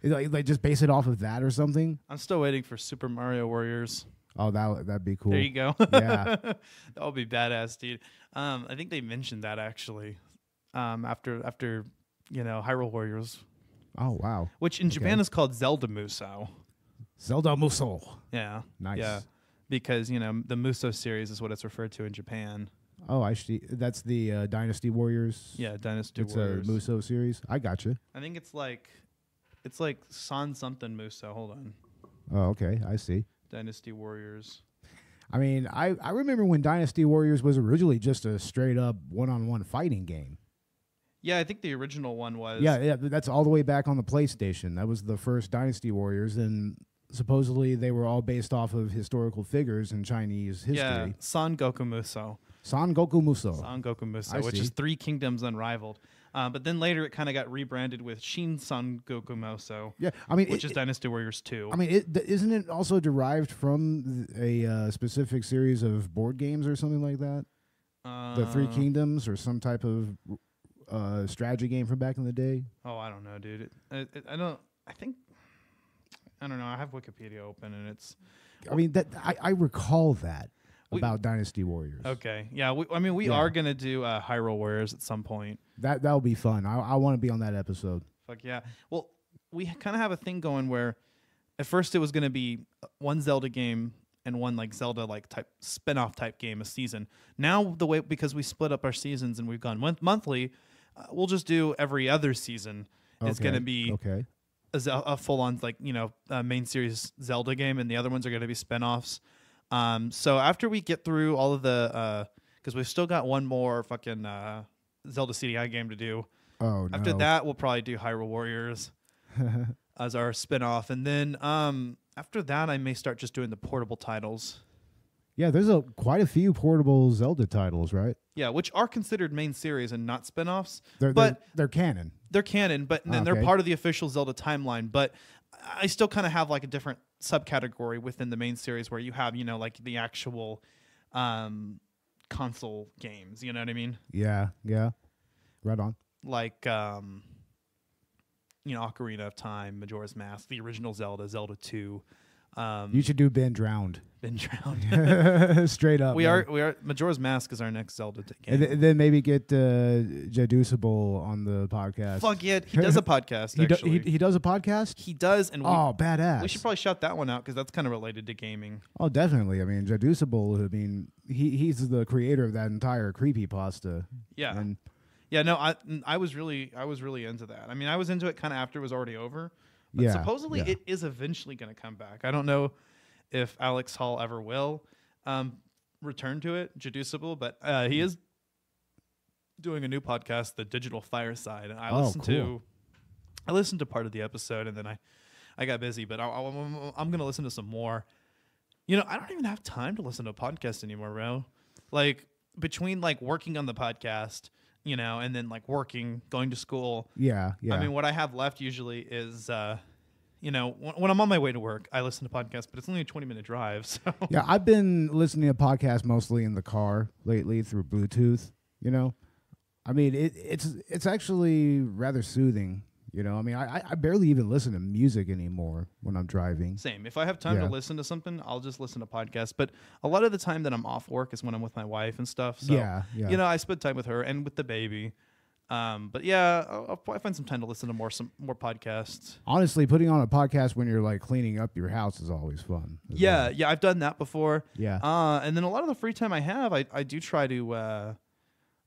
S4: Like just base it off of that or something.
S1: I'm still waiting for Super Mario Warriors.
S4: Oh, that'd be cool.
S1: There you go.
S4: Yeah.
S1: That would be badass, dude. I think they mentioned that actually. After Hyrule Warriors.
S4: Oh, wow.
S1: Which in Japan is called Zelda Musou.
S4: Zelda Musou.
S1: Yeah.
S4: Nice.
S1: Yeah. Because, the Musou series is what it's referred to in Japan.
S4: Oh, I see. That's the Dynasty Warriors.
S1: Yeah, Dynasty
S4: It's
S1: Warriors.
S4: a Musou series. I gotcha.
S1: I think it's like San something Musou. Hold on.
S4: Oh, okay. I see.
S1: Dynasty Warriors.
S4: I mean, I remember when Dynasty Warriors was originally just a straight up one-on-one fighting game.
S1: Yeah, I think the original one was.
S4: Yeah, that's all the way back on the PlayStation. That was the first Dynasty Warriors, and supposedly they were all based off of historical figures in Chinese history.
S1: Yeah, Son Goku Musou.
S4: Son Goku Musou.
S1: Son Goku Musou, which is 3 Kingdoms Unrivaled. But then later it kind of got rebranded with Shin Son Goku Musou.
S4: Yeah, I mean,
S1: which is Dynasty Warriors 2.
S4: I mean, isn't it also derived from a specific series of board games or something like that? The 3 Kingdoms or some type of strategy game from back in the day?
S1: Oh, I don't know, dude. I don't know. I have Wikipedia open, and it's.
S4: I mean, I recall that about Dynasty Warriors.
S1: Okay, yeah. We are gonna do Hyrule Warriors at some point.
S4: That'll be fun. I want to be on that episode.
S1: Fuck yeah. Well, we kind of have a thing going where, at first it was gonna be one Zelda game and one like Zelda like type spin-off type game a season. Now because we split up our seasons and we've gone monthly, we'll just do every other season. It's gonna be a full-on main series Zelda game, and the other ones are gonna be spin-offs. So after we get through all of the, because we've still got one more fucking Zelda CDI game to do.
S4: Oh, no.
S1: After that, we'll probably do Hyrule Warriors as our spin-off. And then after that, I may start just doing the portable titles.
S4: Yeah, there's quite a few portable Zelda titles, right?
S1: Yeah, which are considered main series and not spin-offs.
S4: They're canon.
S1: They're canon, but then they're part of the official Zelda timeline. But I still kind of have like a different subcategory within the main series where you have, like the actual console games. You know what I mean?
S4: Yeah. Right on.
S1: Like, Ocarina of Time, Majora's Mask, the original Zelda, Zelda 2.
S4: You should do Been Drowned.
S1: Been Drowned.
S4: Straight up.
S1: We are. Majora's Mask is our next Zelda game.
S4: And then maybe get Jaducible on the podcast.
S1: Fuck yeah, he does a podcast.
S4: He does a podcast.
S1: He does, and
S4: badass.
S1: We should probably shout that one out because that's kind of related to gaming.
S4: Oh, definitely. I mean, Jaducible. I mean, he's the creator of that entire creepypasta.
S1: Yeah.
S4: And
S1: I was really into that. I mean, I was into it kind of after it was already over. But supposedly it is eventually going to come back. I don't know if Alex Hall ever will return to it, Jaducible, but he is doing a new podcast, The Digital Fireside, and I listened to part of the episode, and then I got busy, but I'm going to listen to some more. I don't even have time to listen to a podcast anymore, bro. Like between like working on the podcast, and then like working, going to school.
S4: Yeah.
S1: I mean, what I have left usually is, when I'm on my way to work, I listen to podcasts, but it's only a 20-minute drive. So
S4: yeah, I've been listening to podcasts mostly in the car lately through Bluetooth. I mean, it's actually rather soothing. I mean, I barely even listen to music anymore when I'm driving.
S1: Same. If I have time to listen to something, I'll just listen to podcasts. But a lot of the time that I'm off work is when I'm with my wife and stuff. So,
S4: yeah.
S1: I spend time with her and with the baby. But yeah, I'll probably find some time to listen to some more podcasts.
S4: Honestly, putting on a podcast when you're like cleaning up your house is always fun.
S1: Yeah, I've done that before.
S4: Yeah.
S1: And then a lot of the free time I have, I do try to,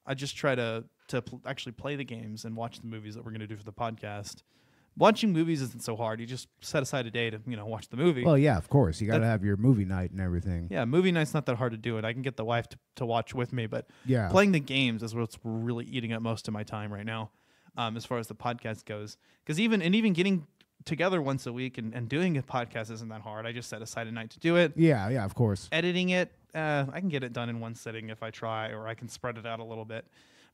S1: I just try to actually play the games and watch the movies that we're going to do for the podcast. Watching movies isn't so hard. You just set aside a day to, watch the movie.
S4: Well, yeah, of course. You got to have your movie night and everything.
S1: Yeah, movie night's not that hard to do, and I can get the wife to watch with me. But
S4: yeah,
S1: playing the games is what's really eating up most of my time right now, as far as the podcast goes. Because even getting together once a week and doing a podcast isn't that hard. I just set aside a night to do it.
S4: Yeah, of course.
S1: Editing it, I can get it done in one sitting if I try, or I can spread it out a little bit.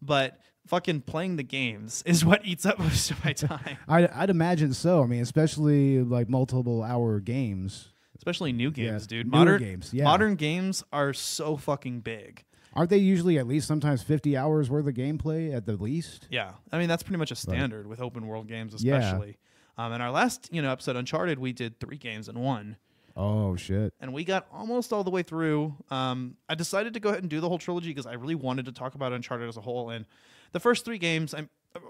S1: But fucking playing the games is what eats up most of my time.
S4: I'd imagine so. I mean, especially like multiple hour games.
S1: Especially new games, dude.
S4: Newer games, yeah.
S1: Modern games are so fucking big.
S4: Aren't they usually at least sometimes 50 hours worth of gameplay at the least?
S1: Yeah. I mean, that's pretty much a standard with open world games especially. Yeah. In our last episode, Uncharted, we did 3 games in one.
S4: Oh, shit.
S1: And we got almost all the way through. I decided to go ahead and do the whole trilogy because I really wanted to talk about Uncharted as a whole. And the first 3 games,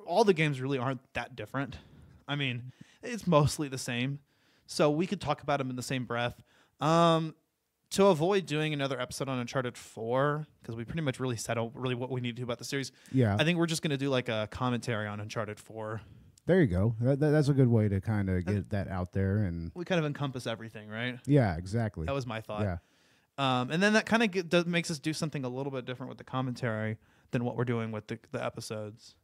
S1: all the games really aren't that different. I mean, it's mostly the same. So we could talk about them in the same breath. To avoid doing another episode on Uncharted 4, because we pretty much really said really what we need to do about the series.
S4: Yeah.
S1: I think we're just going to do like a commentary on Uncharted 4.
S4: There you go. That's a good way to kind of get that out there. And
S1: we kind of encompass everything, right?
S4: Yeah, exactly.
S1: That was my thought.
S4: Yeah.
S1: And then that kind of makes us do something a little bit different with the commentary than what we're doing with the episodes.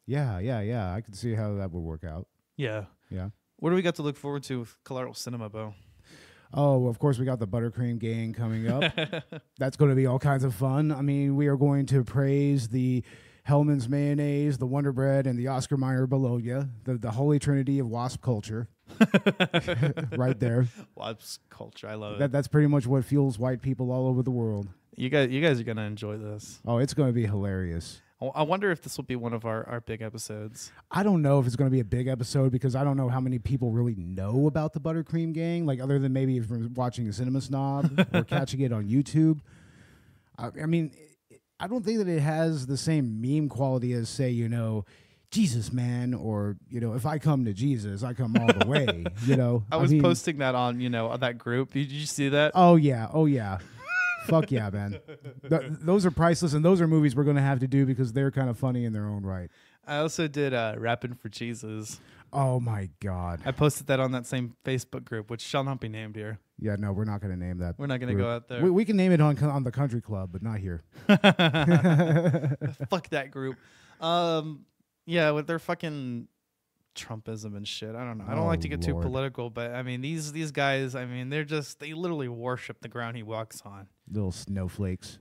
S4: Yeah. I can see how that would work out.
S1: Yeah.
S4: Yeah.
S1: What do we got to look forward to with Collateral Cinema, Bo?
S4: Oh, of course, we got the Buttercream Gang coming up. That's going to be all kinds of fun. I mean, we are going to praise the Hellman's Mayonnaise, the Wonder Bread, and the Oscar Mayer Bologna, the holy trinity of wasp culture. Right there.
S1: Wasp culture, I love it.
S4: That's pretty much what fuels white people all over the world.
S1: You guys are going to enjoy this.
S4: Oh, it's going to be hilarious.
S1: I wonder if this will be one of our big episodes.
S4: I don't know if it's going to be a big episode because I don't know how many people really know about the Buttercream Gang, like other than maybe from watching Cinema Snob or catching it on YouTube. I mean, I don't think that it has the same meme quality as, say, Jesus, man, or, if I come to Jesus, I come all the way,
S1: I was posting that on, that group. Did you see that?
S4: Oh, yeah. Fuck yeah, man. Those are priceless, and those are movies we're going to have to do because they're kind of funny in their own right.
S1: I also did Rappin' for Jesus.
S4: Oh, my God.
S1: I posted that on that same Facebook group, which shall not be named here.
S4: Yeah, no, we're not going to name that.
S1: We're not going to go out there.
S4: We can name it on the country club, but not here.
S1: Fuck that group. Yeah, with their fucking Trumpism and shit. I don't know. I don't like to get too political, but I mean these guys, I mean they literally worship the ground he walks on.
S4: Little snowflakes.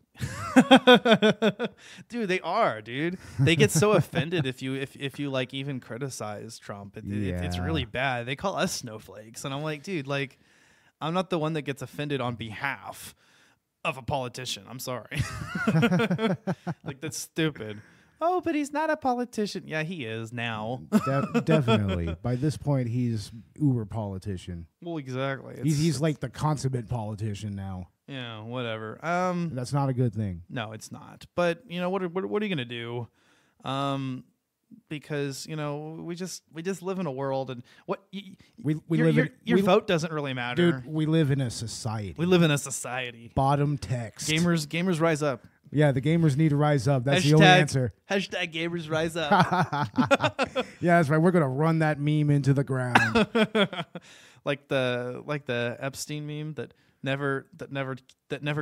S1: Dude, they are, dude. They get so offended if you like even criticize Trump. It's really bad. They call us snowflakes, and I'm like, dude, like I'm not the one that gets offended on behalf of a politician. I'm sorry. Like that's stupid. Oh, but he's not a politician. Yeah, he is now.
S4: Definitely. By this point, he's uber politician.
S1: Well, exactly.
S4: He's like the consummate politician now.
S1: Yeah, whatever.
S4: That's not a good thing.
S1: No, it's not. But what are you gonna do? Because we just live in a world, and your vote doesn't really matter.
S4: Dude, we live in a society.
S1: We live in a society.
S4: Bottom text.
S1: Gamers rise up.
S4: Yeah, the gamers need to rise up. That's the only answer.
S1: Hashtag gamers rise up.
S4: Yeah, that's right. We're gonna run that meme into the ground.
S1: like the Epstein meme that never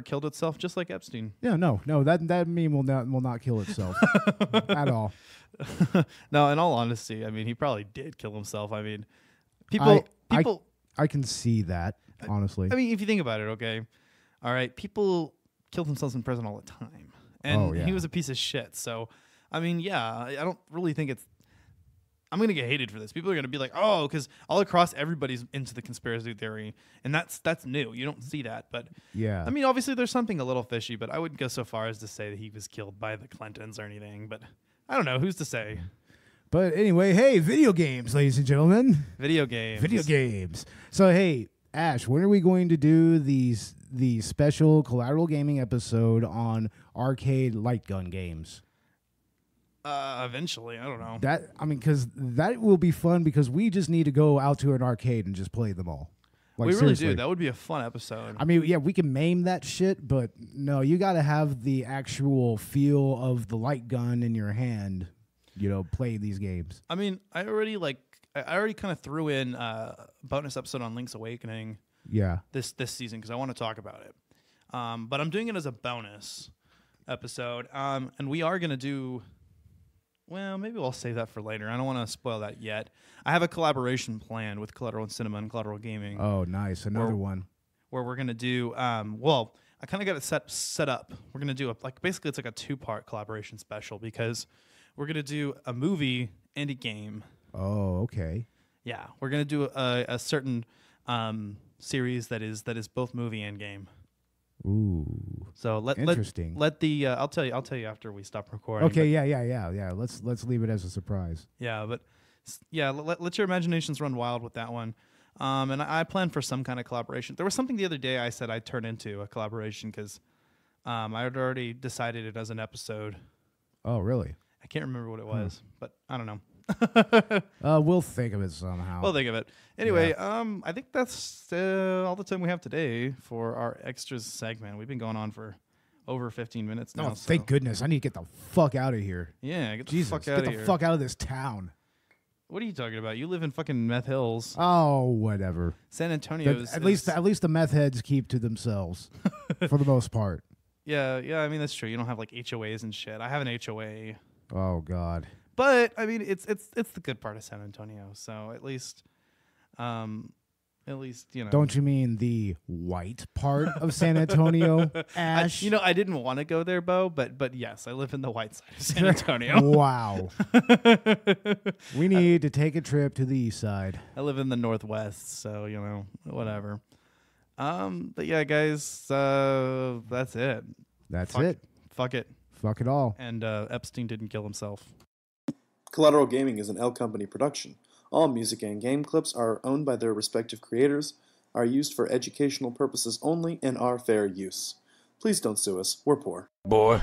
S1: killed itself, just like Epstein.
S4: Yeah, no, that meme will not kill itself at all.
S1: No, in all honesty, I mean he probably did kill himself. I mean, people.
S4: I can see that, honestly.
S1: I mean, if you think about it, okay, all right, people killed themselves in prison all the time, and he was a piece of shit. So, I mean, yeah, I don't really think I'm gonna get hated for this. People are gonna be like, oh, because all across everybody's into the conspiracy theory, and that's new. You don't see that, but
S4: yeah,
S1: I mean, obviously there's something a little fishy, but I wouldn't go so far as to say that he was killed by the Clintons or anything. But I don't know. Who's to say?
S4: But anyway, hey, video games, ladies and gentlemen.
S1: Video games.
S4: So hey, Ash, when are we going to do the special Collateral Gaming episode on arcade light gun games?
S1: Eventually, I don't know.
S4: Because that will be fun because we just need to go out to an arcade and just play them all. Like,
S1: we really
S4: seriously.
S1: do. That would be a fun episode.
S4: I mean, yeah, we can maim that shit, but no, you got to have the actual feel of the light gun in your hand, playing these games.
S1: I mean, I already kind of threw in a bonus episode on Link's Awakening.
S4: Yeah.
S1: This season because I want to talk about it. But I'm doing it as a bonus episode. And we are going to do... Well, maybe we'll save that for later. I don't want to spoil that yet. I have a collaboration planned with Collateral Cinema and Collateral Gaming.
S4: Oh, nice. Another one.
S1: Where we're going to do... well, I kind of got it set up. We're going to do basically it's like a 2-part collaboration special because we're going to do a movie and a game.
S4: Oh, okay.
S1: Yeah, we're going to do a certain series that is both movie and game.
S4: Ooh.
S1: So
S4: interesting.
S1: Let the I'll tell you after we stop recording.
S4: Okay, yeah. Let's leave it as a surprise.
S1: Yeah, but let your imaginations run wild with that one. And I plan for some kind of collaboration. There was something the other day I said I'd turn into a collaboration because I had already decided it as an episode.
S4: Oh, really?
S1: I can't remember what it was, but I don't know.
S4: We'll think of it somehow.
S1: We'll think of it. Anyway, I think that's all the time we have today for our extras segment. We've been going on for over 15 minutes now.
S4: Oh, thank goodness. I need to get the fuck out of here.
S1: Yeah, get the fuck out of here.
S4: Get the fuck out of this town.
S1: What are you talking about? You live in fucking Meth Hills.
S4: Oh, whatever.
S1: San Antonio
S4: at least the meth heads keep to themselves for the most part.
S1: Yeah, I mean that's true. You don't have like HOAs and shit. I have an HOA.
S4: Oh God.
S1: But I mean, it's the good part of San Antonio. So at least
S4: Don't you mean the white part of San Antonio, Ash?
S1: I didn't want to go there, Bo. But yes, I live in the white side of San Antonio.
S4: Wow. We need to take a trip to the east side.
S1: I live in the northwest, so whatever. But yeah, guys, that's it.
S4: That's it.
S1: Fuck it.
S4: Fuck it all.
S1: And Epstein didn't kill himself.
S12: Collateral Gaming is an L Company production. All music and game clips are owned by their respective creators, are used for educational purposes only, and are fair use. Please don't sue us. We're poor.
S5: Boy.